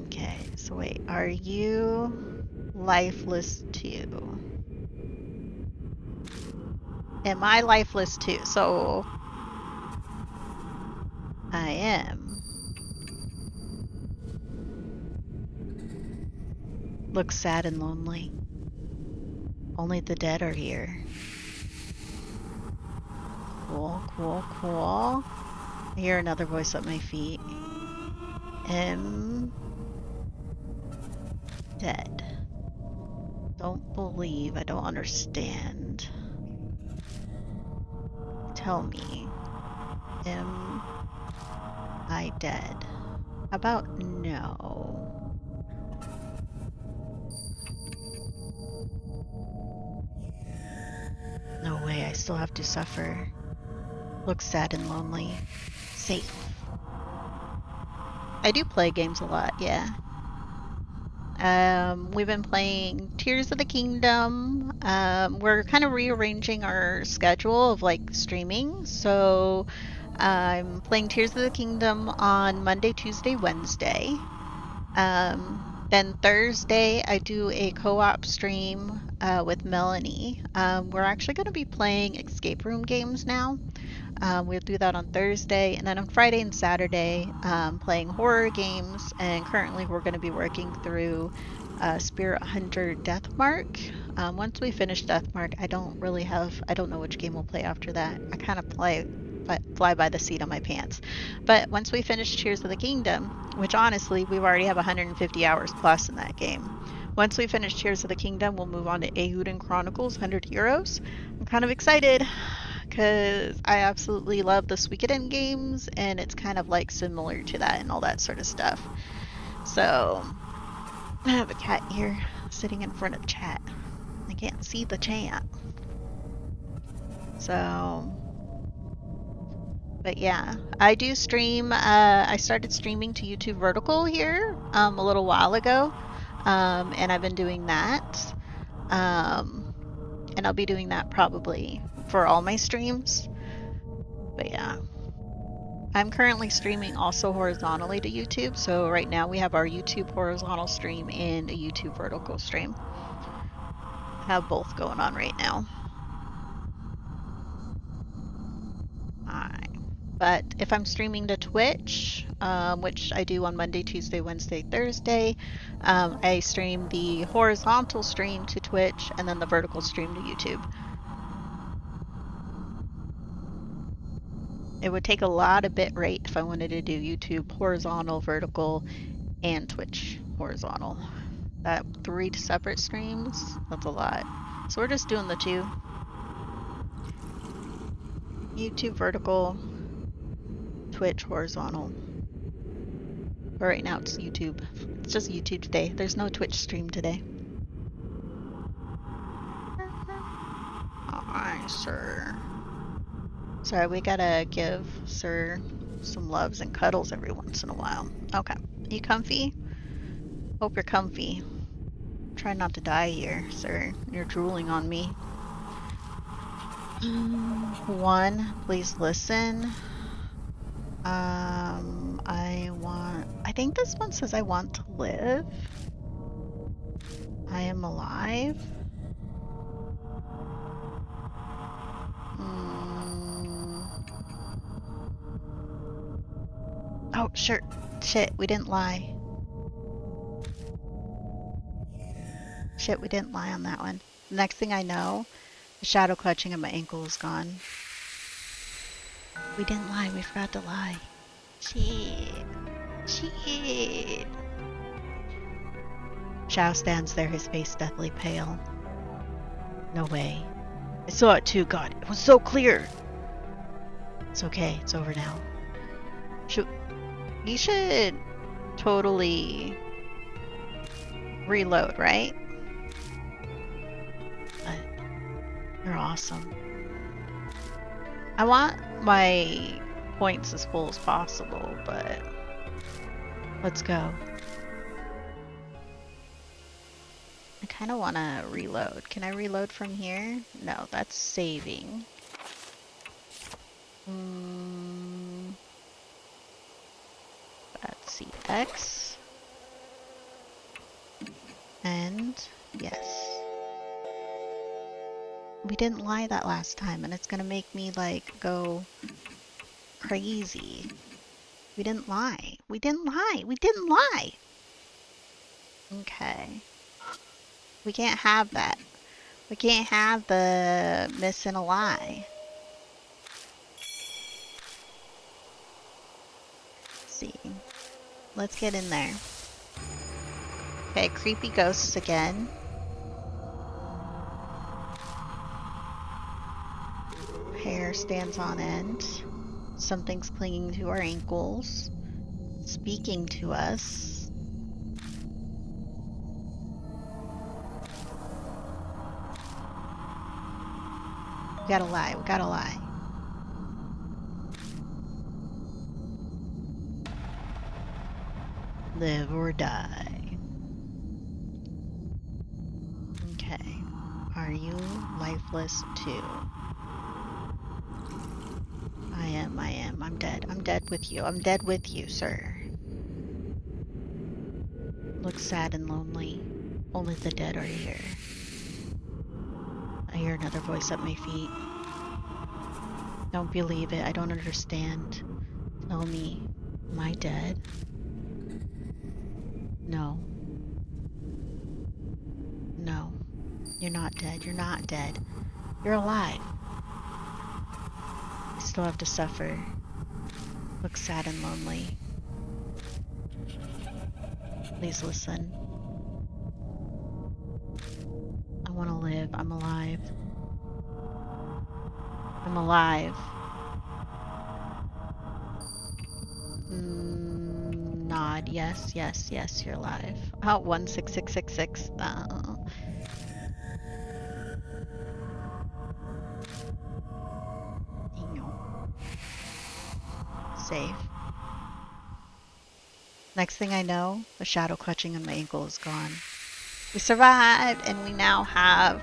Okay, so wait, are you lifeless too? Am I lifeless too? So I am. Looks sad and lonely. Only the dead are here. Cool, cool, cool. I hear another voice at my feet. Am dead. Don't believe. I don't understand. Tell me. Am I dead? How about no? No way, I still have to suffer. Looks sad and lonely. Safe. I do play games a lot, yeah. We've been playing Tears of the Kingdom. We're kind of rearranging our schedule of like streaming. So I'm playing Tears of the Kingdom on Monday, Tuesday, Wednesday. Then Thursday I do a co-op stream with Melanie. We're actually going to be playing escape room games now. We'll do that on Thursday, and then on Friday and Saturday playing horror games, and currently we're going to be working through Spirit Hunter Deathmark. Once we finish Deathmark, I don't know which game we'll play after that. I kind of play fly by the seat of my pants. But once we finish Tears of the Kingdom, which honestly, we already have 150 hours plus in that game. Once we finish Tears of the Kingdom, we'll move on to Eiyuden Chronicles 100 Heroes. I'm kind of excited because I absolutely love the Suikoden games, and it's kind of like similar to that and all that sort of stuff. So, I have a cat here sitting in front of chat. I can't see the chat. So, but yeah, I do stream. I started streaming to YouTube Vertical here a little while ago, and I've been doing that. And I'll be doing that probably for all my streams. But yeah, I'm currently streaming also horizontally to YouTube. So right now we have our YouTube horizontal stream and a YouTube vertical stream. I have both going on right now. Alright. But if I'm streaming to Twitch, which I do on Monday, Tuesday, Wednesday, Thursday, I stream the horizontal stream to Twitch and then the vertical stream to YouTube. It would take a lot of bit rate if I wanted to do YouTube horizontal, vertical, and Twitch horizontal. That 3 separate streams, that's a lot. So we're just doing the 2. YouTube vertical, Twitch horizontal. But right now it's YouTube. It's just YouTube today. There's no Twitch stream today. Alright, sir. Sorry, we gotta give Sir some loves and cuddles every once in a while. Okay. You comfy? Hope you're comfy. Try not to die here, sir. You're drooling on me. 1, please listen. I think this one says I want to live. I am alive. Oh, sure. Shit, we didn't lie. Shit, we didn't lie on that one. The next thing I know, the shadow clutching at my ankle is gone. We didn't lie, we forgot to lie. Shit. Shit. Shao stands there, his face deathly pale. No way. I saw it too, God. It was so clear. It's okay, it's over now. You should totally reload, right? But you're awesome. I want my points as full as possible, but let's go. I kind of want to reload. Can I reload from here? No, that's saving. Let's see, X. And yes. We didn't lie that last time, and it's gonna make me like go crazy. We didn't lie. We didn't lie. We didn't lie. Okay. We can't have that. We can't have the missing a lie. Let's see. Let's get in there. Okay, creepy ghosts again. Hair stands on end. Something's clinging to our ankles. Speaking to us. We gotta lie, we gotta lie. Live or die. Okay. Are you lifeless too? I am. I'm dead. I'm dead with you. I'm dead with you, sir. Looks sad and lonely. Only the dead are here. I hear another voice at my feet. Don't believe it. I don't understand. Tell me, am I dead? No. No. You're not dead. You're not dead. You're alive. I Still have to suffer. Looks sad and lonely. Please listen. I want to live. I'm alive. I'm alive. Nod. Yes, yes, yes, you're alive. Oh, 16666. Safe. Next thing I know, the shadow clutching on my ankle is gone. We survived, and we now have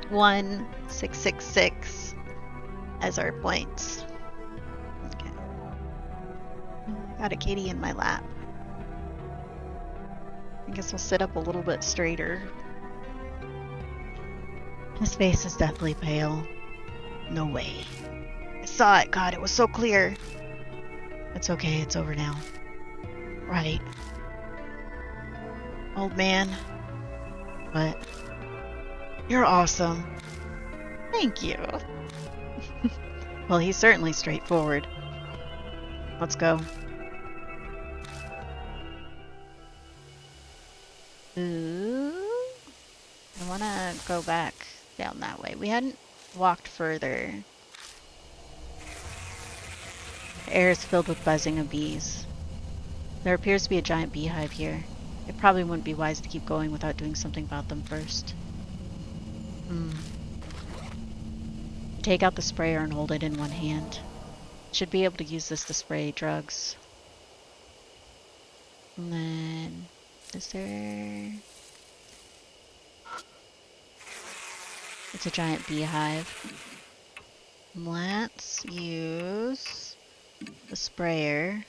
1666 as our points. Okay. Got a kitty in my lap. I guess we'll sit up a little bit straighter. His face is deathly pale. No way. I saw it. God, it was so clear. It's okay. It's over now. Right. Old man. What? You're awesome. Thank you. Well, he's certainly straightforward. Let's go. Ooh. I want to go back down that way. We hadn't walked further. The air is filled with buzzing of bees. There appears to be a giant beehive here. It probably wouldn't be wise to keep going without doing something about them first. Take out the sprayer and hold it in one hand. Should be able to use this to spray drugs. And then, is there... It's a giant beehive. Let's use the sprayer.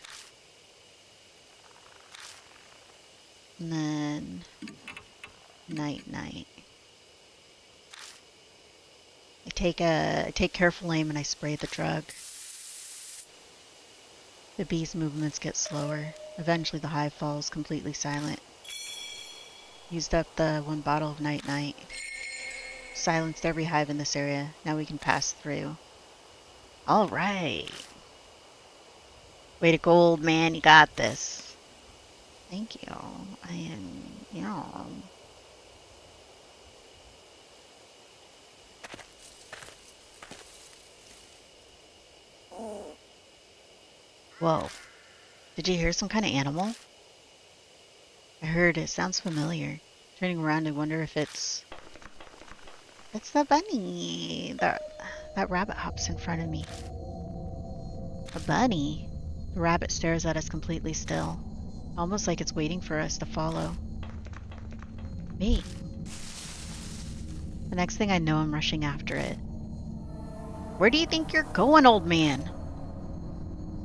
And then, night. I take careful aim and I spray the drug. The bee's movements get slower. Eventually the hive falls completely silent. Used up the 1 bottle of night. Silenced every hive in this area. Now we can pass through. Alright. Way to go, old man. You got this. Thank you. Whoa. Did you hear some kind of animal? I heard it. Sounds familiar. Turning around, I wonder if it's the bunny. That rabbit hops in front of me. A bunny? The rabbit stares at us completely still. Almost like it's waiting for us to follow. Wait. The next thing I know, I'm rushing after it. Where do you think you're going, old man?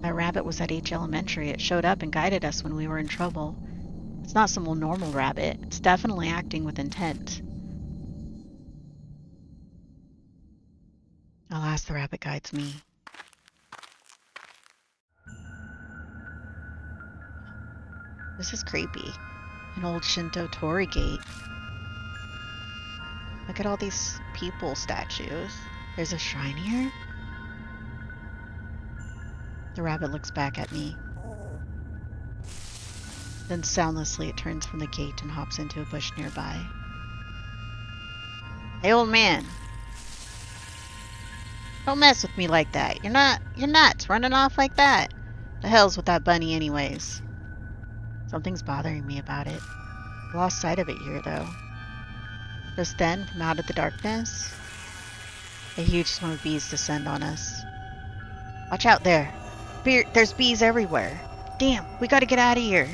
That rabbit was at H Elementary. It showed up and guided us when we were in trouble. It's not some normal rabbit. It's definitely acting with intent. Alas, the rabbit guides me. This is creepy. An old Shinto torii gate. Look at all these people statues. There's a shrine here? The rabbit looks back at me. Then soundlessly it turns from the gate and hops into a bush nearby. Hey, old man. Don't mess with me like that. You're nuts running off like that. The hell's with that bunny anyways? Something's bothering me about it. I lost sight of it here though. Just then, from out of the darkness, a huge swarm of bees descend on us. Watch out there. There's bees everywhere. Damn, we gotta get out of here.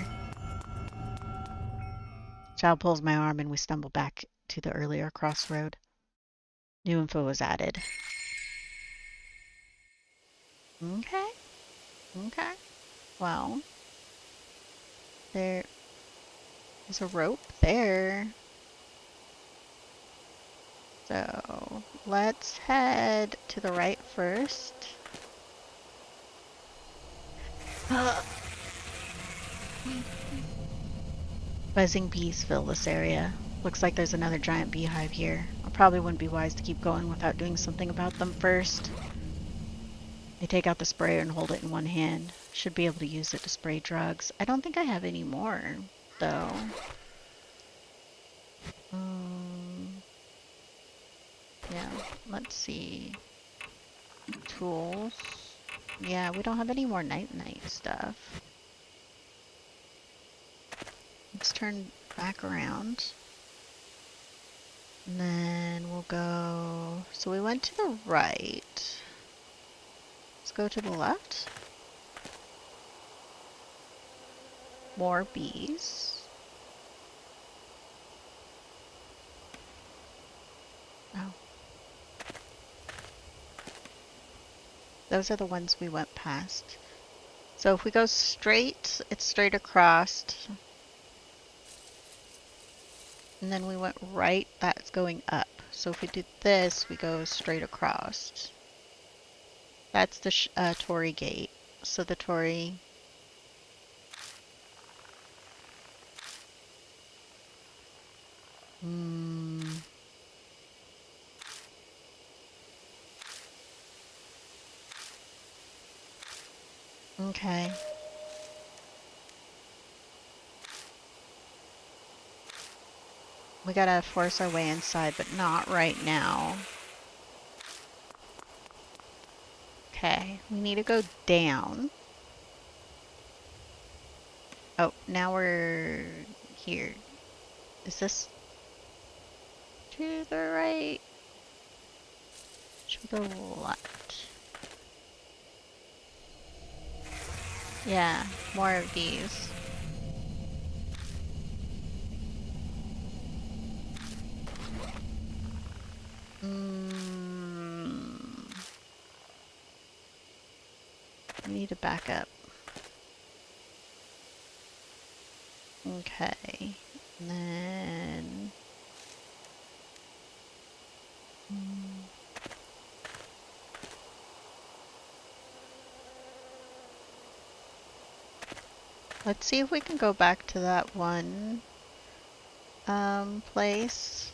Child pulls my arm and we stumble back to the earlier crossroad. New info was added. Okay. Well, there's a rope there. So let's head to the right first. Buzzing bees fill this area. Looks like there's another giant beehive here. I probably wouldn't be wise to keep going without doing something about them first. I take out the sprayer and hold it in one hand. Should be able to use it to spray drugs. I don't think I have any more, though. Yeah, let's see. Tools. Yeah, we don't have any more night-night stuff. Let's turn back around. And then we'll go... So we went to the right. Let's go to the left. More bees. Oh. Those are the ones we went past. So if we go straight, it's straight across. And then we went right, that's going up. So if we do this, we go straight across. That's the Tory gate. So the Tory... Okay. We gotta force our way inside, but not right now. Okay, we need to go down. Oh, now we're here. Is this to the right? To the left. Yeah, more of these. We need to back up. Okay. And then... Let's see if we can go back to that one place.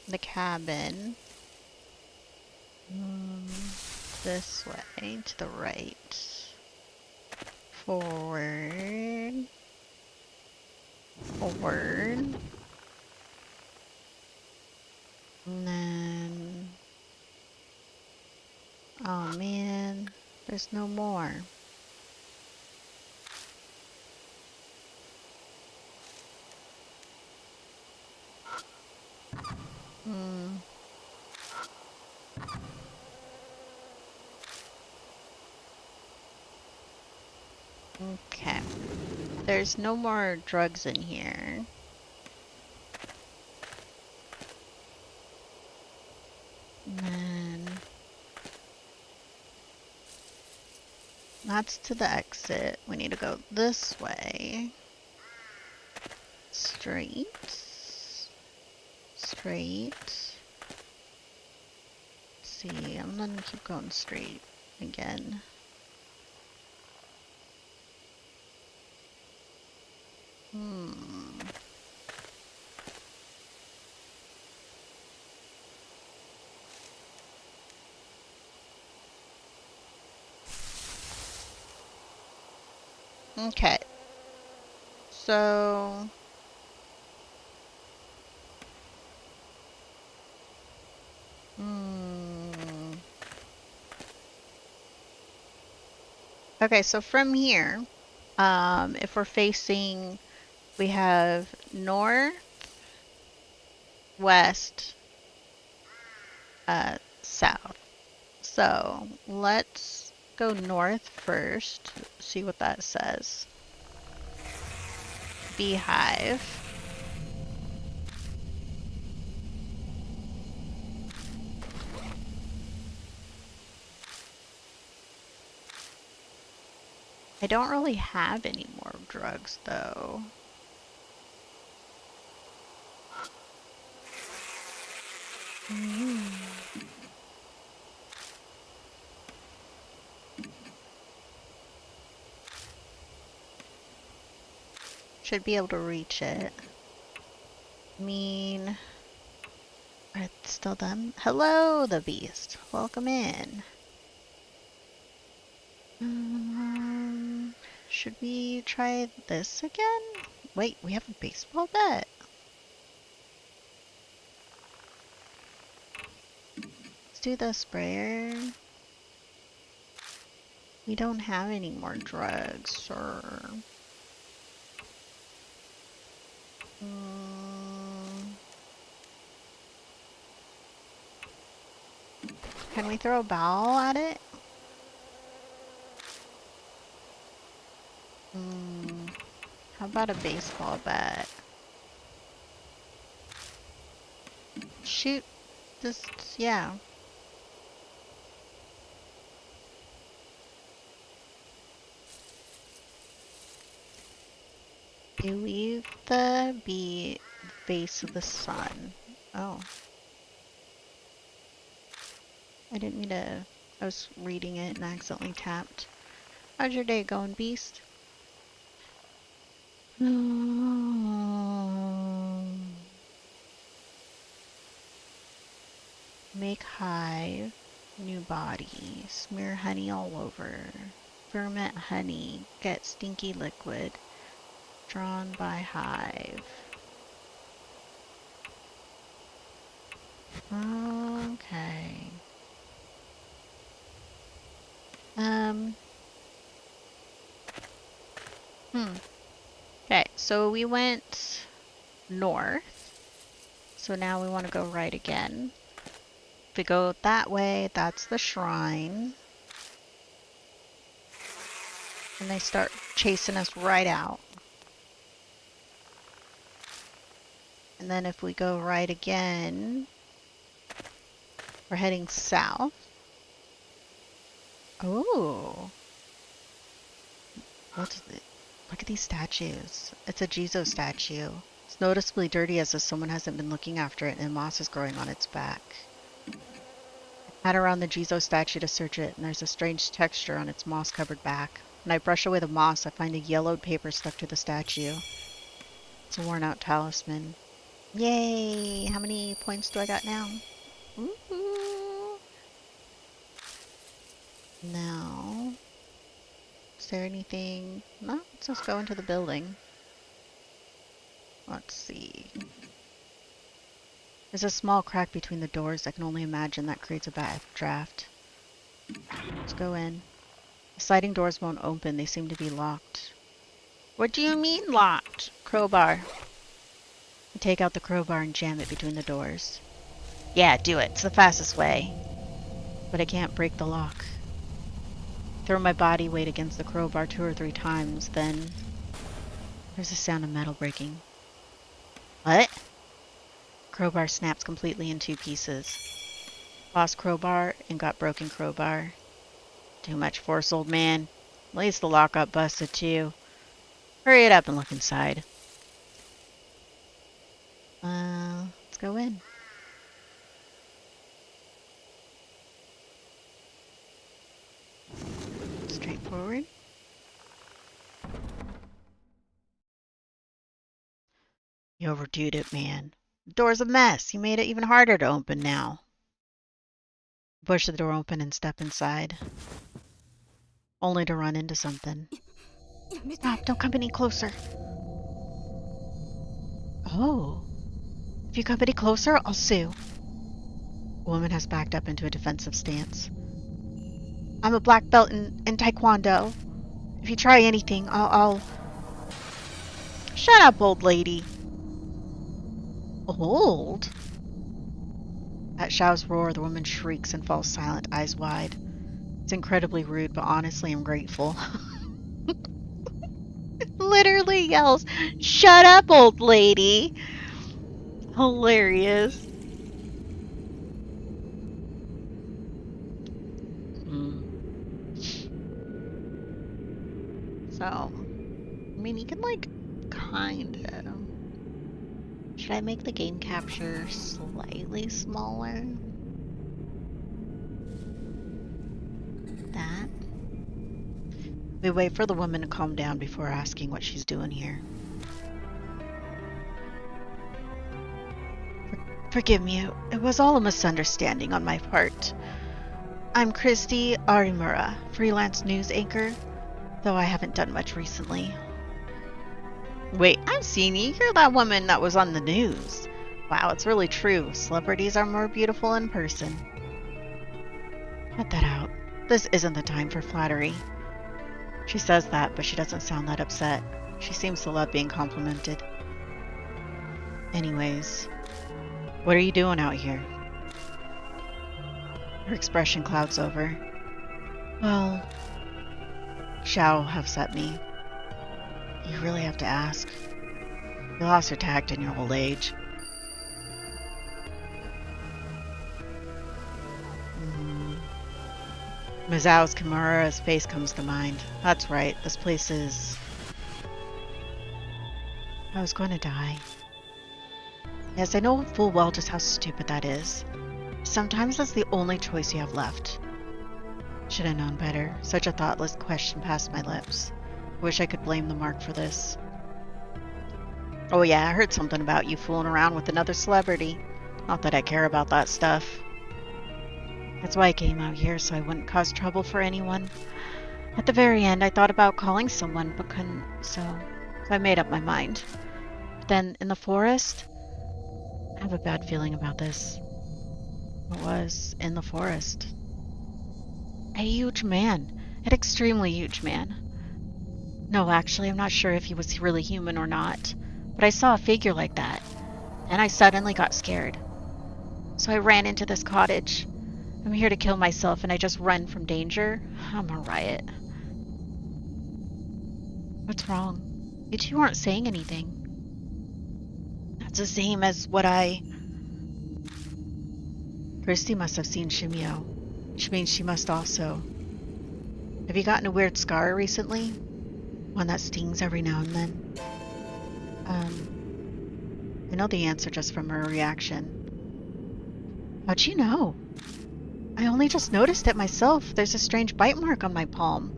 The cabin. This way, to the right. Forward. Forward. And then... Oh man, there's no more. Okay. There's no more drugs in here. And then... That's to the exit. We need to go this way. Straight. Straight. Let's see, I'm gonna keep going straight again. Okay. So... Okay, so from here, if we're facing, we have north, west, south. So let's go north first, see what that says. Beehive. I don't really have any more drugs though. Should be able to reach it. I mean, are it still them? Hello, the beast. Welcome in. Should we try this again? Wait, we have a baseball bat. Let's do the sprayer. We don't have any more drugs, sir. Can we throw a ball at it? How about a baseball bat? Shoot. Just, yeah. You leave the base of the sun. Oh. I didn't mean to... I was reading it and accidentally tapped. How's your day going, beast? Make hive. New body. Smear honey all over. Ferment honey. Get stinky liquid. Drawn by hive. Okay. Okay, so we went north. So now we want to go right again. If we go that way, that's the shrine. And they start chasing us right out. And then if we go right again, we're heading south. Oh. What is it? Look at these statues. It's a Jizo statue. It's noticeably dirty as if someone hasn't been looking after it and moss is growing on its back. I pat around the Jizo statue to search it, and there's a strange texture on its moss-covered back. When I brush away the moss, I find a yellowed paper stuck to the statue. It's a worn-out talisman. Yay! How many points do I got now? Woohoo! Now... Is there anything? No, let's just go into the building. Let's see. There's a small crack between the doors. I can only imagine that creates a bad draft. Let's go in. The sliding doors won't open. They seem to be locked. What do you mean locked? Crowbar. I take out the crowbar and jam it between the doors. Yeah, do it. It's the fastest way. But I can't break the lock. Throw my body weight against the crowbar 2 or 3 times, then there's a sound of metal breaking. What? Crowbar snaps completely in 2 pieces. Lost crowbar and got broken crowbar. Too much force, old man. At least the lock got busted too. Hurry it up and look inside. Let's go in. Straightforward. You overdoed it, man. The door's a mess. You made it even harder to open now. Push the door open and step inside. Only to run into something. Stop, don't come any closer. Oh. If you come any closer, I'll sue. The woman has backed up into a defensive stance. I'm a black belt in Taekwondo. If you try anything, I'll... Shut up, old lady. Old? At Xiao's roar, the woman shrieks and falls silent, eyes wide. It's incredibly rude, but honestly, I'm grateful. It literally yells, "Shut up, old lady!" Hilarious. So, I mean, you can, like, kind of... Should I make the game capture slightly smaller? That. We wait for the woman to calm down before asking what she's doing here. Forgive me, it was all a misunderstanding on my part. I'm Christy Arimura, freelance news anchor, though I haven't done much recently. Wait, I've seen you. You're that woman that was on the news. Wow, it's really true. Celebrities are more beautiful in person. Cut that out. This isn't the time for flattery. She says that, but she doesn't sound that upset. She seems to love being complimented. Anyways, what are you doing out here? Her expression clouds over. Well, Xiao have set me. You really have to ask. You lost your tact in your old age. Mizao's Kimura's face comes to mind. That's right, this place is... I was going to die. Yes, I know full well just how stupid that is. Sometimes that's the only choice you have left. Should have known better. Such a thoughtless question passed my lips. I wish I could blame the mark for this. Oh yeah, I heard something about you fooling around with another celebrity. Not that I care about that stuff. That's why I came out here, so I wouldn't cause trouble for anyone. At the very end, I thought about calling someone, but couldn't, so I made up my mind. But then, in the forest, I have a bad feeling about this. What was in the forest? A huge man. An extremely huge man. No, actually, I'm not sure if he was really human or not, but I saw a figure like that, and I suddenly got scared. So I ran into this cottage. I'm here to kill myself, and I just run from danger. I'm a riot. What's wrong? You two aren't saying anything. That's the same as what Christy must have seen Shimio, which means she must also. Have you gotten a weird scar recently? One that stings every now and then? I know the answer just from her reaction. How'd you know? I only just noticed it myself. There's a strange bite mark on my palm.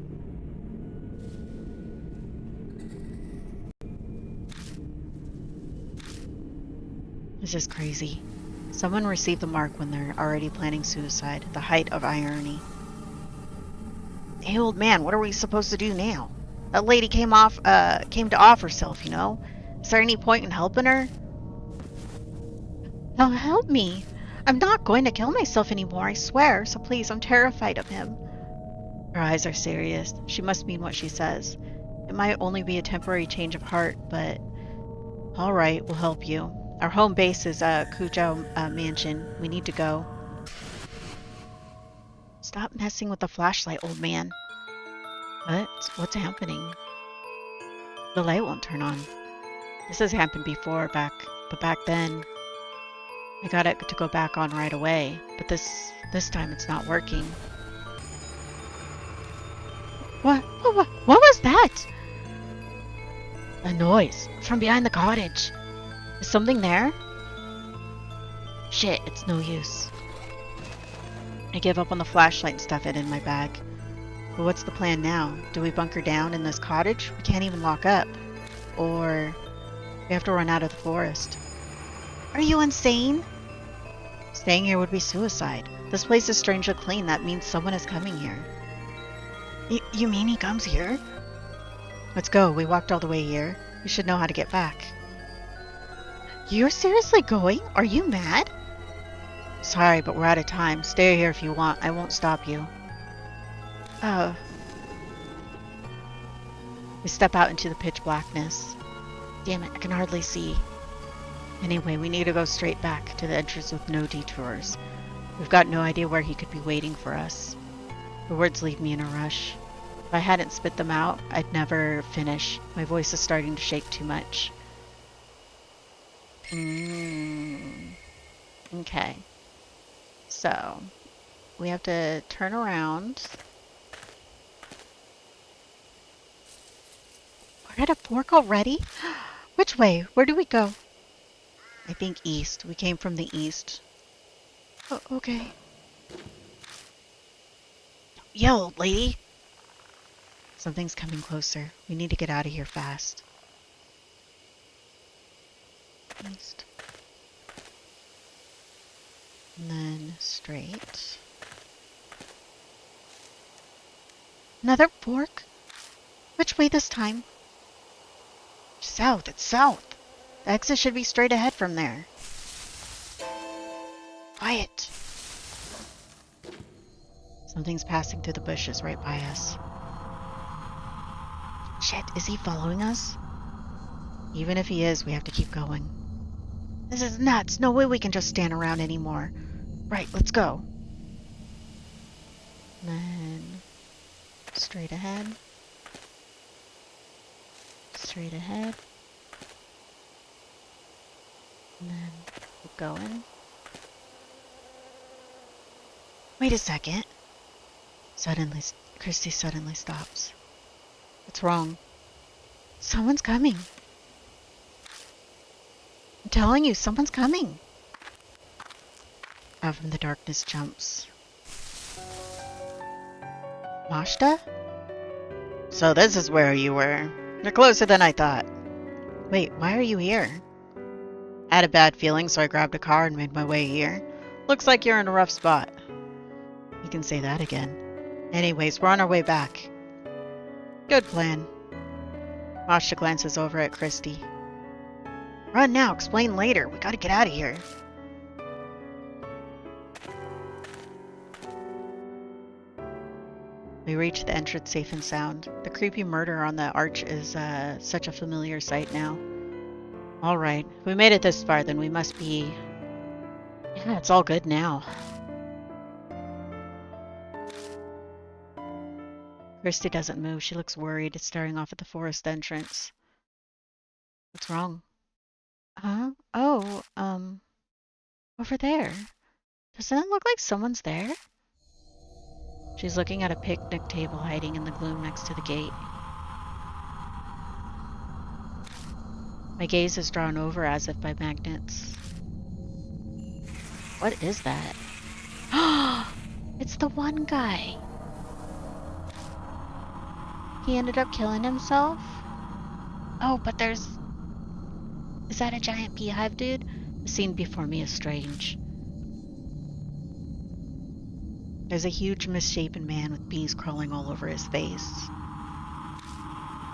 This is crazy. Someone received the mark when they're already planning suicide, the height of irony. Hey, old man, what are we supposed to do now? That lady came to off herself, you know? Is there any point in helping her? Oh, help me. I'm not going to kill myself anymore, I swear, so please, I'm terrified of him. Her eyes are serious. She must mean what she says. It might only be a temporary change of heart, but... Alright, we'll help you. Our home base is Kuzhou Mansion. We need to go. Stop messing with the flashlight, old man. What? What's happening? The light won't turn on. This has happened before, but back then... I got it to go back on right away, but this time it's not working. What was that? A noise from behind the cottage. Is something there? Shit, it's no use. I give up on the flashlight and stuff it in my bag. But what's the plan now? Do we bunker down in this cottage? We can't even lock up. Or we have to run out of the forest. Are you insane? Staying here would be suicide. This place is strangely clean. That means someone is coming here. You mean he comes here? Let's go. We walked all the way here. We should know how to get back. You're seriously going? Are you mad? Sorry, but we're out of time. Stay here if you want. I won't stop you. We step out into the pitch blackness. Damn it, I can hardly see. Anyway, we need to go straight back to the entrance with no detours. We've got no idea where he could be waiting for us. The words leave me in a rush. If I hadn't spit them out, I'd never finish. My voice is starting to shake too much. Okay. So, we have to turn around. We're at a fork already? Which way? Where do we go? I think east. We came from the east. Oh, okay. Yo, old lady! Something's coming closer. We need to get out of here fast. East. And then straight. Another fork? Which way this time? South, it's south. The exit should be straight ahead from there. Quiet. Something's passing through the bushes right by us. Shit, is he following us? Even if he is, we have to keep going. This is nuts. No way we can just stand around anymore. Right, let's go. Then straight ahead. Straight ahead. And then keep going. Wait a second. Suddenly, Christy suddenly stops. What's wrong? Someone's coming. I'm telling you, someone's coming. Out from the darkness jumps Mashta? So this is where you were. You're closer than I thought. Wait, why are you here? I had a bad feeling, so I grabbed a car and made my way here. Looks like you're in a rough spot. You can say that again. Anyways, we're on our way back. Good plan. Masha glances over at Christy. Run now, explain later. We gotta get out of here. We reach the entrance safe and sound. The creepy murder on the arch is such a familiar sight now. Alright, if we made it this far, then we must be... Yeah, it's all good now. Christy doesn't move. She looks worried, staring off at the forest entrance. What's wrong? Huh? Oh, over there. Doesn't it look like someone's there? She's looking at a picnic table hiding in the gloom next to the gate. My gaze is drawn over as if by magnets. What is that? It's the one guy. He ended up killing himself? Oh, but there's... Is that a giant beehive, dude? The scene before me is strange. There's a huge misshapen man with bees crawling all over his face.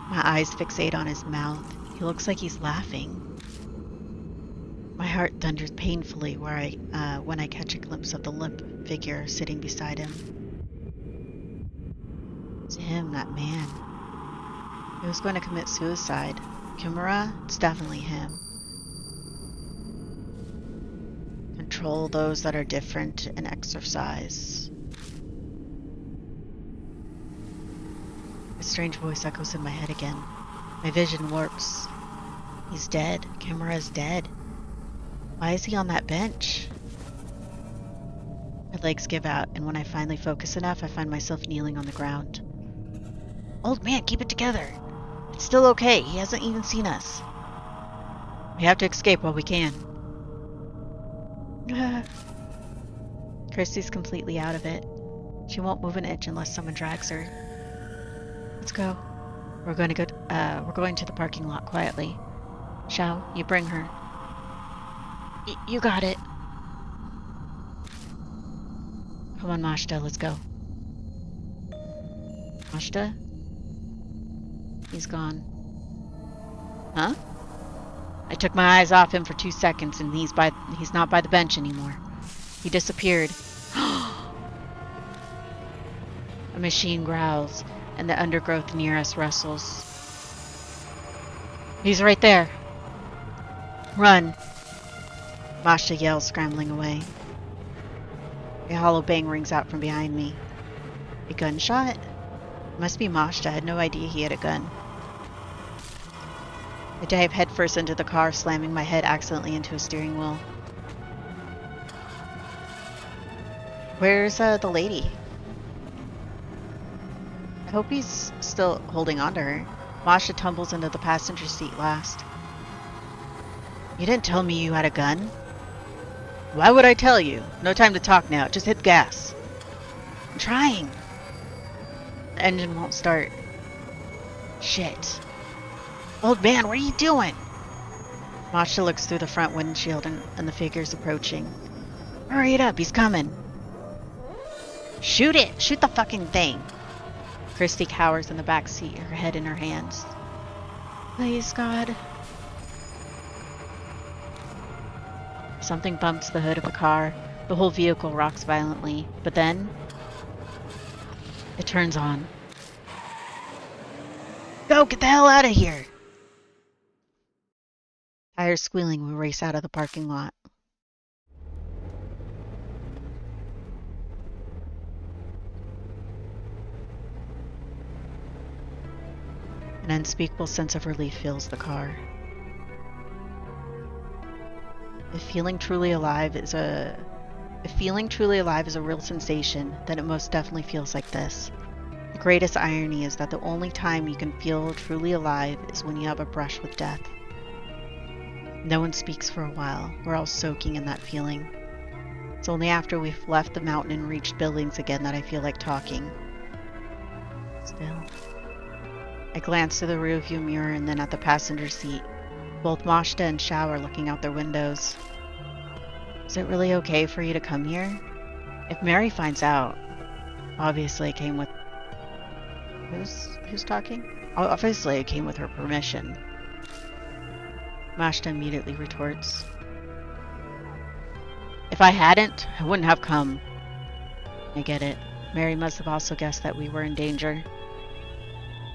My eyes fixate on his mouth. He looks like he's laughing. My heart thunders painfully when I catch a glimpse of the limp figure sitting beside him. It's him, that man. He was going to commit suicide. Kimura? It's definitely him. Control those that are different and exercise. A strange voice echoes in my head again. My vision warps. He's dead. Kimura's dead. Why is he on that bench? My legs give out, and when I finally focus enough, I find myself kneeling on the ground. Old man, keep it together. It's still okay. He hasn't even seen us. We have to escape while we can. Kirsty's completely out of it. She won't move an inch unless someone drags her. Let's go. We're going to the parking lot quietly. Xiao, you bring her. You got it. Come on, Mashta, let's go. Mashta? He's gone. Huh? I took my eyes off him for 2 seconds and he's not by the bench anymore. He disappeared. A machine growls and the undergrowth near us rustles. He's right there. Run. Masha yells, scrambling away. A hollow bang rings out from behind me. A gunshot? It must be Masha. I had no idea he had a gun. I dive headfirst into the car, slamming my head accidentally into a steering wheel. Where's the lady? I hope he's still holding on to her. Masha tumbles into the passenger seat last. You didn't tell me you had a gun. Why would I tell you? No time to talk now. Just hit gas. I'm trying. The engine won't start. Shit. Old man, what are you doing? Masha looks through the front windshield and the figure's approaching. Hurry it up, he's coming. Shoot it! Shoot the fucking thing! Christy cowers in the back seat, her head in her hands. Please, God. Something bumps the hood of the car. The whole vehicle rocks violently, but then it turns on. Go, get the hell out of here! Tires squealing, we race out of the parking lot. An unspeakable sense of relief fills the car. If feeling truly alive is a real sensation, then it most definitely feels like this. The greatest irony is that the only time you can feel truly alive is when you have a brush with death. No one speaks for a while. We're all soaking in that feeling. It's only after we've left the mountain and reached buildings again that I feel like talking. Still. I glance through the rearview mirror and then at the passenger seat. Both Mashta and Shao are looking out their windows. Is it really okay for you to come here? If Mary finds out, obviously it came with... Who's talking? Obviously it came with her permission. Mashta immediately retorts. If I hadn't, I wouldn't have come. I get it. Mary must have also guessed that we were in danger.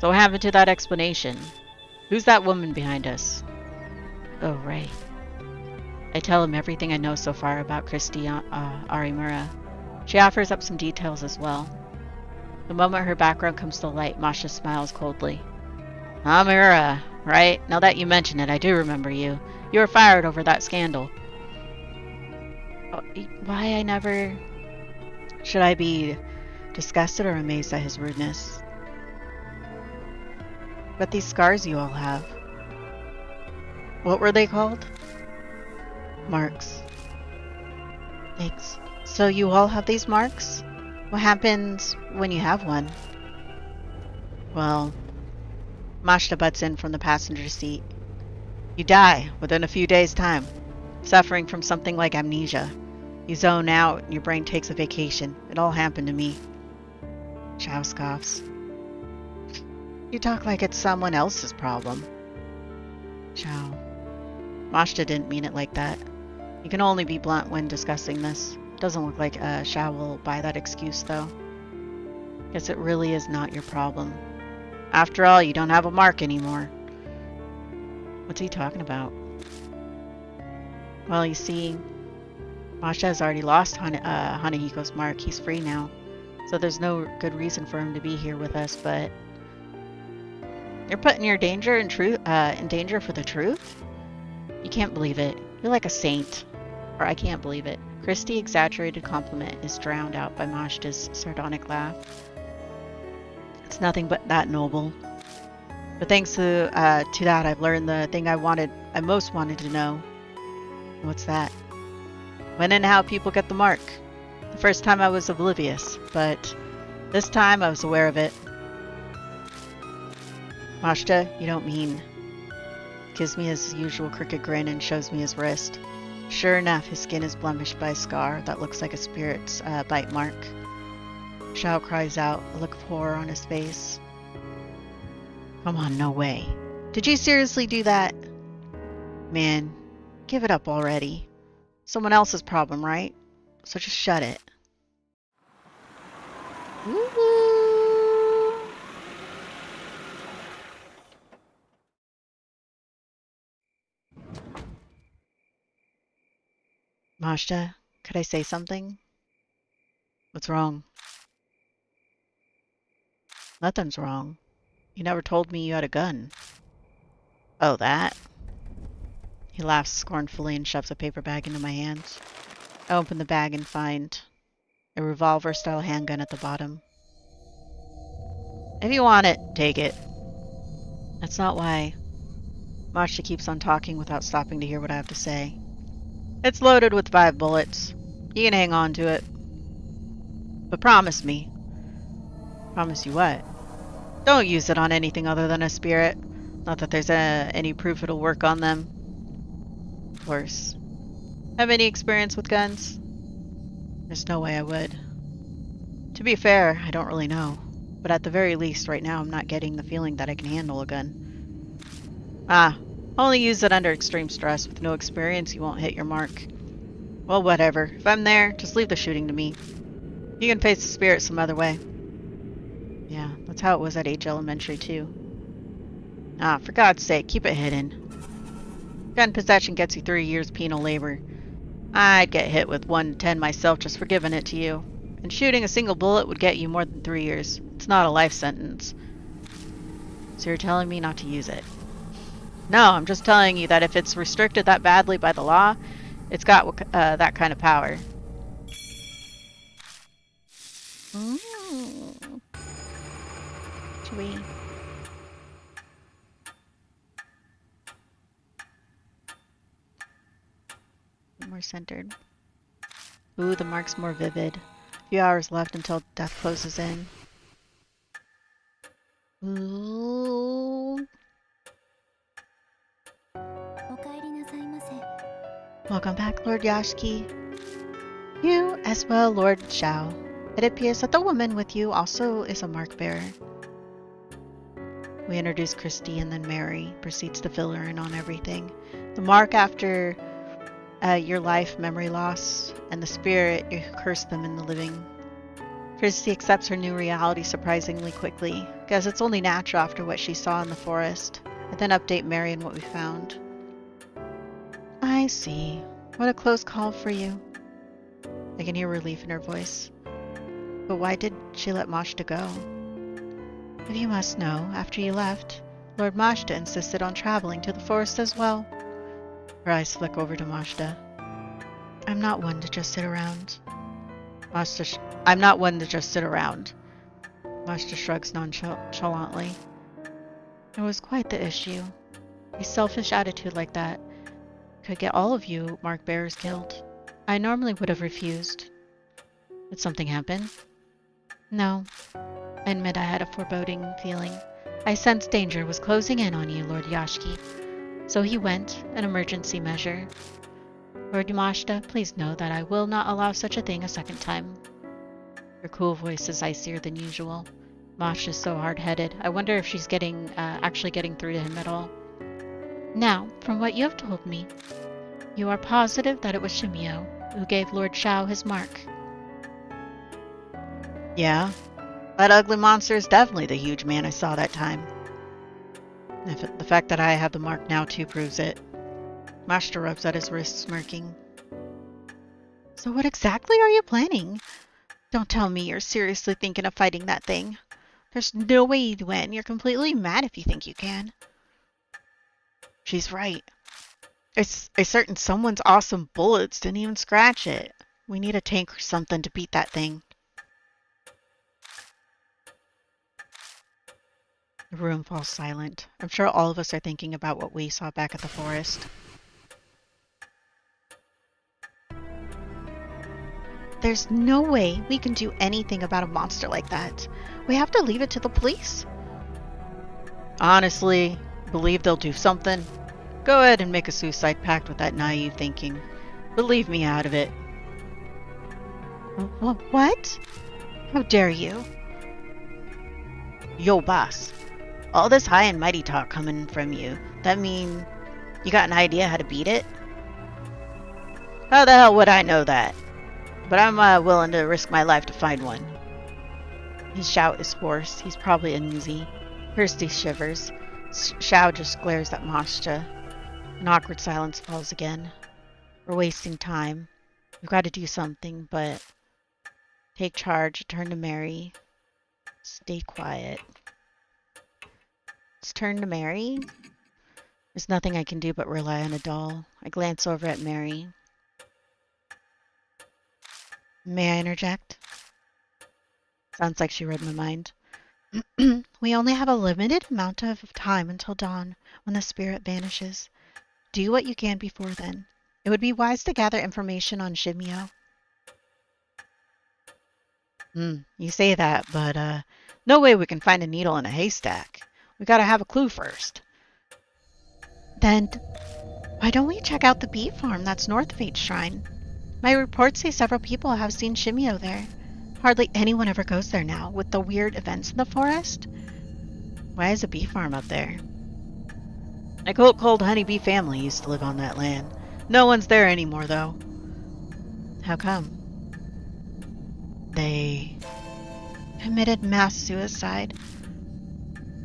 So what happened to that explanation? Who's that woman behind us? Oh, right. I tell him everything I know so far about Christy Arimura. She offers up some details as well. The moment her background comes to light, Masha smiles coldly. Arimura, right? Now that you mention it, I do remember you. You were fired over that scandal. Why I never... Should I be disgusted or amazed at his rudeness? But these scars you all have. What were they called? Marks. Thanks. So you all have these marks? What happens when you have one? Well, Mashta butts in from the passenger seat. You die within a few days' time, suffering from something like amnesia. You zone out and your brain takes a vacation. It all happened to me. Chow scoffs. You talk like it's someone else's problem. Chow. Mashta didn't mean it like that. You can only be blunt when discussing this. Doesn't look like Shao will buy that excuse, though. Guess it really is not your problem. After all, you don't have a mark anymore. What's he talking about? Well, you see, Masha has already lost Hanahiko's mark. He's free now. So there's no good reason for him to be here with us, but... You're putting your danger in danger for the truth? You can't believe it. You're like a saint. Or I can't believe it. Christy's exaggerated compliment is drowned out by Mashta's sardonic laugh. It's nothing but that noble. But thanks to that, I've learned the thing I most wanted to know. What's that? When and how people get the mark. The first time I was oblivious, but this time I was aware of it. Mashta, you don't mean... Gives me his usual crooked grin and shows me his wrist. Sure enough, his skin is blemished by a scar that looks like a spirit's bite mark. Shao cries out, a look of horror on his face. Come on, no way. Did you seriously do that? Man, give it up already. Someone else's problem, right? So just shut it. Woo-hoo! Mashta, could I say something? What's wrong? Nothing's wrong. You never told me you had a gun. Oh, that? He laughs scornfully and shoves a paper bag into my hands. I open the bag and find a revolver-style handgun at the bottom. If you want it, take it. That's not why. Mashta keeps on talking without stopping to hear what I have to say. It's loaded with 5 bullets. You can hang on to it. But promise me. Promise you what? Don't use it on anything other than a spirit. Not that there's any proof it'll work on them. Of course. Have any experience with guns? There's no way I would. To be fair, I don't really know. But at the very least, right now I'm not getting the feeling that I can handle a gun. Ah, only use it under extreme stress. With no experience, you won't hit your mark. Well, whatever. If I'm there, just leave the shooting to me. You can face the spirit some other way. Yeah, that's how it was at Age Elementary, too. Ah, for God's sake, keep it hidden. Gun possession gets you 3 years penal labor. I'd get hit with 1 to 10 myself just for giving it to you. And shooting a single bullet would get you more than 3 years. It's not a life sentence. So you're telling me not to use it? No, I'm just telling you that if it's restricted that badly by the law, it's got that kind of power. Chewy. More centered. Ooh, the mark's more vivid. A few hours left until death closes in. Ooh. Welcome back, Lord Yashiki. You as well, Lord Xiao. It appears that the woman with you also is a mark bearer. We introduce Christy and then Mary proceeds to fill her in on everything. The mark after your life, memory loss, and the spirit, you curse them in the living. Christy accepts her new reality surprisingly quickly, because it's only natural after what she saw in the forest. I then update Mary on what we found. I see. What a close call for you. I can hear relief in her voice. But why did she let Mashta go? If you must know, after you left, Lord Mashta insisted on traveling to the forest as well. Her eyes flick over to Mashta. I'm not one to just sit around. I'm not one to just sit around. Mashta shrugs nonchalantly. It was quite the issue. A selfish attitude like that could get all of you mark bearers killed. I normally would have refused. Did something happen? No. I admit I had a foreboding feeling. I sensed danger was closing in on you, Lord Yashiki. So he went, an emergency measure. Lord Yamashita, please know that I will not allow such a thing a second time. Her cool voice is icier than usual. Mosh is so hard-headed. I wonder if she's actually getting through to him at all. Now, from what you have told me, you are positive that it was Shimio who gave Lord Xiao his mark. Yeah, that ugly monster is definitely the huge man I saw that time. The fact that I have the mark now too proves it. Mashta rubs at his wrist, smirking. So what exactly are you planning? Don't tell me you're seriously thinking of fighting that thing. There's no way you'd win. You're completely mad if you think you can. She's right. It's certain someone's awesome bullets didn't even scratch it. We need a tank or something to beat that thing. The room falls silent. I'm sure all of us are thinking about what we saw back at the forest. There's no way we can do anything about a monster like that. We have to leave it to the police. Honestly, believe they'll do something? Go ahead and make a suicide pact with that naive thinking. But leave me out of it. What? How dare you? Yo, boss. All this high and mighty talk coming from you, that mean you got an idea how to beat it? How the hell would I know that? But I'm willing to risk my life to find one. His shout is hoarse. He's probably uneasy. Kirsty shivers. Xiao just glares at Mashta. An awkward silence falls again. We're wasting time. We've got to do something, but... Take charge, turn to Mary. Stay quiet. Let's turn to Mary. There's nothing I can do but rely on a doll. I glance over at Mary. May I interject? Sounds like she read my mind. We only have a limited amount of time until dawn, when the spirit vanishes. Do what you can before then. It would be wise to gather information on Shimio. You say that, but no way we can find a needle in a haystack. We gotta have a clue first. Then, why don't we check out the bee farm that's north of H Shrine? My reports say several people have seen Shimio there. Hardly anyone ever goes there now, with the weird events in the forest. Why is a bee farm up there? A cult-called honeybee family used to live on that land. No one's there anymore, though. How come? They committed mass suicide.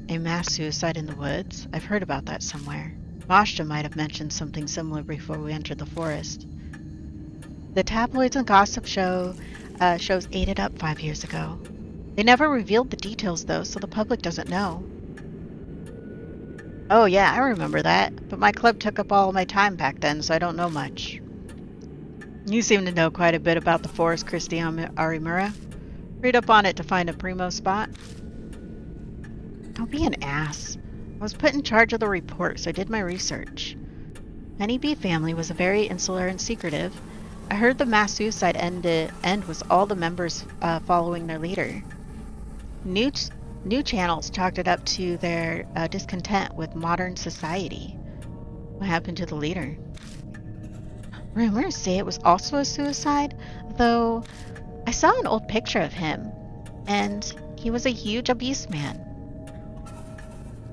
A mass suicide in the woods? I've heard about that somewhere. Mashta might have mentioned something similar before we entered the forest. The tabloids and gossip shows ate it up 5 years ago. They never revealed the details, though, so the public doesn't know. Oh yeah, I remember that, but my club took up all my time back then, so I don't know much. You seem to know quite a bit about the forest, Christy Arimura. Read up on it to find a primo spot. Don't be an ass. I was put in charge of the report, so I did my research. Honeybee family was very insular and secretive. I heard the mass suicide end was all the members following their leader. New channels chalked it up to their discontent with modern society. What happened to the leader? Rumors say it was also a suicide, though I saw an old picture of him, and he was a huge obese man.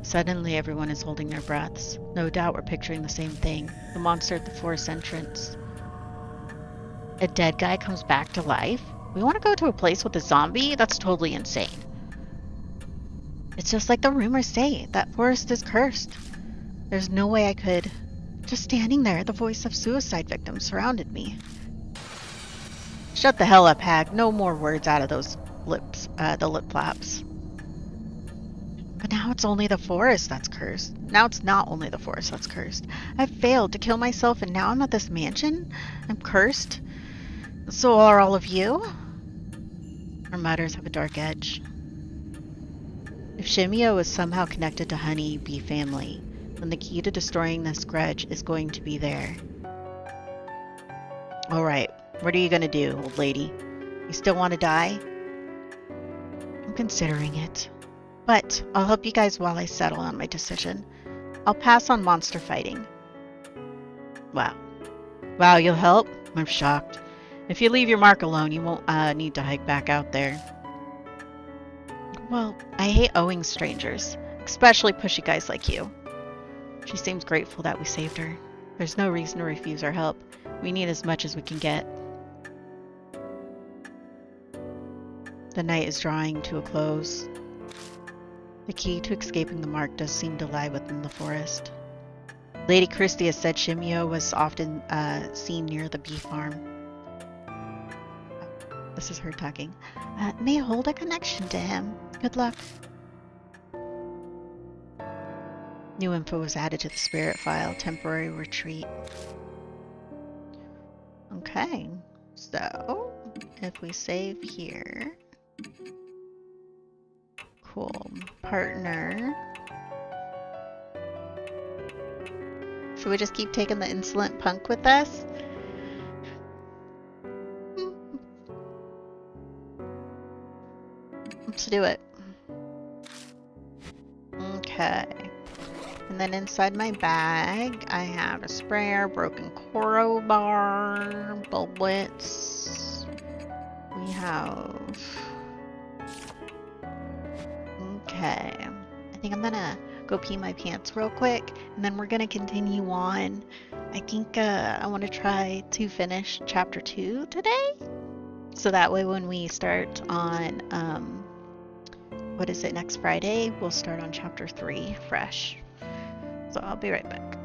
Suddenly everyone is holding their breaths. No doubt we're picturing the same thing, the monster at the forest entrance. A dead guy comes back to life? We want to go to a place with a zombie? That's totally insane. It's just like the rumors say, that forest is cursed. There's no way I could. Just standing there, the voice of suicide victims surrounded me. Shut the hell up, hag. No more words out of those lips, the lip flaps. But now it's only the forest that's cursed. Now it's not only the forest that's cursed. I've failed to kill myself and now I'm at this mansion? I'm cursed? So are all of you? Her mutters have a dark edge. If Shimio is somehow connected to Honey Bee family, then the key to destroying this grudge is going to be there. Alright, what are you gonna do, old lady? You still want to die? I'm considering it. But I'll help you guys while I settle on my decision. I'll pass on monster fighting. Wow. Wow, you'll help? I'm shocked. If you leave your mark alone, you won't need to hike back out there. Well, I hate owing strangers, especially pushy guys like you. She seems grateful that we saved her. There's no reason to refuse our help. We need as much as we can get. The night is drawing to a close. The key to escaping the mark does seem to lie within the forest. Lady Christie has said Shimio was often seen near the bee farm. This is her talking. May hold a connection to him. Good luck. New info was added to the spirit file. Temporary retreat. Okay. So, if we save here. Cool. Partner. Should we just keep taking the insolent punk with us? Let's do it. Okay. And then inside my bag, I have a sprayer, broken crowbar, bullets. We have... Okay. I think I'm gonna go pee my pants real quick, and then we're gonna continue on. I think I want to try to finish chapter 2 today. So that way when we start on, what is it, next Friday, we'll start on chapter 3 fresh. So I'll be right back.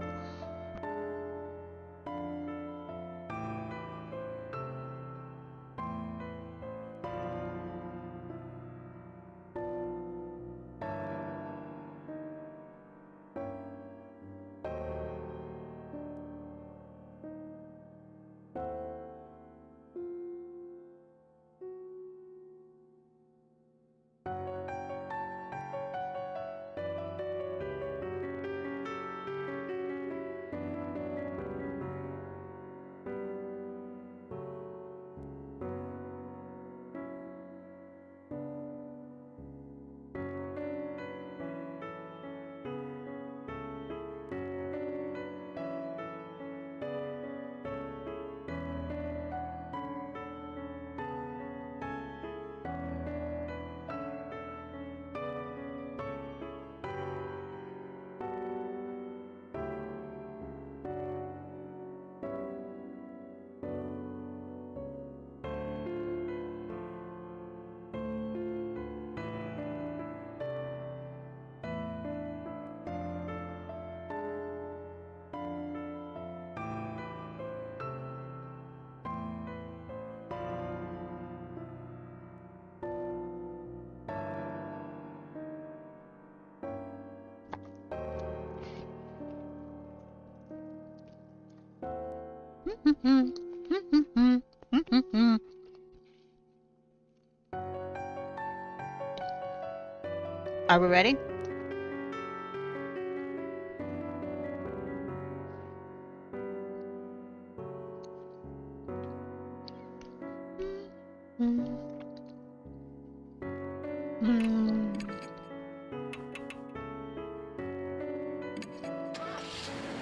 Are we ready?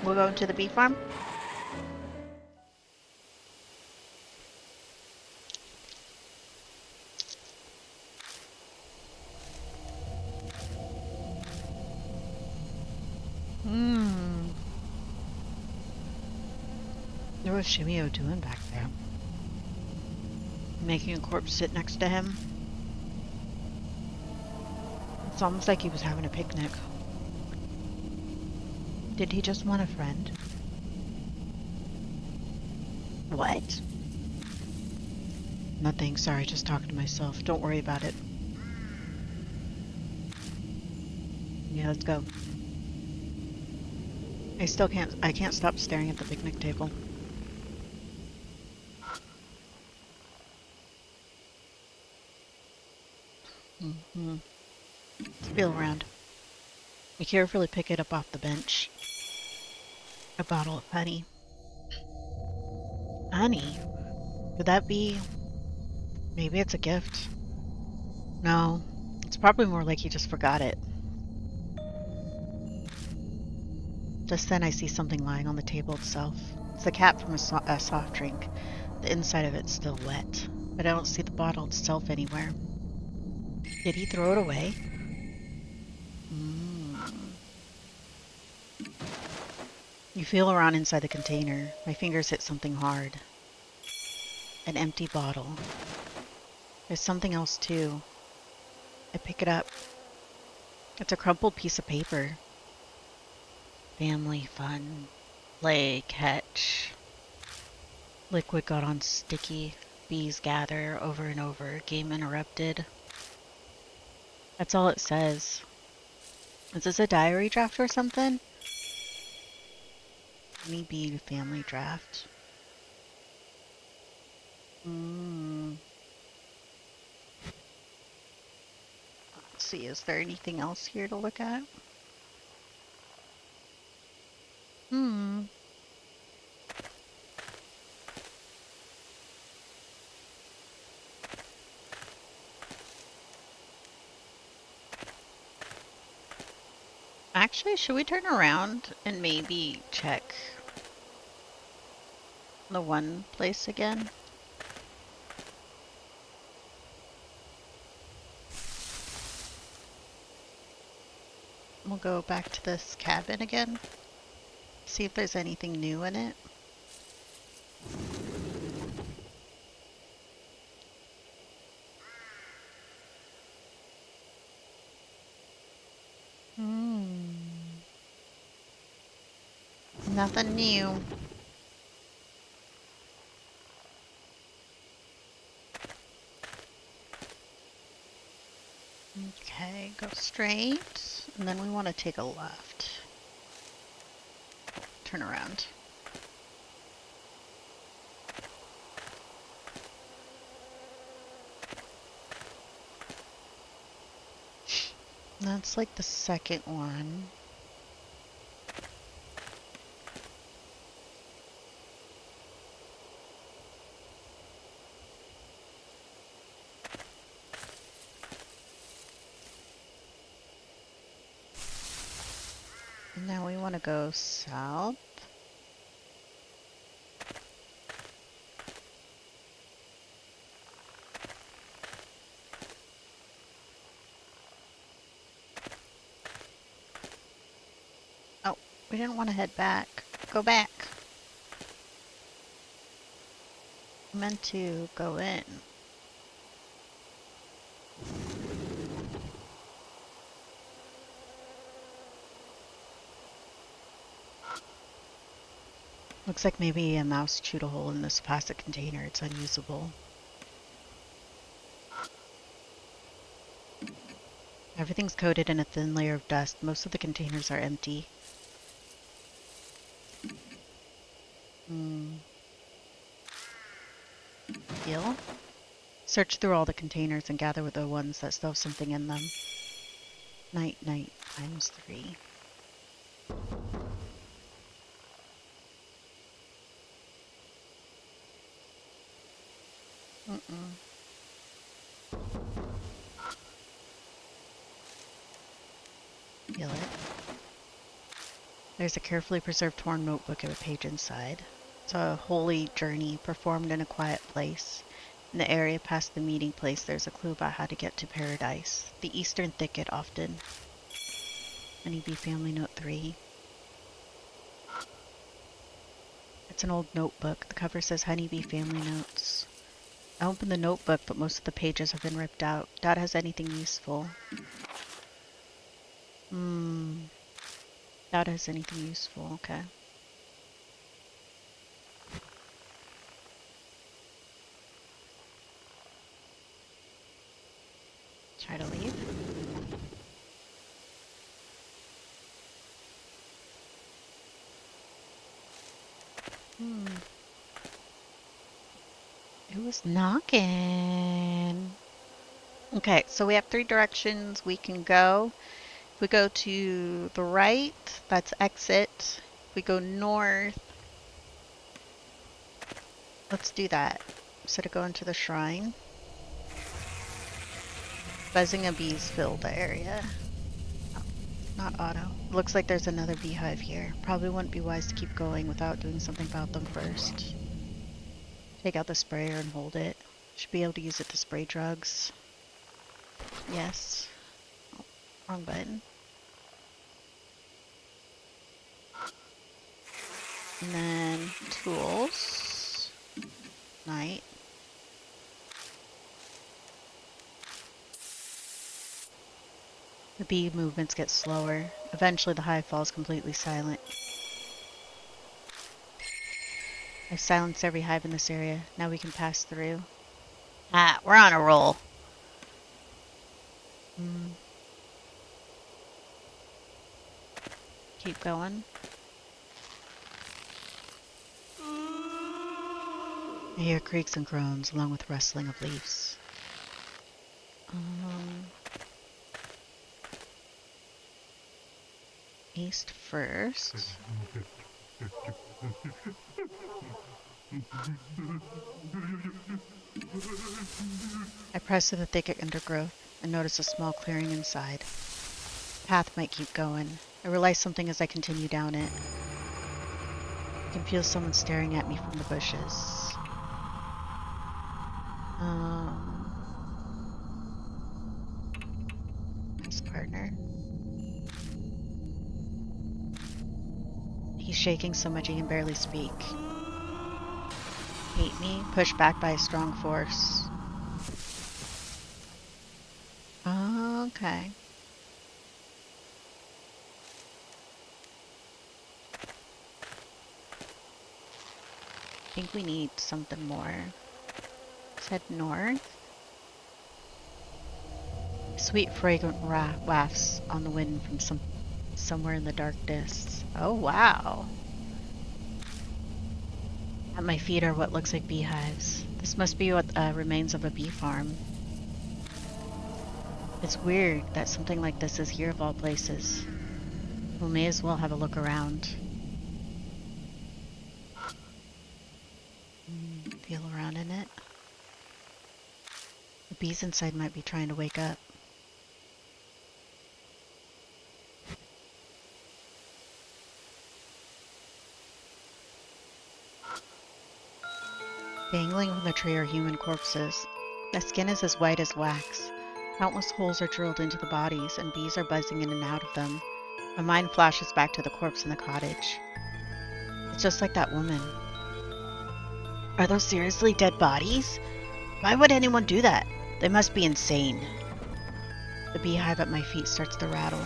We're going to the bee farm. What was Shimio doing back there? Making a corpse sit next to him? It's almost like he was having a picnic. Did he just want a friend? What? Nothing, sorry, just talking to myself. Don't worry about it. Yeah, let's go. I can't stop staring at the picnic table. Let's feel around. We carefully pick it up off the bench. A bottle of honey. Honey? Could that be... Maybe it's a gift? No. It's probably more like he just forgot it. Just then I see something lying on the table itself. It's the cap from a soft drink. The inside of it's still wet, but I don't see the bottle itself anywhere. Did he throw it away? You feel around inside the container. My fingers hit something hard. An empty bottle. There's something else too. I pick it up. It's a crumpled piece of paper. Family fun. Play catch. Liquid got on sticky. Bees gather over and over. Game interrupted. That's all it says. Is this a diary draft or something? Maybe family draft. Let's see, is there anything else here to look at? Actually, should we turn around and maybe check the one place again? We'll go back to this cabin again. See if there's anything new in it. Nothing new. Okay, go straight, and then we want to take a left. Turn around. That's like the second one. Now we want to go south. Oh, we didn't want to head back. Go back. I meant to go in. Looks like maybe a mouse chewed a hole in this plastic container. It's unusable. Everything's coated in a thin layer of dust. Most of the containers are empty. Search through all the containers and gather with the ones that still have something in them. Night, night, times 3. Feel it. There's a carefully preserved torn notebook and a page inside. It's a holy journey performed in a quiet place. In the area past the meeting place, there's a clue about how to get to paradise. The eastern thicket, often. Honeybee Family Note 3. It's an old notebook. The cover says Honeybee Family Notes. I opened the notebook, but most of the pages have been ripped out. Doubt it has anything useful. Doubt it has anything useful. Okay. Try to leave. Who was knocking? Okay, so we have 3 directions we can go. If we go to the right, that's exit. If we go north, let's do that. Instead of going to the shrine. Buzzing of bees filled the area. Oh, not auto. Looks like there's another beehive here. Probably wouldn't be wise to keep going without doing something about them first. Take out the sprayer and hold it. Should be able to use it to spray drugs. Yes. Oh, wrong button. And then tools. Night. The bee movements get slower. Eventually the hive falls completely silent. I've silenced every hive in this area. Now we can pass through. Ah, we're on a roll. Keep going. I hear creaks and groans along with rustling of leaves. East first. I press through the thicket undergrowth and notice a small clearing inside. The path might keep going. I realize something as I continue down it. I can feel someone staring at me from the bushes. His partner. He's shaking so much he can barely speak. Hate me, pushed back by a strong force. Okay. I think we need something more. Let's head north. Sweet fragrant wafts on the wind from somewhere in the darkness. Oh wow. At my feet are what looks like beehives. This must be what remains of a bee farm. It's weird that something like this is here of all places. We may as well have a look around. Feel around in it. The bees inside might be trying to wake up. Dangling from the tree are human corpses. The skin is as white as wax. Countless holes are drilled into the bodies, and bees are buzzing in and out of them. My mind flashes back to the corpse in the cottage. It's just like that woman. Are those seriously dead bodies? Why would anyone do that? They must be insane. The beehive at my feet starts to rattle.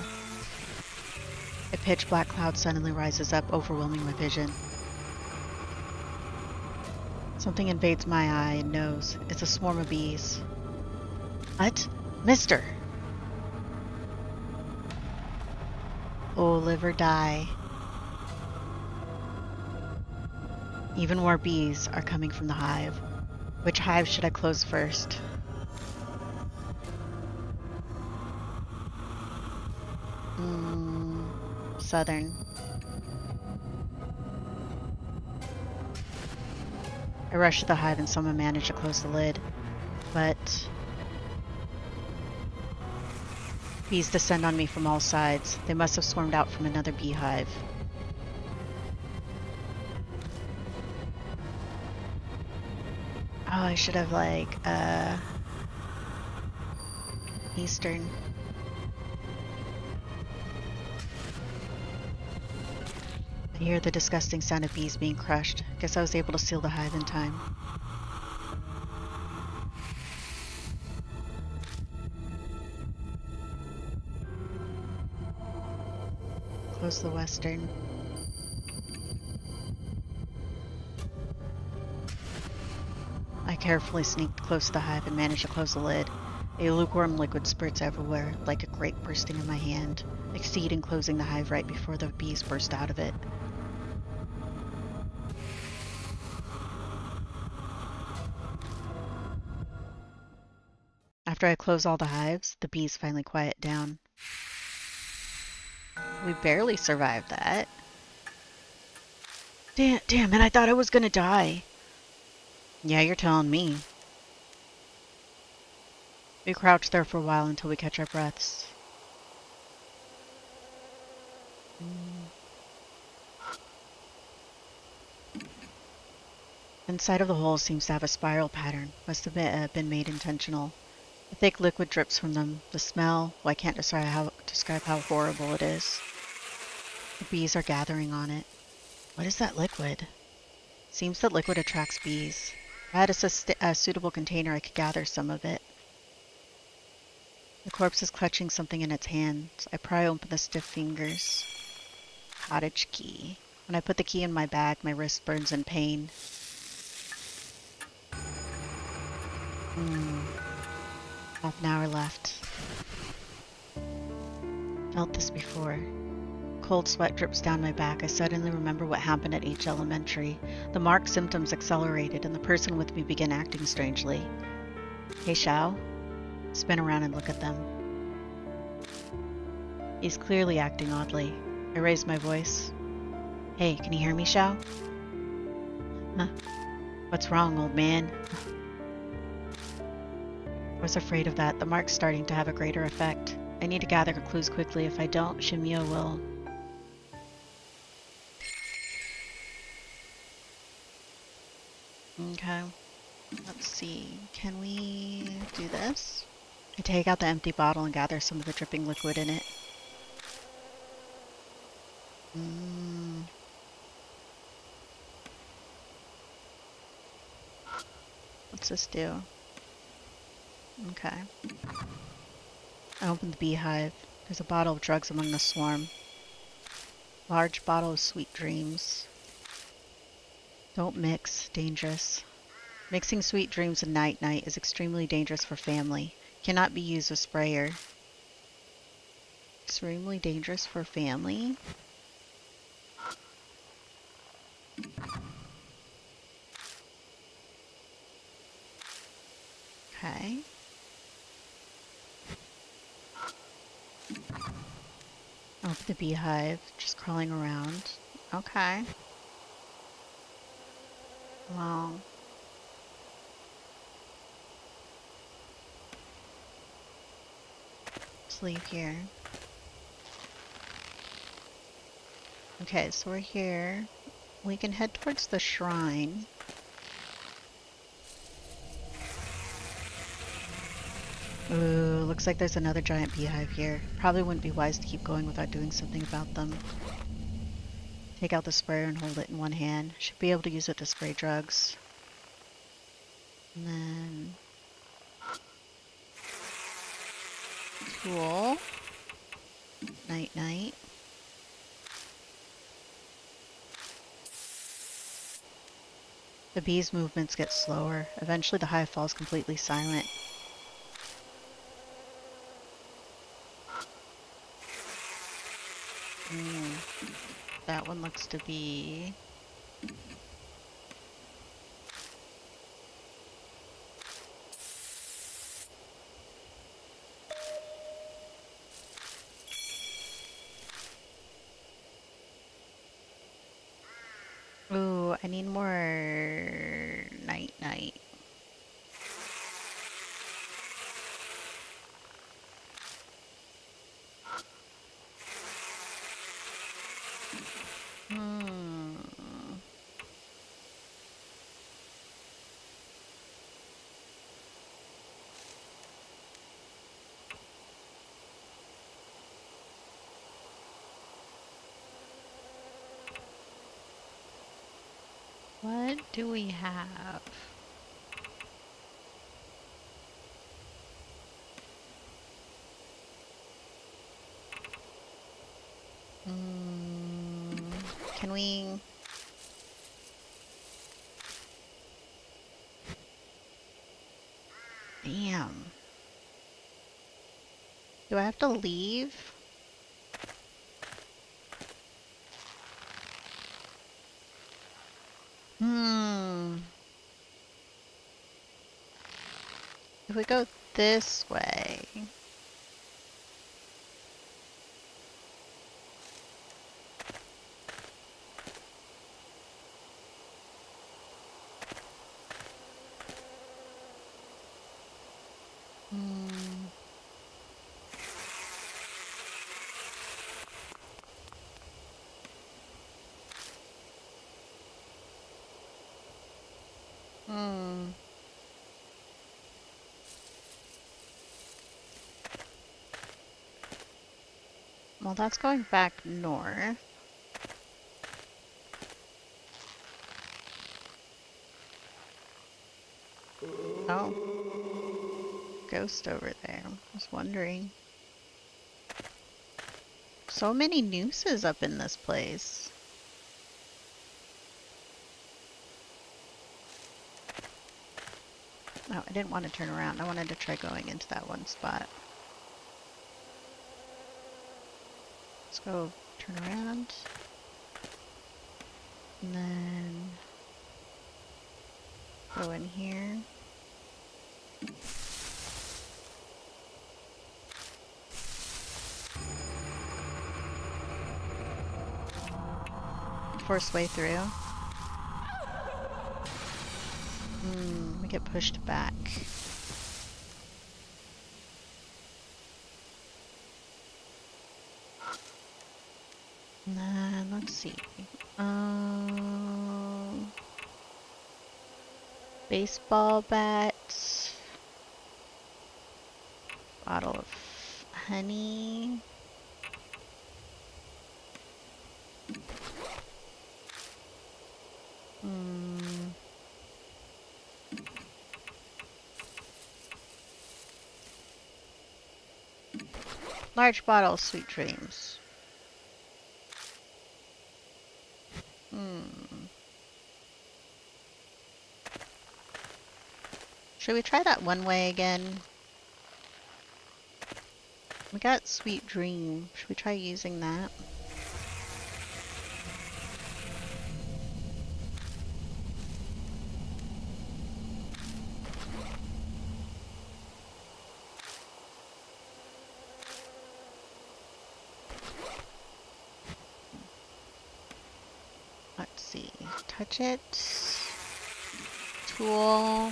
A pitch black cloud suddenly rises up, overwhelming my vision. Something invades my eye and nose. It's a swarm of bees. What? Mister! Oh, live or die. Even more bees are coming from the hive. Which hive should I close first? southern. I rushed to the hive and someone managed to close the lid, but bees descend on me from all sides. They must have swarmed out from another beehive. Oh, I should have Eastern. I hear the disgusting sound of bees being crushed. Guess I was able to seal the hive in time. Close the western. I carefully sneaked close to the hive and managed to close the lid. A lukewarm liquid spurts everywhere, like a grape bursting in my hand. I succeed in closing the hive right before the bees burst out of it. After I close all the hives, the bees finally quiet down. We barely survived that. Damn it, I thought I was gonna die. Yeah, you're telling me. We crouch there for a while until we catch our breaths. Inside of the hole seems to have a spiral pattern. Must have been made intentional. A thick liquid drips from them. The smell, well, I can't describe how horrible it is. The bees are gathering on it. What is that liquid? Seems that liquid attracts bees. If I had a suitable container, I could gather some of it. The corpse is clutching something in its hands. I pry open the stiff fingers. Cottage key. When I put the key in my bag, my wrist burns in pain. Half an hour left. Felt this before. Cold sweat drips down my back. I suddenly remember what happened at H Elementary. The marked symptoms accelerated, and the person with me began acting strangely. Hey, Xiao. Spin around and look at them. He's clearly acting oddly. I raise my voice. Hey, can you hear me, Xiao? Huh? What's wrong, old man? I was afraid of that. The mark's starting to have a greater effect. I need to gather clues quickly. If I don't, Shimiya will. Okay. Let's see. Can we do this? I take out the empty bottle and gather some of the dripping liquid in it. What's this do? Okay. I open the beehive. There's a bottle of drugs among the swarm. Large bottle of sweet dreams. Don't mix. Dangerous. Mixing sweet dreams and night-night is extremely dangerous for family. Cannot be used with sprayer. Extremely dangerous for family? Okay. Open the beehive, just crawling around. Okay. Well. Let's leave here. Okay, so we're here. We can head towards the shrine. Ooh, looks like there's another giant beehive here. Probably wouldn't be wise to keep going without doing something about them. Take out the sprayer and hold it in one hand. Should be able to use it to spray drugs. And then... Cool. Night-night. The bees' movements get slower. Eventually the hive falls completely silent. That one looks to be... What do we have? Can we... Damn. Do I have to leave? If we go this way... Well, that's going back north. Oh. Ghost over there. I was wondering. So many nooses up in this place. Oh, I didn't want to turn around. I wanted to try going into that one spot. Let's go turn around. And then go in here. Force way through. We get pushed back. And then, let's see. Baseball bat. Bottle of honey. Large bottle of sweet dreams. Should we try that one way again? We got sweet dream. Should we try using that? Let's see. Touch it. Tool.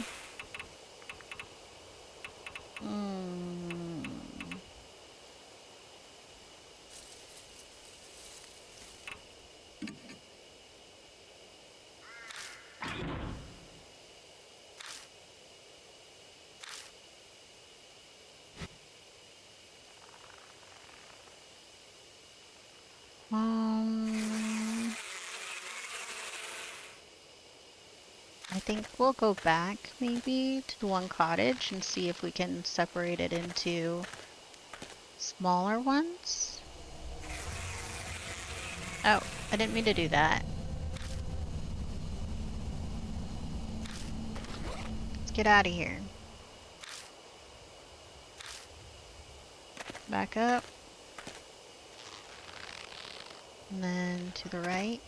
I think we'll go back maybe to the one cottage and see if we can separate it into smaller ones. Oh, I didn't mean to do that. Let's get out of here. Back up. And then to the right.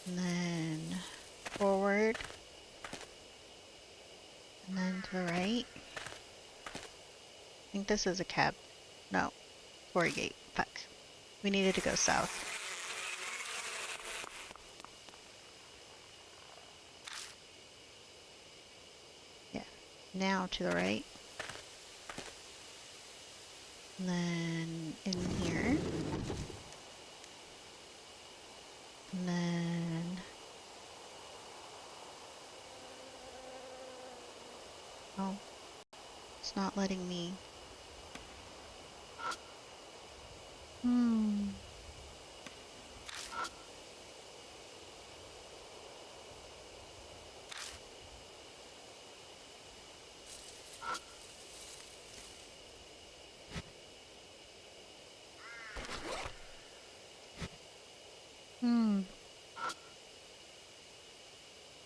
And then forward. And then to the right. I think this is a cab. No. Quarry gate. Fuck. We needed to go south. Yeah. Now to the right. And then in here. And then... Oh. It's not letting me...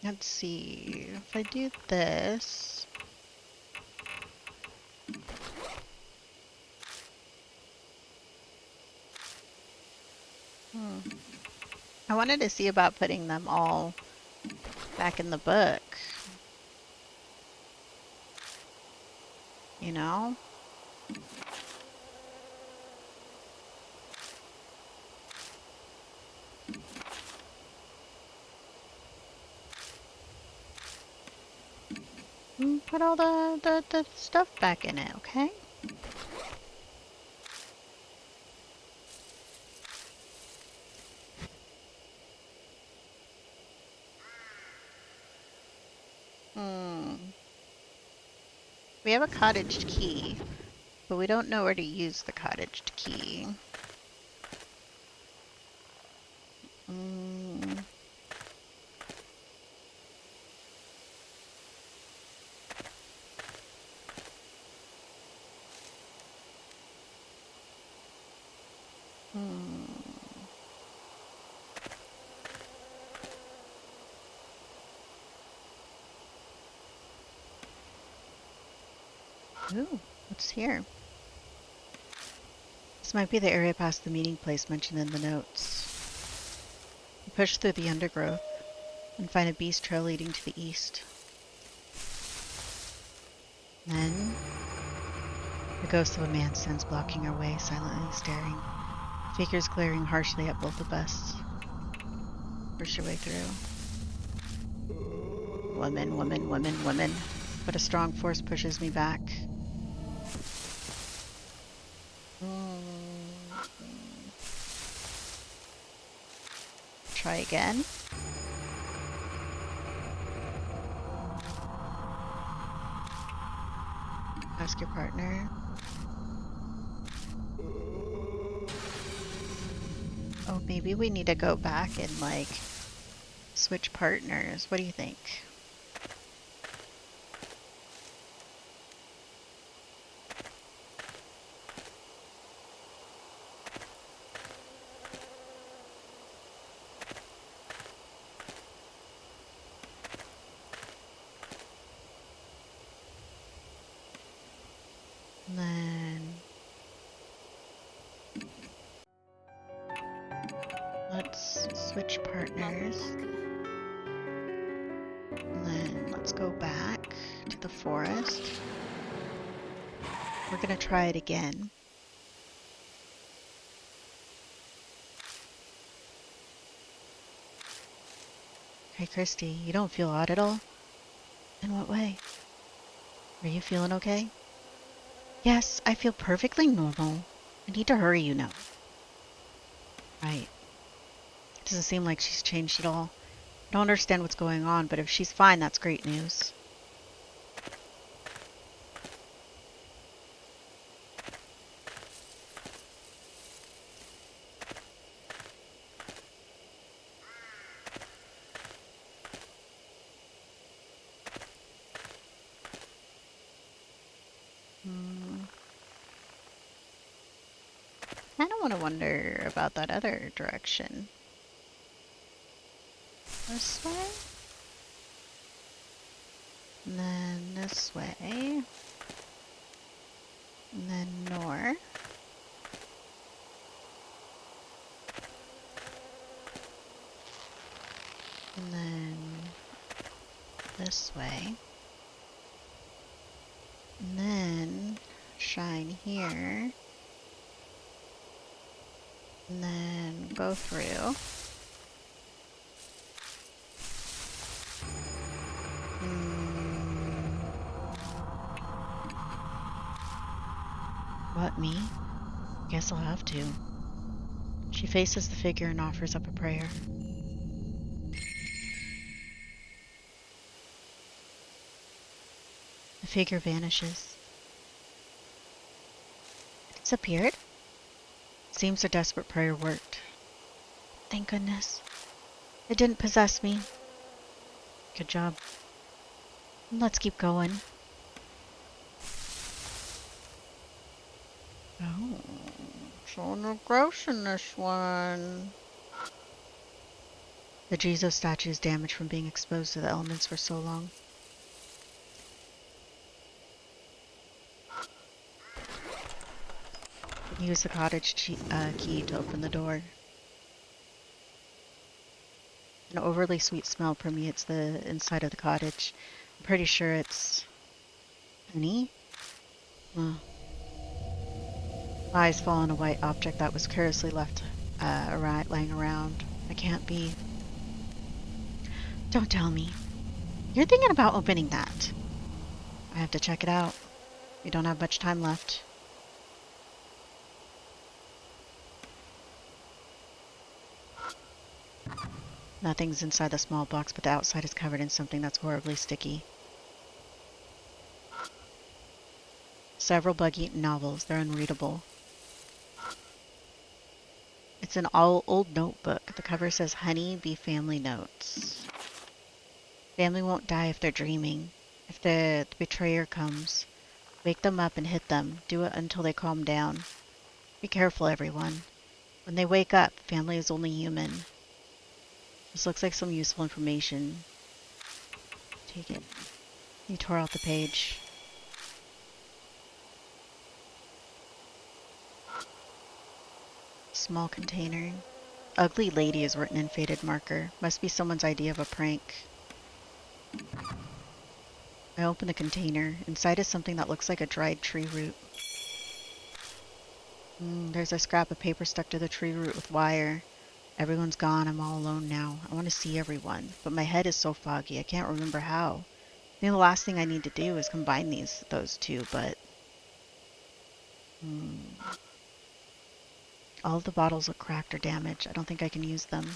Let's see. If I do this... I wanted to see about putting them all back in the book. You know? Put all the stuff back in it, okay? We have a cottaged key, but we don't know where to use the cottaged key. Ooh, what's here? This might be the area past the meeting place mentioned in the notes. We push through the undergrowth and find a beast trail leading to the east. Then, the ghost of a man stands blocking our way, silently staring. Figures glaring harshly at both of us. Push your way through. Woman, woman, woman, woman. But a strong force pushes me back. Try again. Ask your partner. Oh, maybe we need to go back and, like, switch partners. What do you think? And then let's switch partners. And then let's go back to the forest. We're gonna try it again. Hey Christy, you don't feel odd at all? In what way? Are you feeling okay? Yes, I feel perfectly normal. I need to hurry, you know. Right. It doesn't seem like she's changed at all. I don't understand what's going on, but if she's fine, that's great news. I don't want to wonder about that other direction. This way? And then this way. And then north. And then this way. And then shine here. And then go through. What, me? Guess I'll have to. She faces the figure and offers up a prayer. The figure vanishes. It disappeared? Seems her desperate prayer worked. Thank goodness. It didn't possess me. Good job. Let's keep going. Oh, so no gross in this one. The Jesus statue is damaged from being exposed to the elements for so long. Use the cottage key to open the door. An overly sweet smell permeates the inside of the cottage. I'm pretty sure it's honey. Oh. My eyes fall on a white object that was carelessly left laying around. I can't be. Don't tell me. You're thinking about opening that. I have to check it out. We don't have much time left. Nothing's inside the small box, but the outside is covered in something that's horribly sticky. Several bug-eaten novels. They're unreadable. It's an old notebook. The cover says, "Honey, be family notes." Family won't die if they're dreaming. If the betrayer comes, wake them up and hit them. Do it until they calm down. Be careful, everyone. When they wake up, family is only human. This looks like some useful information. Take it. He tore out the page. Small container. Ugly lady is written in faded marker. Must be someone's idea of a prank. I open the container. Inside is something that looks like a dried tree root. There's a scrap of paper stuck to the tree root with wire. Everyone's gone. I'm all alone now. I want to see everyone, but my head is so foggy. I can't remember how. I think the last thing I need to do is combine those two, but... All of the bottles look cracked or damaged. I don't think I can use them.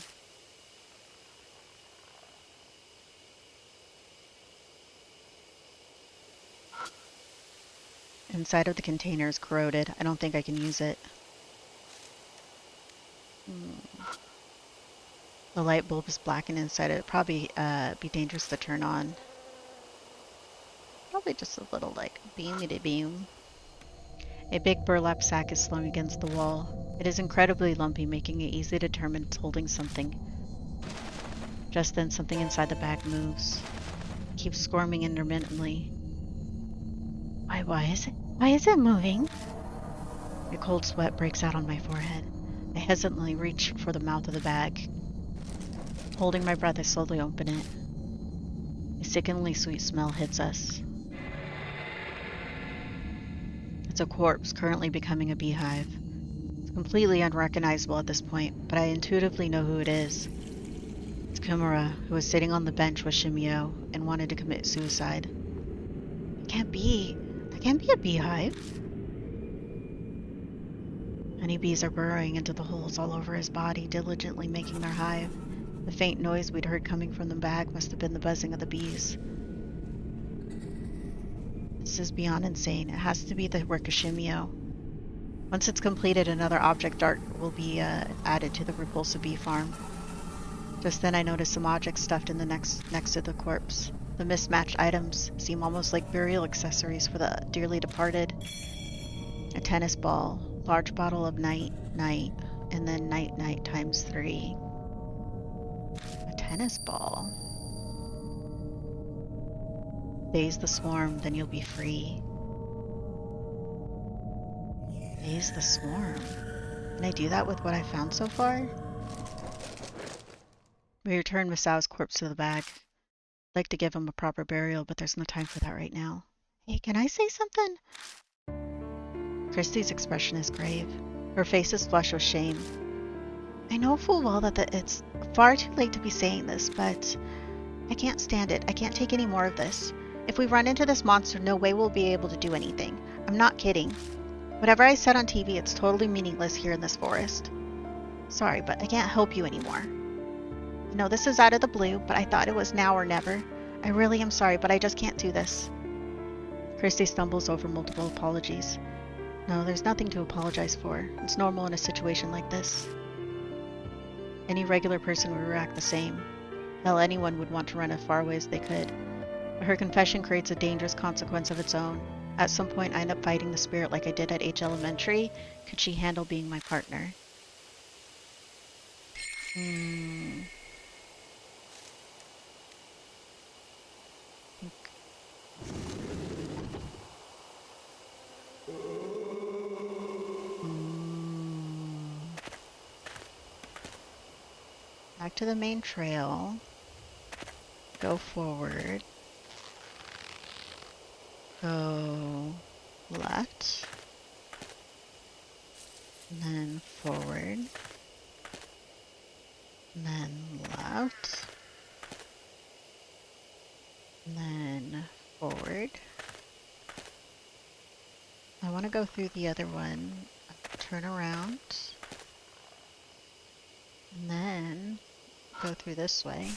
Inside of the container is corroded. I don't think I can use it. The light bulb is blackened inside. It'd probably be dangerous to turn on. Probably just a little like beam. A big burlap sack is slung against the wall. It is incredibly lumpy, making it easy to determine it's holding something. Just then, something inside the bag moves. It keeps squirming intermittently. Why is it moving? A cold sweat breaks out on my forehead. I hesitantly reach for the mouth of the bag. Holding my breath, I slowly open it. A sickeningly sweet smell hits us. It's a corpse currently becoming a beehive. It's completely unrecognizable at this point, but I intuitively know who it is. It's Kimura, who was sitting on the bench with Shimio and wanted to commit suicide. That can't be a beehive. Honeybees are burrowing into the holes all over his body, diligently making their hive. The faint noise we'd heard coming from the bag must have been the buzzing of the bees. This is beyond insane. It has to be the work of Shimio. Once it's completed, another object art will be added to the repulsive bee farm. Just then I noticed some objects stuffed in the next to the corpse. The mismatched items seem almost like burial accessories for the dearly departed. A tennis ball, large bottle of night, and then night times 3. A tennis ball. Daze the swarm, then you'll be free. Daze the swarm. Can I do that with what I found so far? We return Misao's corpse to the bag. I'd like to give him a proper burial, but there's no time for that right now. Hey, can I say something? Christy's expression is grave. Her face is flushed with shame. I know full well that it's far too late to be saying this, but I can't stand it. I can't take any more of this. If we run into this monster, no way we'll be able to do anything. I'm not kidding. Whatever I said on TV, it's totally meaningless here in this forest. Sorry, but I can't help you anymore. I know this is out of the blue, but I thought it was now or never. I really am sorry, but I just can't do this. Christy stumbles over multiple apologies. No, there's nothing to apologize for. It's normal in a situation like this. Any regular person would react the same. Hell, anyone would want to run as far away as they could. But her confession creates a dangerous consequence of its own. At some point, I end up fighting the spirit like I did at H Elementary. Could she handle being my partner? back to the main trail. Go forward. Go left. And then forward. And then left. And then forward. I want to go through the other one. Turn around. And then go through this way.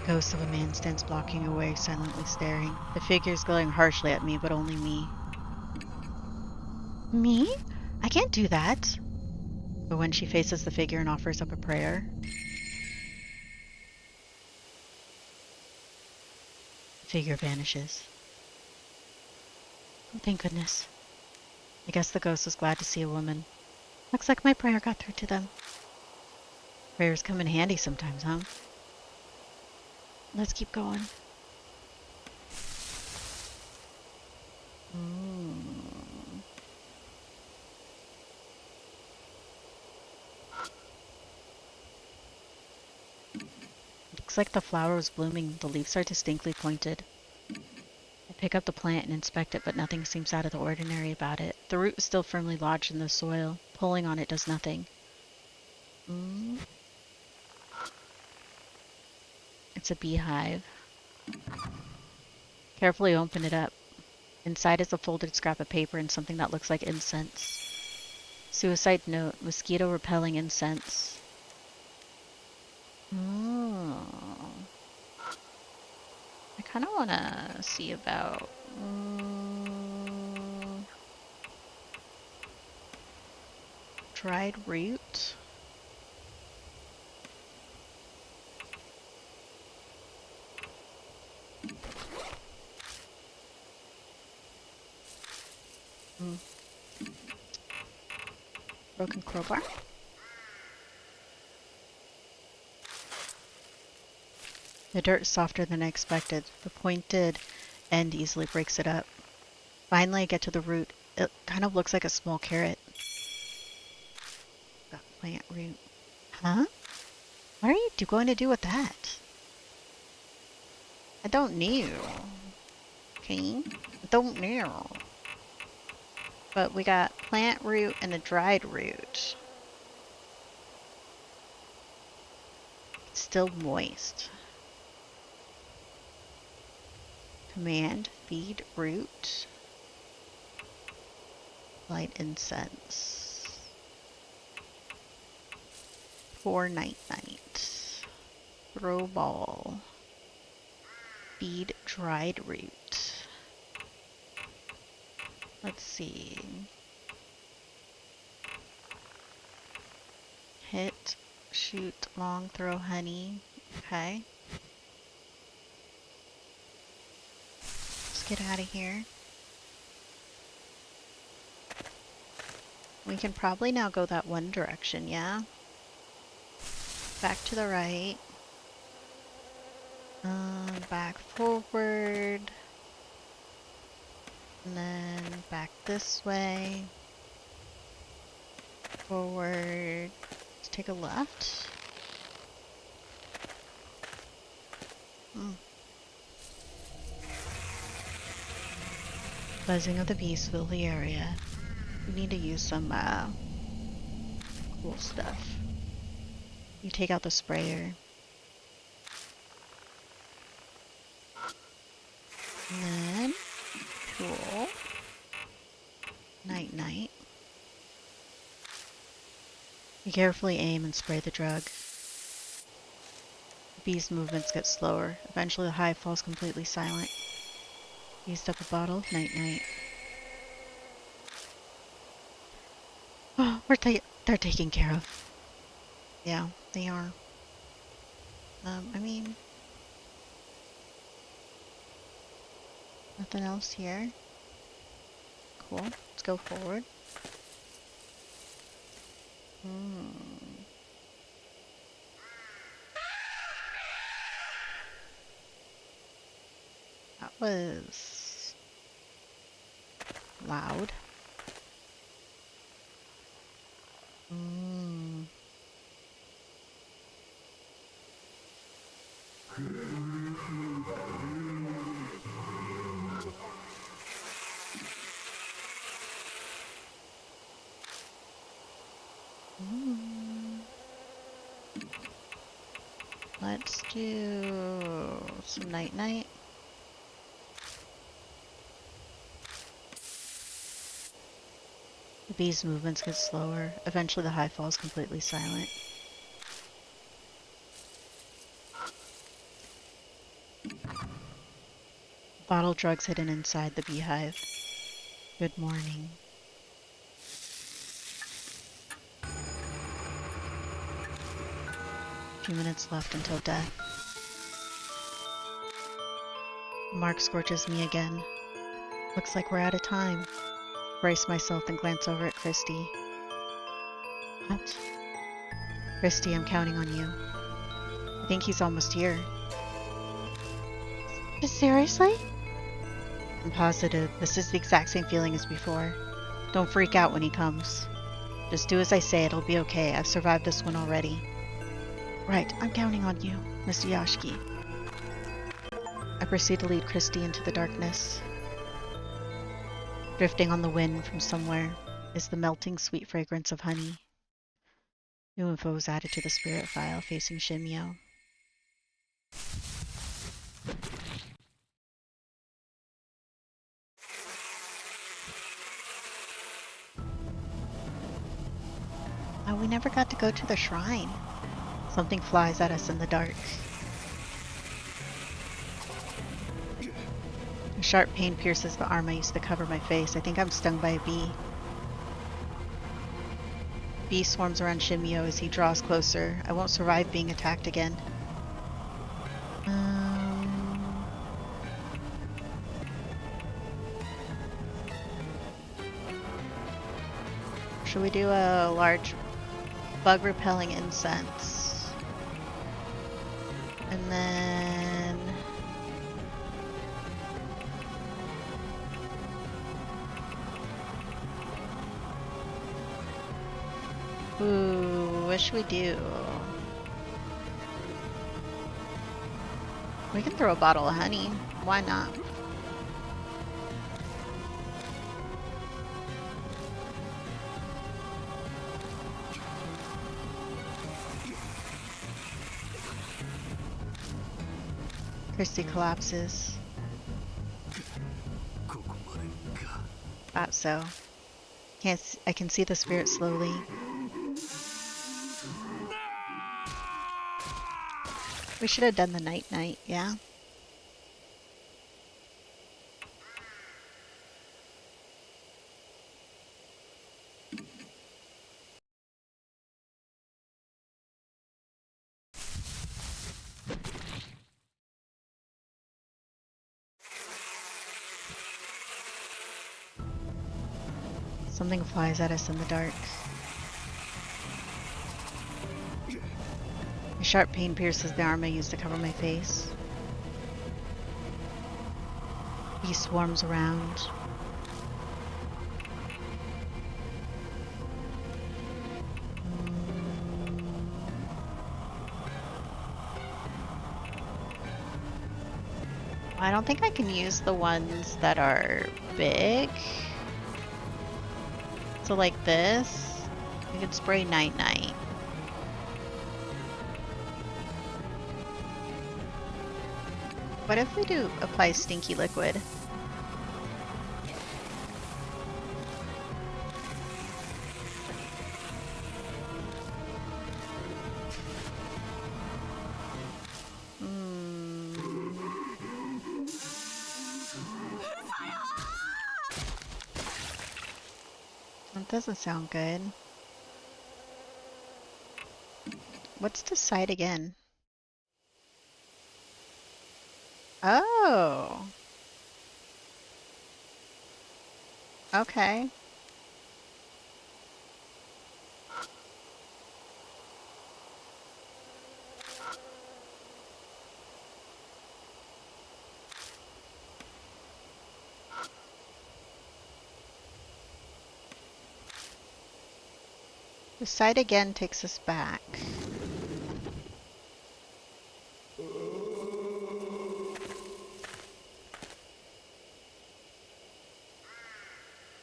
Ghost of a man stands blocking away, silently staring. The figure is glaring harshly at me, but only me. Me? I can't do that. But when she faces the figure and offers up a prayer, the figure vanishes. Oh, thank goodness. I guess the ghost was glad to see a woman. Looks like my prayer got through to them. Prayers come in handy sometimes, huh? Let's keep going. Looks like the flower was blooming. The leaves are distinctly pointed. I pick up the plant and inspect it, but nothing seems out of the ordinary about it. The root is still firmly lodged in the soil. Pulling on it does nothing. It's a beehive. Carefully open it up. Inside is a folded scrap of paper and something that looks like incense. Suicide note, mosquito repelling incense. Oh. I kind of want to see about... dried root. Broken crowbar. The dirt is softer than I expected. The pointed end easily breaks it up. Finally, I get to the root. It kind of looks like a small carrot. Got plant root. Huh? What are you going to do with that? I don't know. Okay? I don't know. But we got plant root and a dried root. It's still moist. Command, feed root. Light incense. For night. Throw ball. Feed dried root. Let's see. Hit, shoot, long, throw honey. Okay. Let's get out of here. We can probably now go that one direction, yeah? Back to the right. Back forward. And then back this way. Forward. Let's take a left. Buzzing of the bees fill the area. We need to use some cool stuff. You take out the sprayer. And then, cool. Night. You carefully aim and spray the drug. The bee's movements get slower. Eventually the hive falls completely silent. Used up a bottle. Night. Oh, they're taken care of. Yeah, they are. I mean... nothing else here. Cool. Let's go forward. That was loud. Mm. Mm. Let's do some night-night. The bee's movements get slower. Eventually the hive falls completely silent. Bottle drugs hidden inside the beehive. Good morning. A few minutes left until death. Mark scorches me again. Looks like we're out of time. Brace myself and glance over at Christy. What? Christy, I'm counting on you. I think he's almost here. Seriously? I'm positive this is the exact same feeling as before. Don't freak out when he comes. Just do as I say, it'll be okay. I've survived this one already. Right, I'm counting on you, Mr. Yashiki. I proceed to lead Christy into the darkness. Drifting on the wind from somewhere is the melting sweet fragrance of honey. New info was added to the spirit file facing Shimio. Oh, we never got to go to the shrine. Something flies at us in the dark. A sharp pain pierces the arm I used to cover my face. I think I'm stung by a bee. Bee swarms around Shimio as he draws closer. I won't survive being attacked again. Should we do a large bug repelling incense? And then... Ooh, what should we do? We can throw a bottle of honey. Why not? Christy collapses. Thought so. I can see the spirit slowly. We should have done the night-night, yeah? Something flies at us in the dark. A sharp pain pierces the arm I used to cover my face. He swarms around. I don't think I can use the ones that are big. So like this, we could spray night-night. What if we do apply stinky liquid? That doesn't sound good. What's the site again? Oh. Okay. The side again takes us back.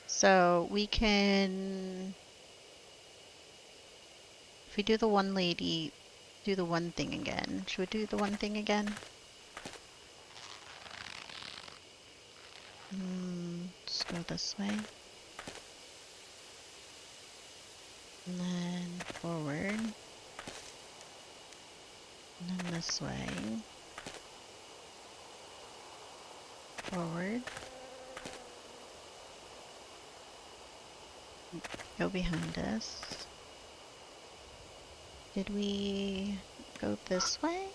So we can, if we do the one lady, do the one thing again. Should we do the one thing again? Let's go this way. And then forward. And then this way. Forward. Go behind us. Did we go this way?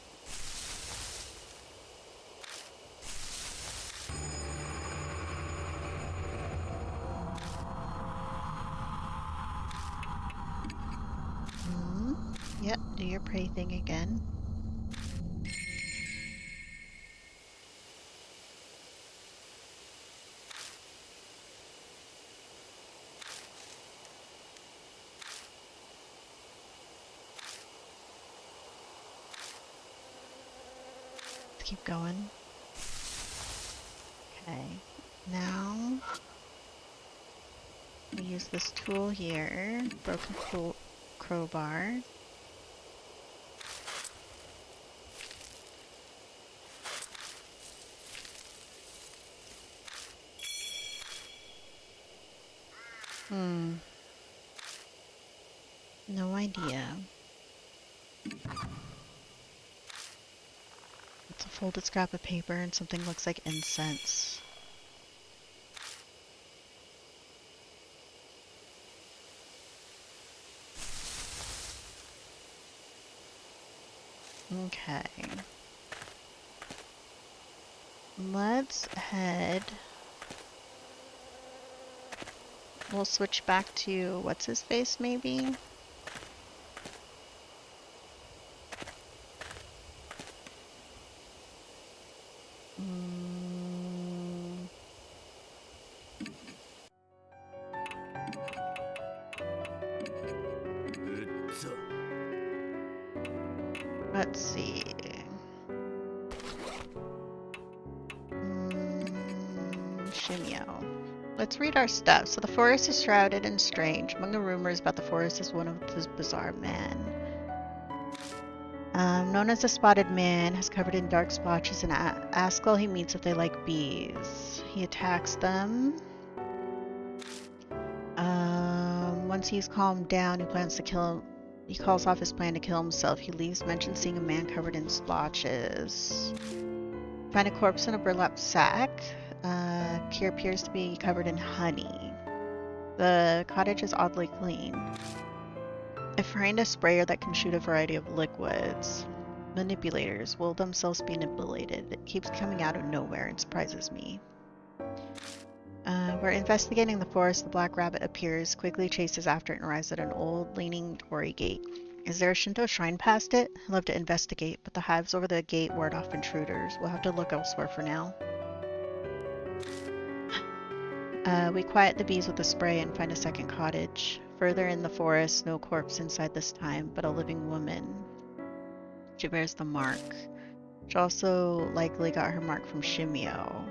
Yep, do your pray thing again. Keep going. Okay, now we use this tool here, broken crowbar. No idea. It's a folded scrap of paper and something looks like incense. Okay. Let's head. We'll switch back to what's his face maybe? Let's see. Shimio. Let's read our stuff. So the forest is shrouded and strange. Among the rumors about the forest is one of this bizarre man. Known as the Spotted Man, has covered in dark splotches and asks all he meets if they like bees. He attacks them. Once he's calmed down, he plans to kill him. He calls off his plan to kill himself. He leaves, mentions seeing a man covered in splotches. Find a corpse in a burlap sack. Here appears to be covered in honey. The cottage is oddly clean. I find a sprayer that can shoot a variety of liquids. Manipulators will themselves be manipulated. It keeps coming out of nowhere and surprises me. We're investigating the forest. The black rabbit appears, quickly chases after it, and arrives at an old, leaning torii gate. Is there a Shinto shrine past it? I'd love to investigate, but the hives over the gate ward off intruders. We'll have to look elsewhere for now. We quiet the bees with a spray and find a second cottage. Further in the forest, no corpse inside this time, but a living woman. She bears the mark. She also likely got her mark from Shimio.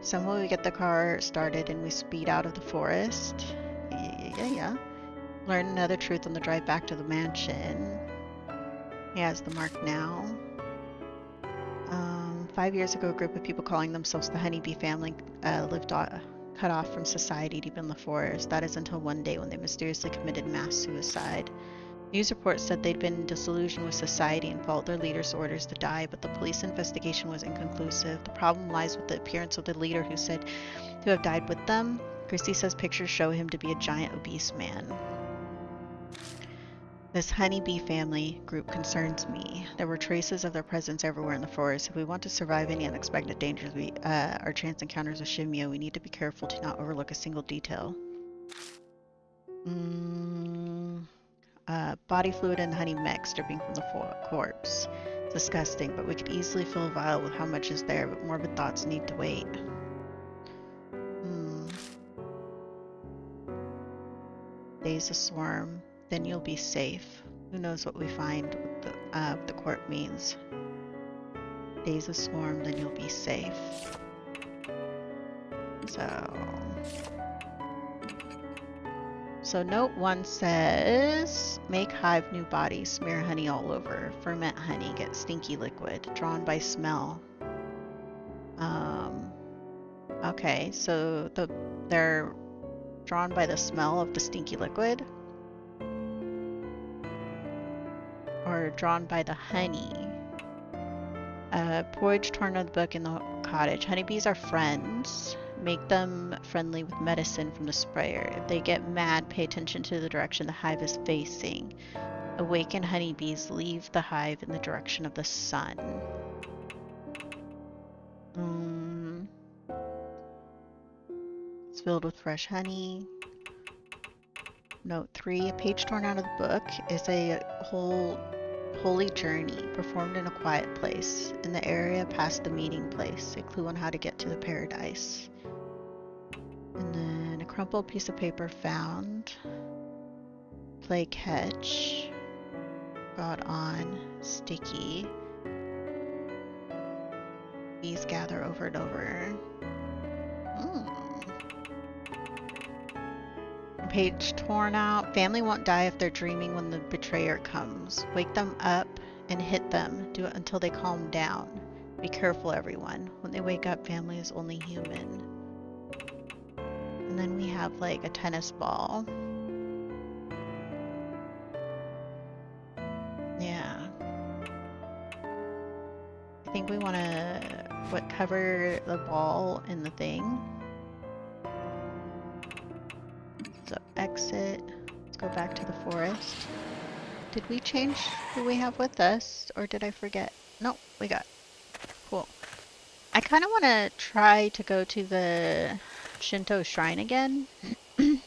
Somehow we get the car started and we speed out of the forest. Yeah. Learn another truth on the drive back to the mansion. He has the mark now. 5 years ago, a group of people calling themselves the Honeybee family lived cut off from society deep in the forest. That is until one day when they mysteriously committed mass suicide. News reports said they'd been disillusioned with society and followed their leader's orders to die, but the police investigation was inconclusive. The problem lies with the appearance of the leader who said to have died with them. Christy says pictures show him to be a giant obese man. This Honeybee family group concerns me. There were traces of their presence everywhere in the forest. If we want to survive any unexpected dangers, our chance encounters with Shimio, we need to be careful to not overlook a single detail. Body fluid and honey mix dripping from the corpse. Disgusting, but we could easily fill a vial with how much is there, but morbid thoughts need to wait. days a swarm, then you'll be safe. Who knows what we find what the court means. Days a swarm, then you'll be safe. So note 1 says, make hive new body, smear honey all over, ferment honey, get stinky liquid, drawn by smell. Okay, so they're drawn by the smell of the stinky liquid? Or drawn by the honey? Porridge torn out of the book in the cottage. Honeybees are friends. Make them friendly with medicine from the sprayer. If they get mad, pay attention to the direction the hive is facing. Awaken honeybees, leave the hive in the direction of the sun. It's filled with fresh honey. Note 3, a page torn out of the book is a holy journey performed in a quiet place, in the area past the meeting place, a clue on how to get to the paradise. And then a crumpled piece of paper found. Play catch. Brought on. Sticky. Bees gather over and over. Page torn out. Family won't die if they're dreaming when the betrayer comes. Wake them up and hit them. Do it until they calm down. Be careful, everyone. When they wake up, family is only human. And then we have like a tennis ball. Yeah. I think we want to cover the ball in the thing. So exit. Let's go back to the forest. Did we change who we have with us, or did I forget? Nope, we got. Cool. I kind of want to try to go to the Shinto shrine again. And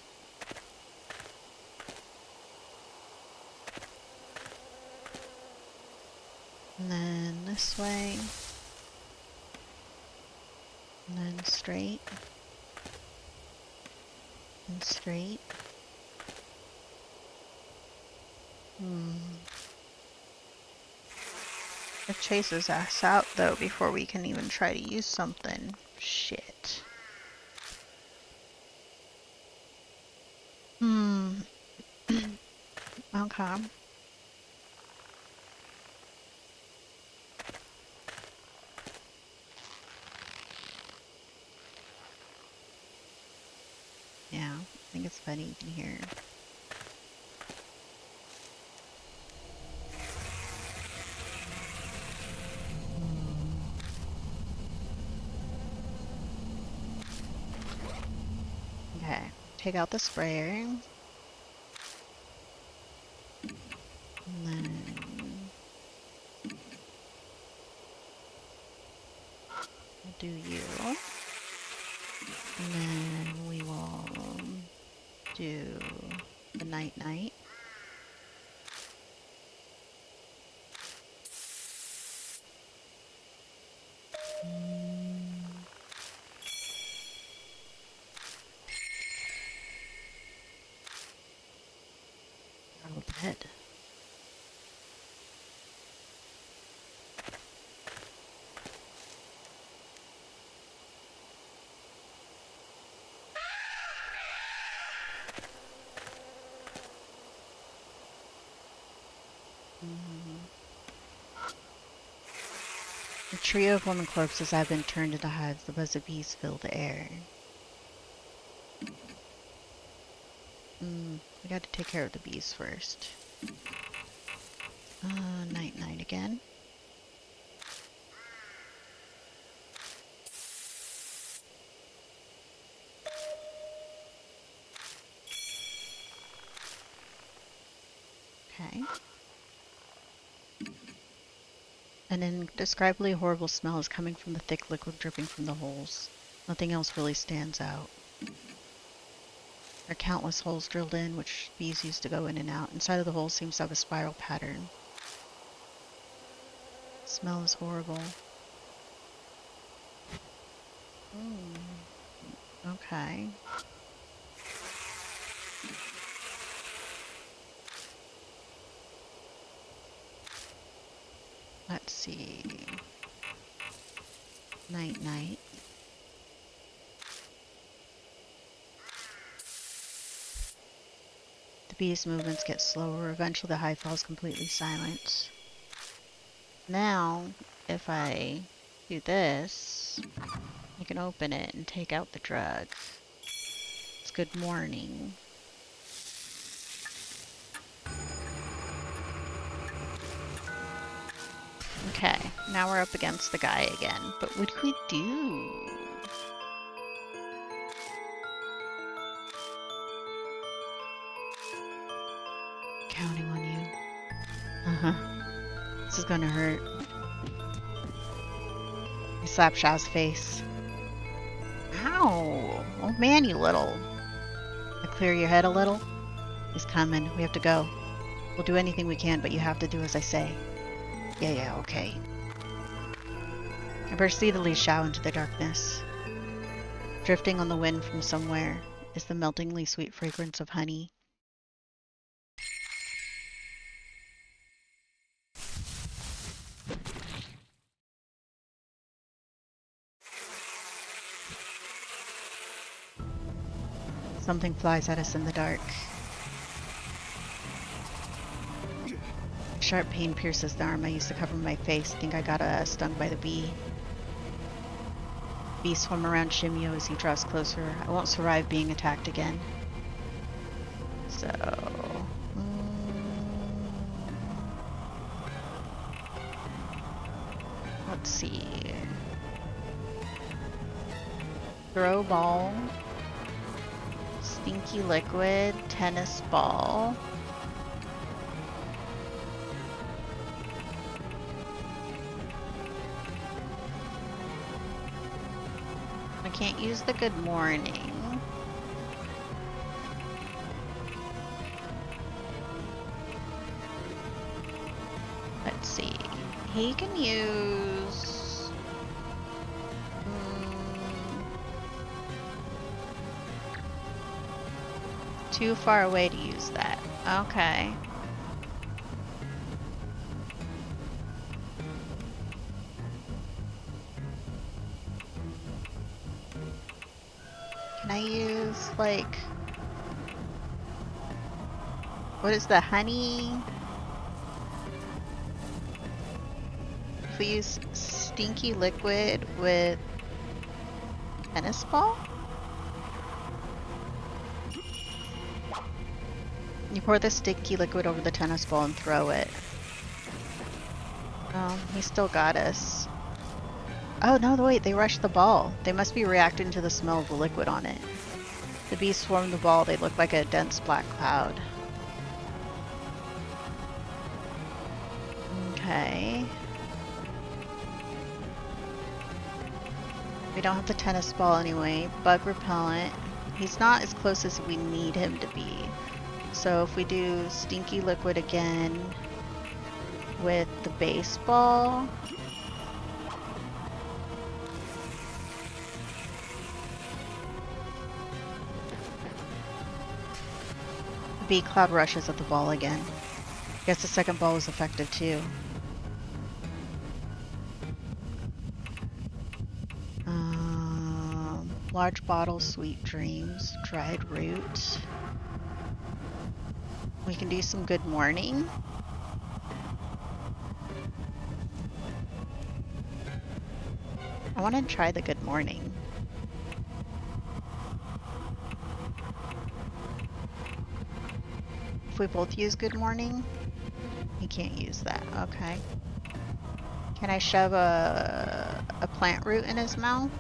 then this way. And then straight. And straight. It chases us out though before we can even try to use something. Shit. Okay. Yeah, I think it's funny in here. Okay, take out the sprayer. And then we'll do you. And then we will do the night-night. Oh, dead. The trio of woman corpses have been turned into hives. The buzz of bees fill the air. We got to take care of the bees first. Night-night again. Okay. An indescribably horrible smell is coming from the thick liquid dripping from the holes. Nothing else really stands out. There are countless holes drilled in, which bees used to go in and out. Inside of the holes seems to have a spiral pattern. The smell is horrible. Okay. Let's see. Night, night. The bee's movements get slower. Eventually the hive falls completely silent. Now, if I do this, I can open it and take out the drug. It's good morning. Okay, now we're up against the guy again. But what do we do? Counting on you. Uh-huh. This is gonna hurt. I slap Shaw's face. Ow! Oh man, you little. I clear your head a little? He's coming. We have to go. We'll do anything we can, but you have to do as I say. Yeah, okay. I proceed to lead Shao into the darkness. Drifting on the wind from somewhere is the meltingly sweet fragrance of honey. Something flies at us in the dark. A sharp pain pierces the arm I used to cover my face. I think I got stung by the bee. Bees swarm around Shimio as he draws closer. I won't survive being attacked again. So... let's see. Throw ball. Stinky liquid. Tennis ball. I can't use the good morning. Let's see. He can use... too far away to use that. Okay. Can I use, like... what is the honey? If we use stinky liquid with tennis ball? You pour the stinky liquid over the tennis ball and throw it. Oh, he still got us. Oh, no, wait, they rushed the ball. They must be reacting to the smell of the liquid on it. The bees swarmed the ball. They look like a dense black cloud. Okay. We don't have the tennis ball anyway. Bug repellent. He's not as close as we need him to be. So if we do stinky liquid again with the baseball. The bee cloud rushes at the ball again. Guess the second ball was effective too. Large bottle, sweet dreams, dried root. We can do some good morning. I want to try the good morning. If we both use good morning, he can't use that. Okay. Can I shove a plant root in his mouth?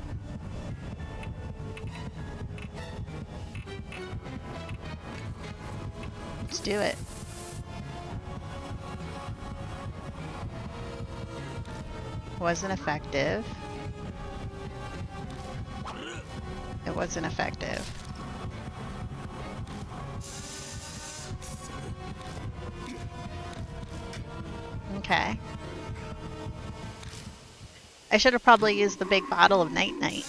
Let's do it. Wasn't effective. It wasn't effective. Okay. I should have probably used the big bottle of Night Night.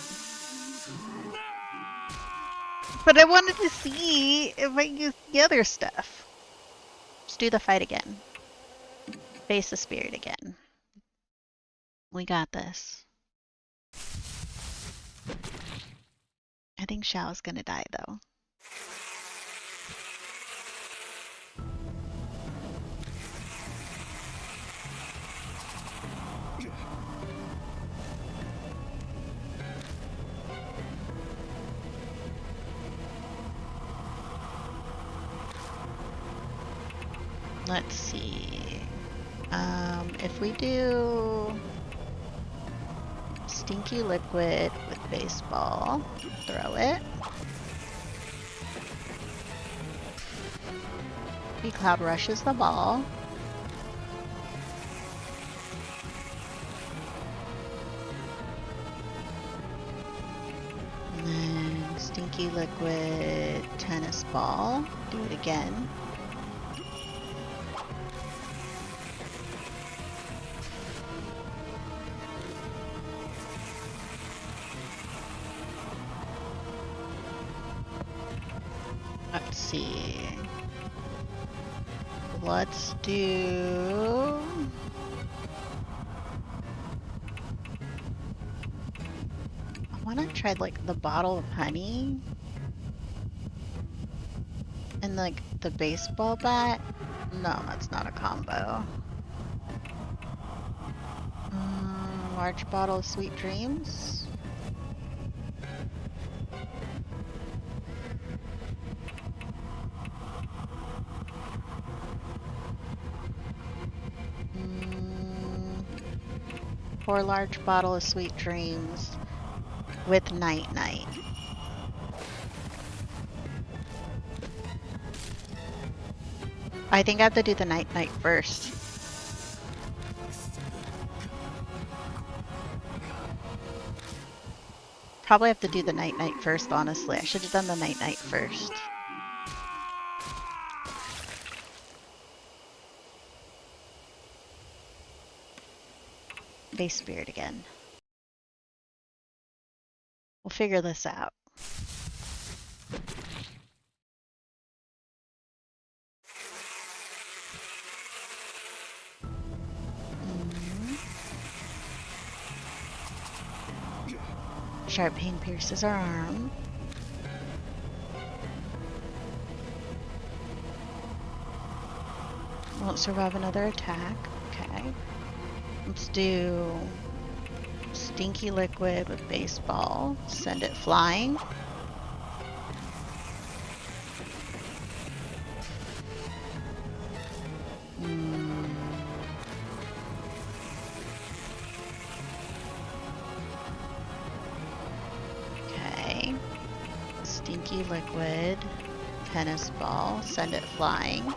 But I wanted to see if I used the other stuff. Let's do the fight again. Face the spirit again. We got this. I think Xiao's gonna die though. Let's see. If we do stinky liquid with baseball, throw it. He cloud rushes the ball. And then stinky liquid tennis ball. Do it again. Let's see. Let's do... I want to try like the bottle of honey and like the baseball bat. No, that's not a combo. Large bottle of sweet dreams. Or large bottle of sweet dreams with night night. I think I have to do the night night first. Probably have to do the night night first, honestly. I should have done the night night first. Base spirit again. We'll figure this out. Sharp pain pierces our arm. Won't survive another attack. Okay. Let's do stinky liquid with baseball. Send it flying. Okay. Stinky liquid. Tennis ball. Send it flying.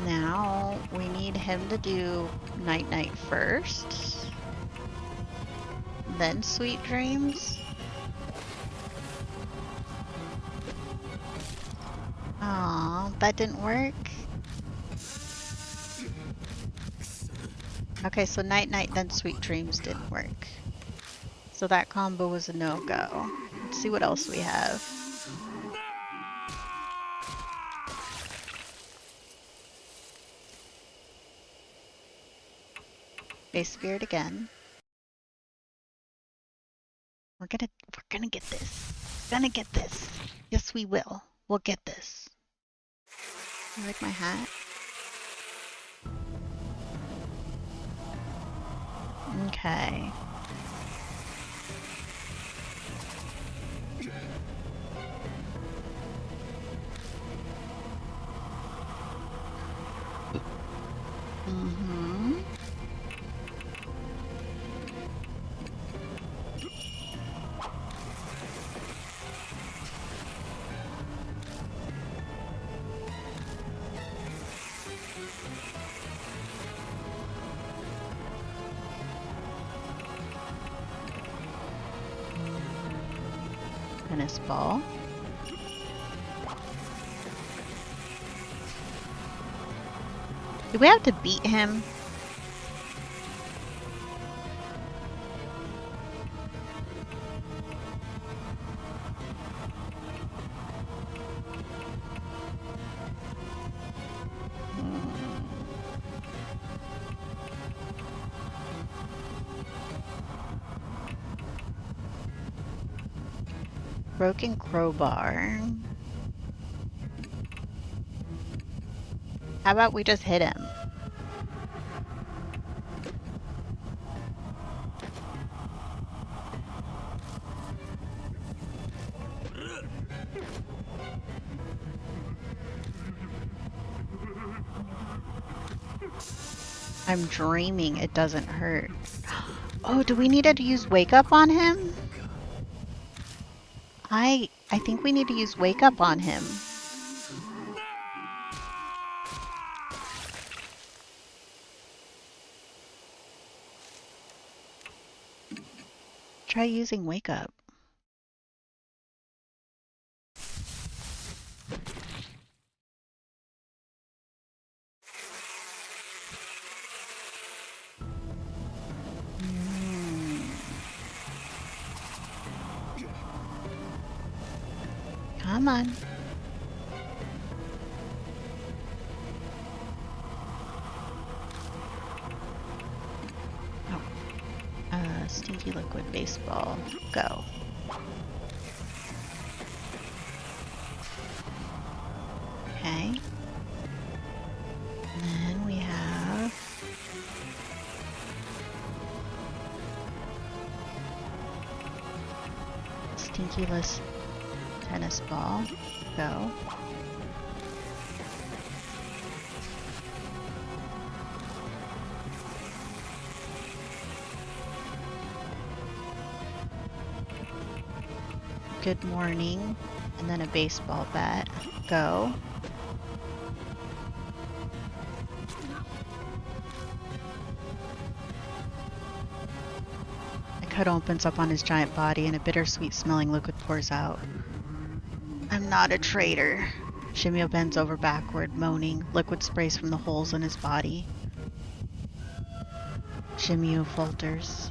Now we need him to do night night first, then sweet dreams. Aw, that didn't work. Okay, so night night then sweet dreams didn't work. So that combo was a no-go. Let's see what else we have. Base spirit again. We're gonna get this. Gonna get this. Yes, we will. We'll get this. You like my hat? Okay. Tennis ball. Do we have to beat him? Broken crowbar. How about we just hit him? I'm dreaming it doesn't hurt. Oh, do we need to use wake up on him? I think we need to use wake up on him. Try using wake up. Come on. Stinky liquid baseball. Go. Okay. And then we have stinky-less tennis ball. Go. Good morning, and then a baseball bat. Go. A cut opens up on his giant body and a bittersweet smelling liquid pours out. I'm not a traitor. Shimio bends over backward, moaning. Liquid sprays from the holes in his body. Shimio falters.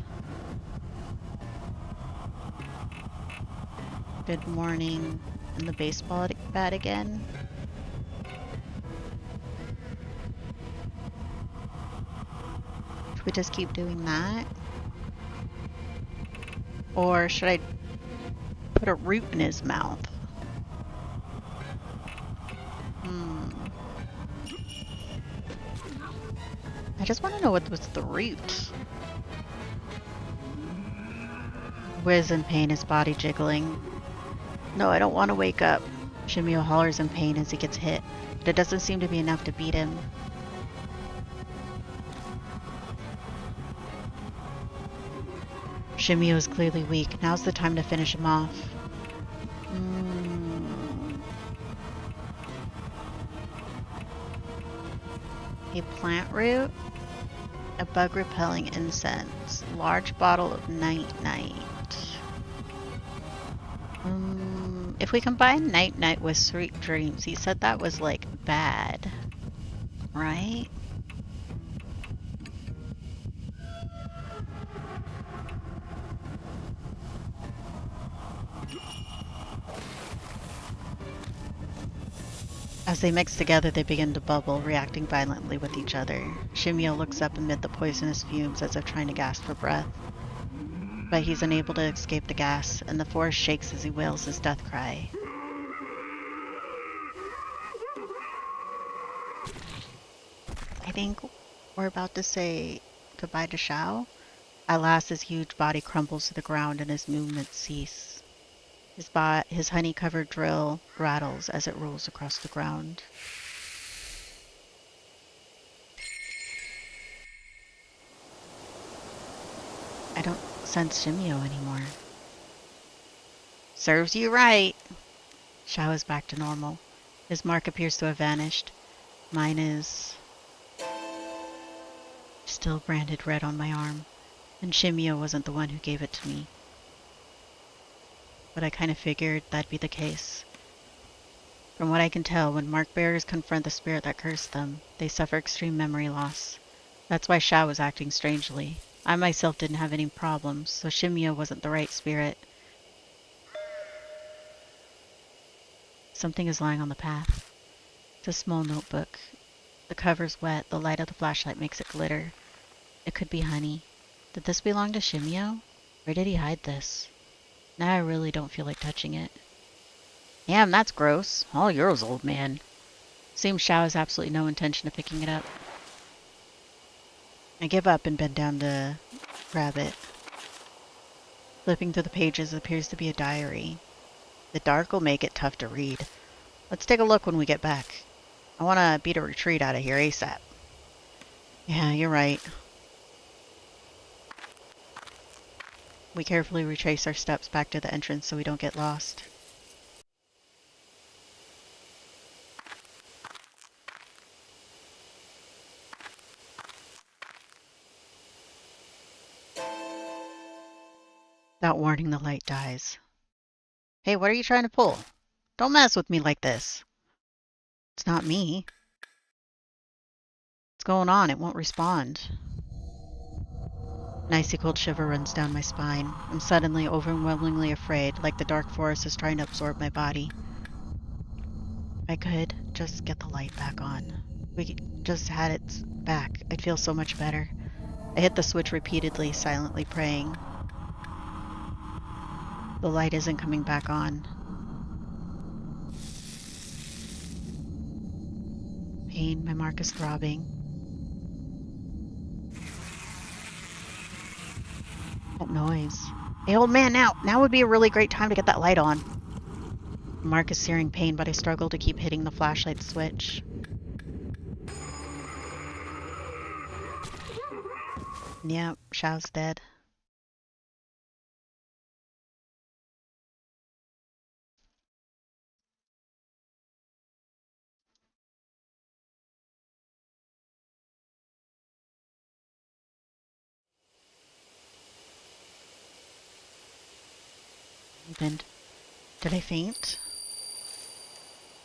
Good morning, and the baseball bat again. Should we just keep doing that? Or should I put a root in his mouth? I just want to know what was the root. Whiz in pain, his body jiggling. No, I don't want to wake up. Shimio hollers in pain as he gets hit, but it doesn't seem to be enough to beat him. Shimio is clearly weak. Now's the time to finish him off. A plant root, a bug-repelling incense, large bottle of night-night. If we combine night-night with sweet dreams, he said that was like bad, right? As they mix together, they begin to bubble, reacting violently with each other. Shimio looks up amid the poisonous fumes as if trying to gasp for breath. But he's unable to escape the gas, and the forest shakes as he wails his death cry. I think we're about to say goodbye to Shao. At last, his huge body crumbles to the ground and his movements cease. His honey-covered drill rattles as it rolls across the ground. I don't sense Shimio anymore. Serves you right. Shao is back to normal. His mark appears to have vanished. Mine is still branded red on my arm, and Shimio wasn't the one who gave it to me. But I kind of figured that'd be the case. From what I can tell, when mark bearers confront the spirit that cursed them, they suffer extreme memory loss. That's why Shao was acting strangely. I myself didn't have any problems, so Shimio wasn't the right spirit. Something is lying on the path. It's a small notebook. The cover's wet. The light of the flashlight makes it glitter. It could be honey. Did this belong to Shimio? Where did he hide this? Now I really don't feel like touching it. Damn, that's gross. All yours, old man. Seems Xiao has absolutely no intention of picking it up. I give up and bend down to grab it. Flipping through the pages, it appears to be a diary. The dark will make it tough to read. Let's take a look when we get back. I want to beat a retreat out of here ASAP. Yeah, you're right. We carefully retrace our steps back to the entrance so we don't get lost. Without warning, the light dies. Hey, what are you trying to pull? Don't mess with me like this. It's not me. What's going on? It won't respond. An icy cold shiver runs down my spine. I'm suddenly overwhelmingly afraid, like the dark forest is trying to absorb my body. If I could just get the light back on. We just had it back. I'd feel so much better. I hit the switch repeatedly, silently praying. The light isn't coming back on. Pain, my mark is throbbing. That noise. Hey, old man, now would be a really great time to get that light on. My mark is searing pain, but I struggle to keep hitting the flashlight switch. Yep, Xiao's dead. And did I faint?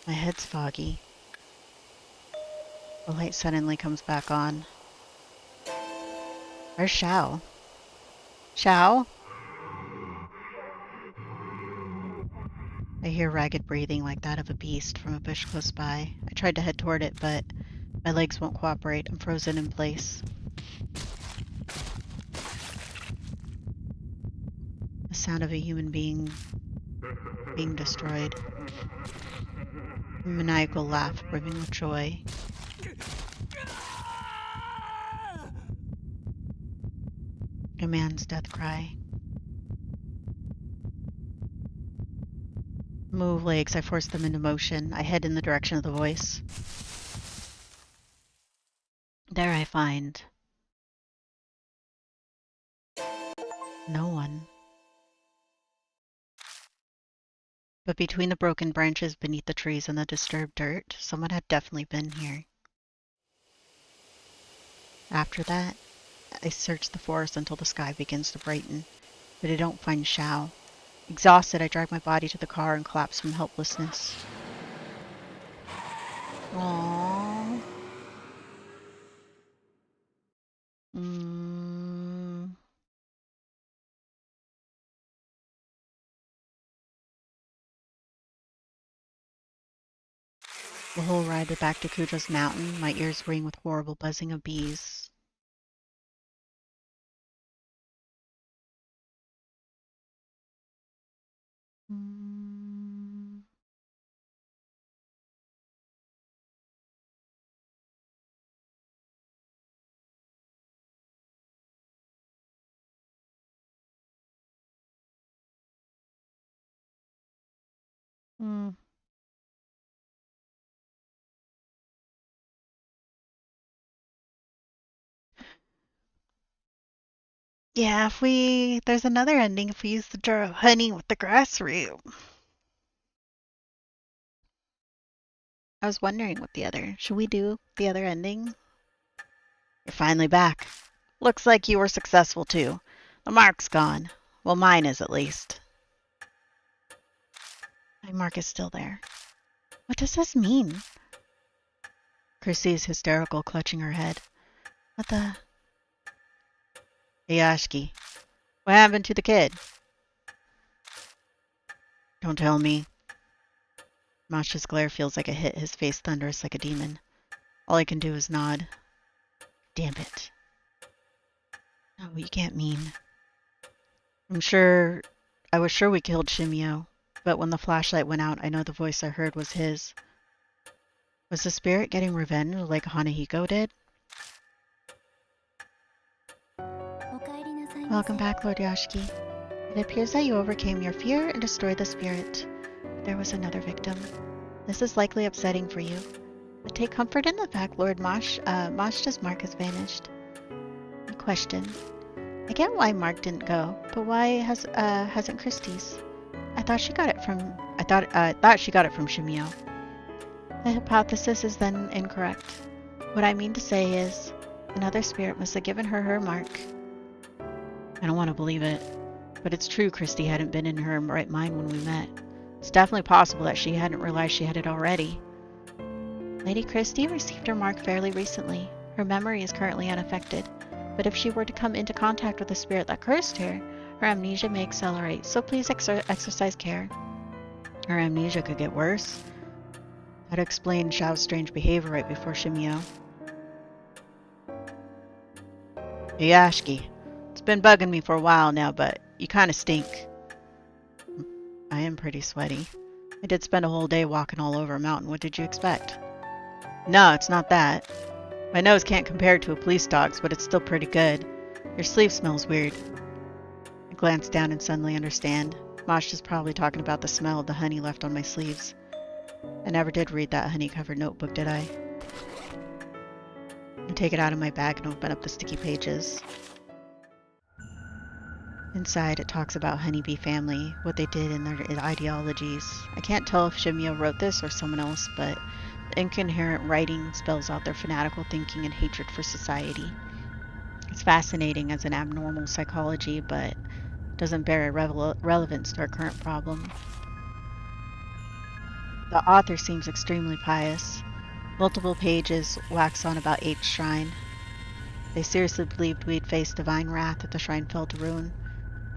My head's foggy. The light suddenly comes back on. Where's Xiao? Xiao? I hear ragged breathing like that of a beast from a bush close by. I tried to head toward it, but my legs won't cooperate. I'm frozen in place. The sound of a human being destroyed. A maniacal laugh brimming with joy. A man's death cry. Move legs, I force them into motion. I head in the direction of the voice. There I find no one. But between the broken branches beneath the trees and the disturbed dirt, someone had definitely been here. After that, I search the forest until the sky begins to brighten, but I don't find Xiao. Exhausted, I drag my body to the car and collapse from helplessness. Aww. The whole ride back to Kuja's mountain, my ears ring with horrible buzzing of bees. Yeah, there's another ending if we use the jar of honey with the grass root. I was wondering what should we do the other ending? You're finally back. Looks like you were successful too. The mark's gone. Well, mine is at least. My mark is still there. What does this mean? Chrissy is hysterical, clutching her head. What the? Hey, Ashki. What happened to the kid? Don't tell me. Masha's glare feels like a hit, his face thunderous like a demon. All I can do is nod. Damn it. No, you can't mean. I'm sure I was sure we killed Shimio, but when the flashlight went out, I know the voice I heard was his. Was the spirit getting revenge like Hanahiko did? Welcome back, Lord Yashiki. It appears that you overcame your fear and destroyed the spirit. There was another victim. This is likely upsetting for you, but take comfort in the fact Lord Mashta's mark has vanished. A question. I get why Mark didn't go, but why hasn't Christie's? I thought she got it from Shimio. The hypothesis is then incorrect. What I mean to say is, another spirit must have given her her mark. I don't want to believe it, but it's true Christie hadn't been in her right mind when we met. It's definitely possible that she hadn't realized she had it already. Lady Christie received her mark fairly recently. Her memory is currently unaffected, but if she were to come into contact with the spirit that cursed her, her amnesia may accelerate, so please exercise care. Her amnesia could get worse. That'd explain Xiao's strange behavior right before Shimio. Hey Ashki, it's been bugging me for a while now, but you kinda stink. I am pretty sweaty. I did spend a whole day walking all over a mountain. What did you expect? No, it's not that. My nose can't compare to a police dog's, but it's still pretty good. Your sleeve smells weird. I glanced down and suddenly understand. Masha's probably talking about the smell of the honey left on my sleeves. I never did read that honey-covered notebook, did I? I take it out of my bag and open up the sticky pages. Inside, it talks about Honeybee family, what they did and their ideologies. I can't tell if Shimio wrote this or someone else, but the incoherent writing spells out their fanatical thinking and hatred for society. It's fascinating as an abnormal psychology, but doesn't bear relevance to our current problem. The author seems extremely pious. Multiple pages wax on about H shrine. They seriously believed we'd face divine wrath if the shrine fell to ruin.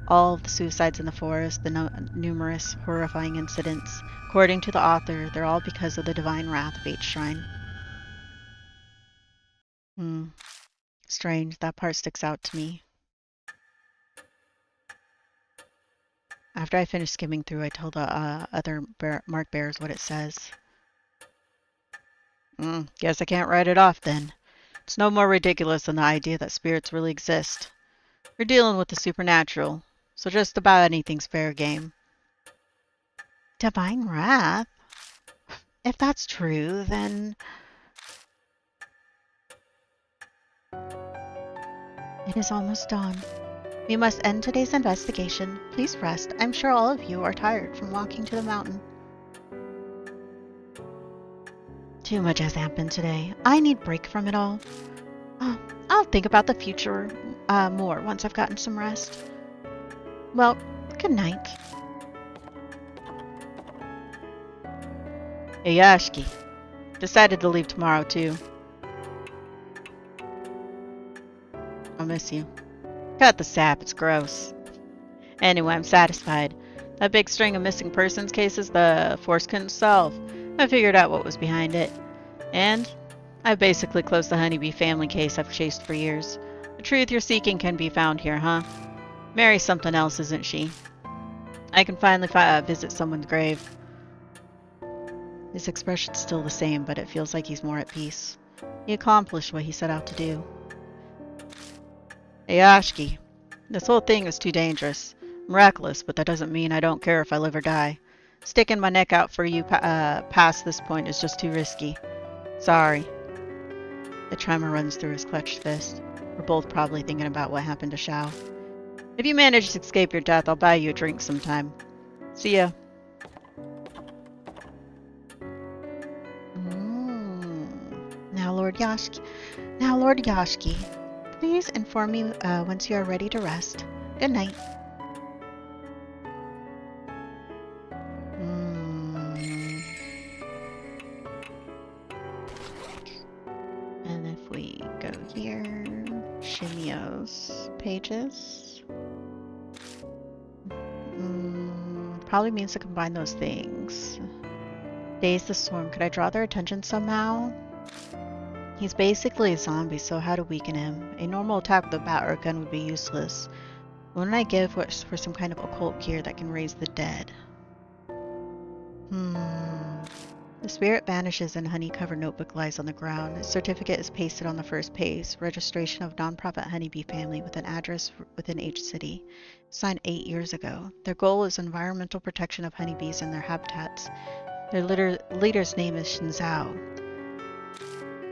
All of the suicides in the forest, the numerous horrifying incidents, according to the author, they're all because of the divine wrath of H shrine. Strange, that part sticks out to me. After I finish skimming through, I tell the other mark bearers what it says. Guess I can't write it off then. It's no more ridiculous than the idea that spirits really exist. We're dealing with the supernatural, so just about anything's fair game. Divine wrath? If that's true, then... It is almost dawn. We must end today's investigation. Please rest. I'm sure all of you are tired from walking to the mountain. Too much has happened today. I need a break from it all. Oh, I'll think about the future more once I've gotten some rest. Well, good night. Hey Yashiki. Decided to leave tomorrow too. I'll miss you. Cut the sap, it's gross. Anyway, I'm satisfied. That big string of missing persons cases the force couldn't solve. I figured out what was behind it. And I've basically closed the Honeybee family case I've chased for years. The truth you're seeking can be found here, huh? Mary's something else, isn't she? I can finally visit someone's grave. His expression's still the same, but it feels like he's more at peace. He accomplished what he set out to do. Hey Ashki, this whole thing is too dangerous. I'm reckless, but that doesn't mean I don't care if I live or die. Sticking my neck out for you past this point is just too risky. Sorry. The tremor runs through his clutched fist. We're both probably thinking about what happened to Xiao. If you manage to escape your death, I'll buy you a drink sometime. See ya. Now Lord Yashiki, please inform me once you are ready to rest. Good night. And if we go here, Shimio's pages. Probably means to combine those things. Daze the Swarm. Could I draw their attention somehow? He's basically a zombie, so how to weaken him? A normal attack with a bat or a gun would be useless. What would I give for some kind of occult gear that can raise the dead? The spirit vanishes and honey-covered notebook lies on the ground. A certificate is pasted on the first page. Registration of nonprofit honeybee family with an address within each city. Signed 8 years ago. Their goal is environmental protection of honeybees and their habitats. Their leader's name is Shinzao.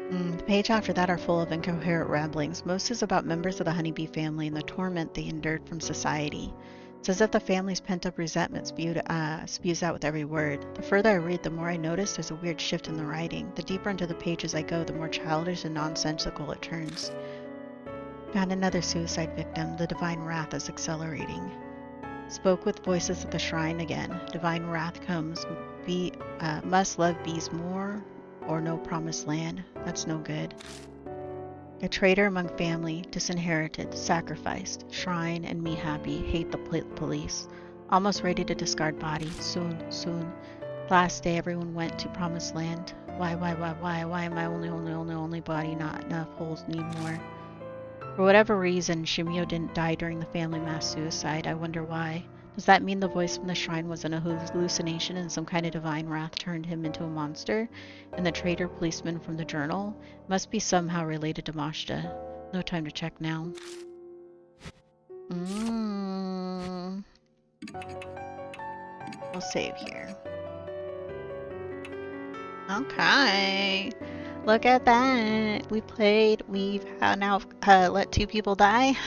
The page after that are full of incoherent ramblings. Most is about members of the honeybee family and the torment they endured from society. It's as if the family's pent-up resentment spews out with every word. The further I read, the more I notice there's a weird shift in the writing. The deeper into the pages I go, the more childish and nonsensical it turns. Found another suicide victim. The divine wrath is accelerating. Spoke with voices at the shrine again. Divine wrath comes. Must love bees more or no promised land. That's no good. A traitor among family, disinherited, sacrificed, shrine and me happy, hate the police. Almost ready to discard body. Soon. Last day everyone went to promised land. Why am I only body, not enough holes anymore? For whatever reason, Shimio didn't die during the family mass suicide. I wonder why. Does that mean the voice from the shrine wasn't a hallucination and some kind of divine wrath turned him into a monster? And the traitor policeman from the journal must be somehow related to Mashta. No time to check now. We'll save here. Okay. Look at that. We've now let 2 people die.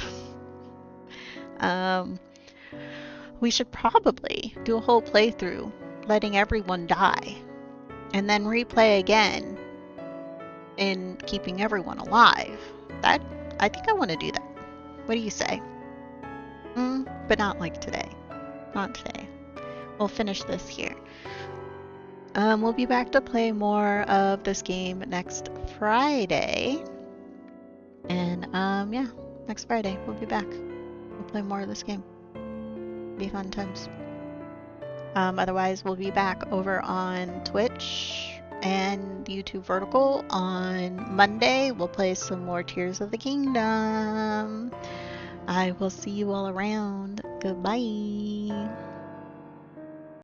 We should probably do a whole playthrough, letting everyone die, and then replay again and keeping everyone alive. I think I want to do that. What do you say? But not like today. Not today. We'll finish this here. We'll be back to play more of this game next Friday. And yeah, next Friday we'll be back. We'll play more of this game. Be fun times. Otherwise, we'll be back over on Twitch and YouTube Vertical on Monday. We'll play some more Tears of the Kingdom. I will see you all around. Goodbye.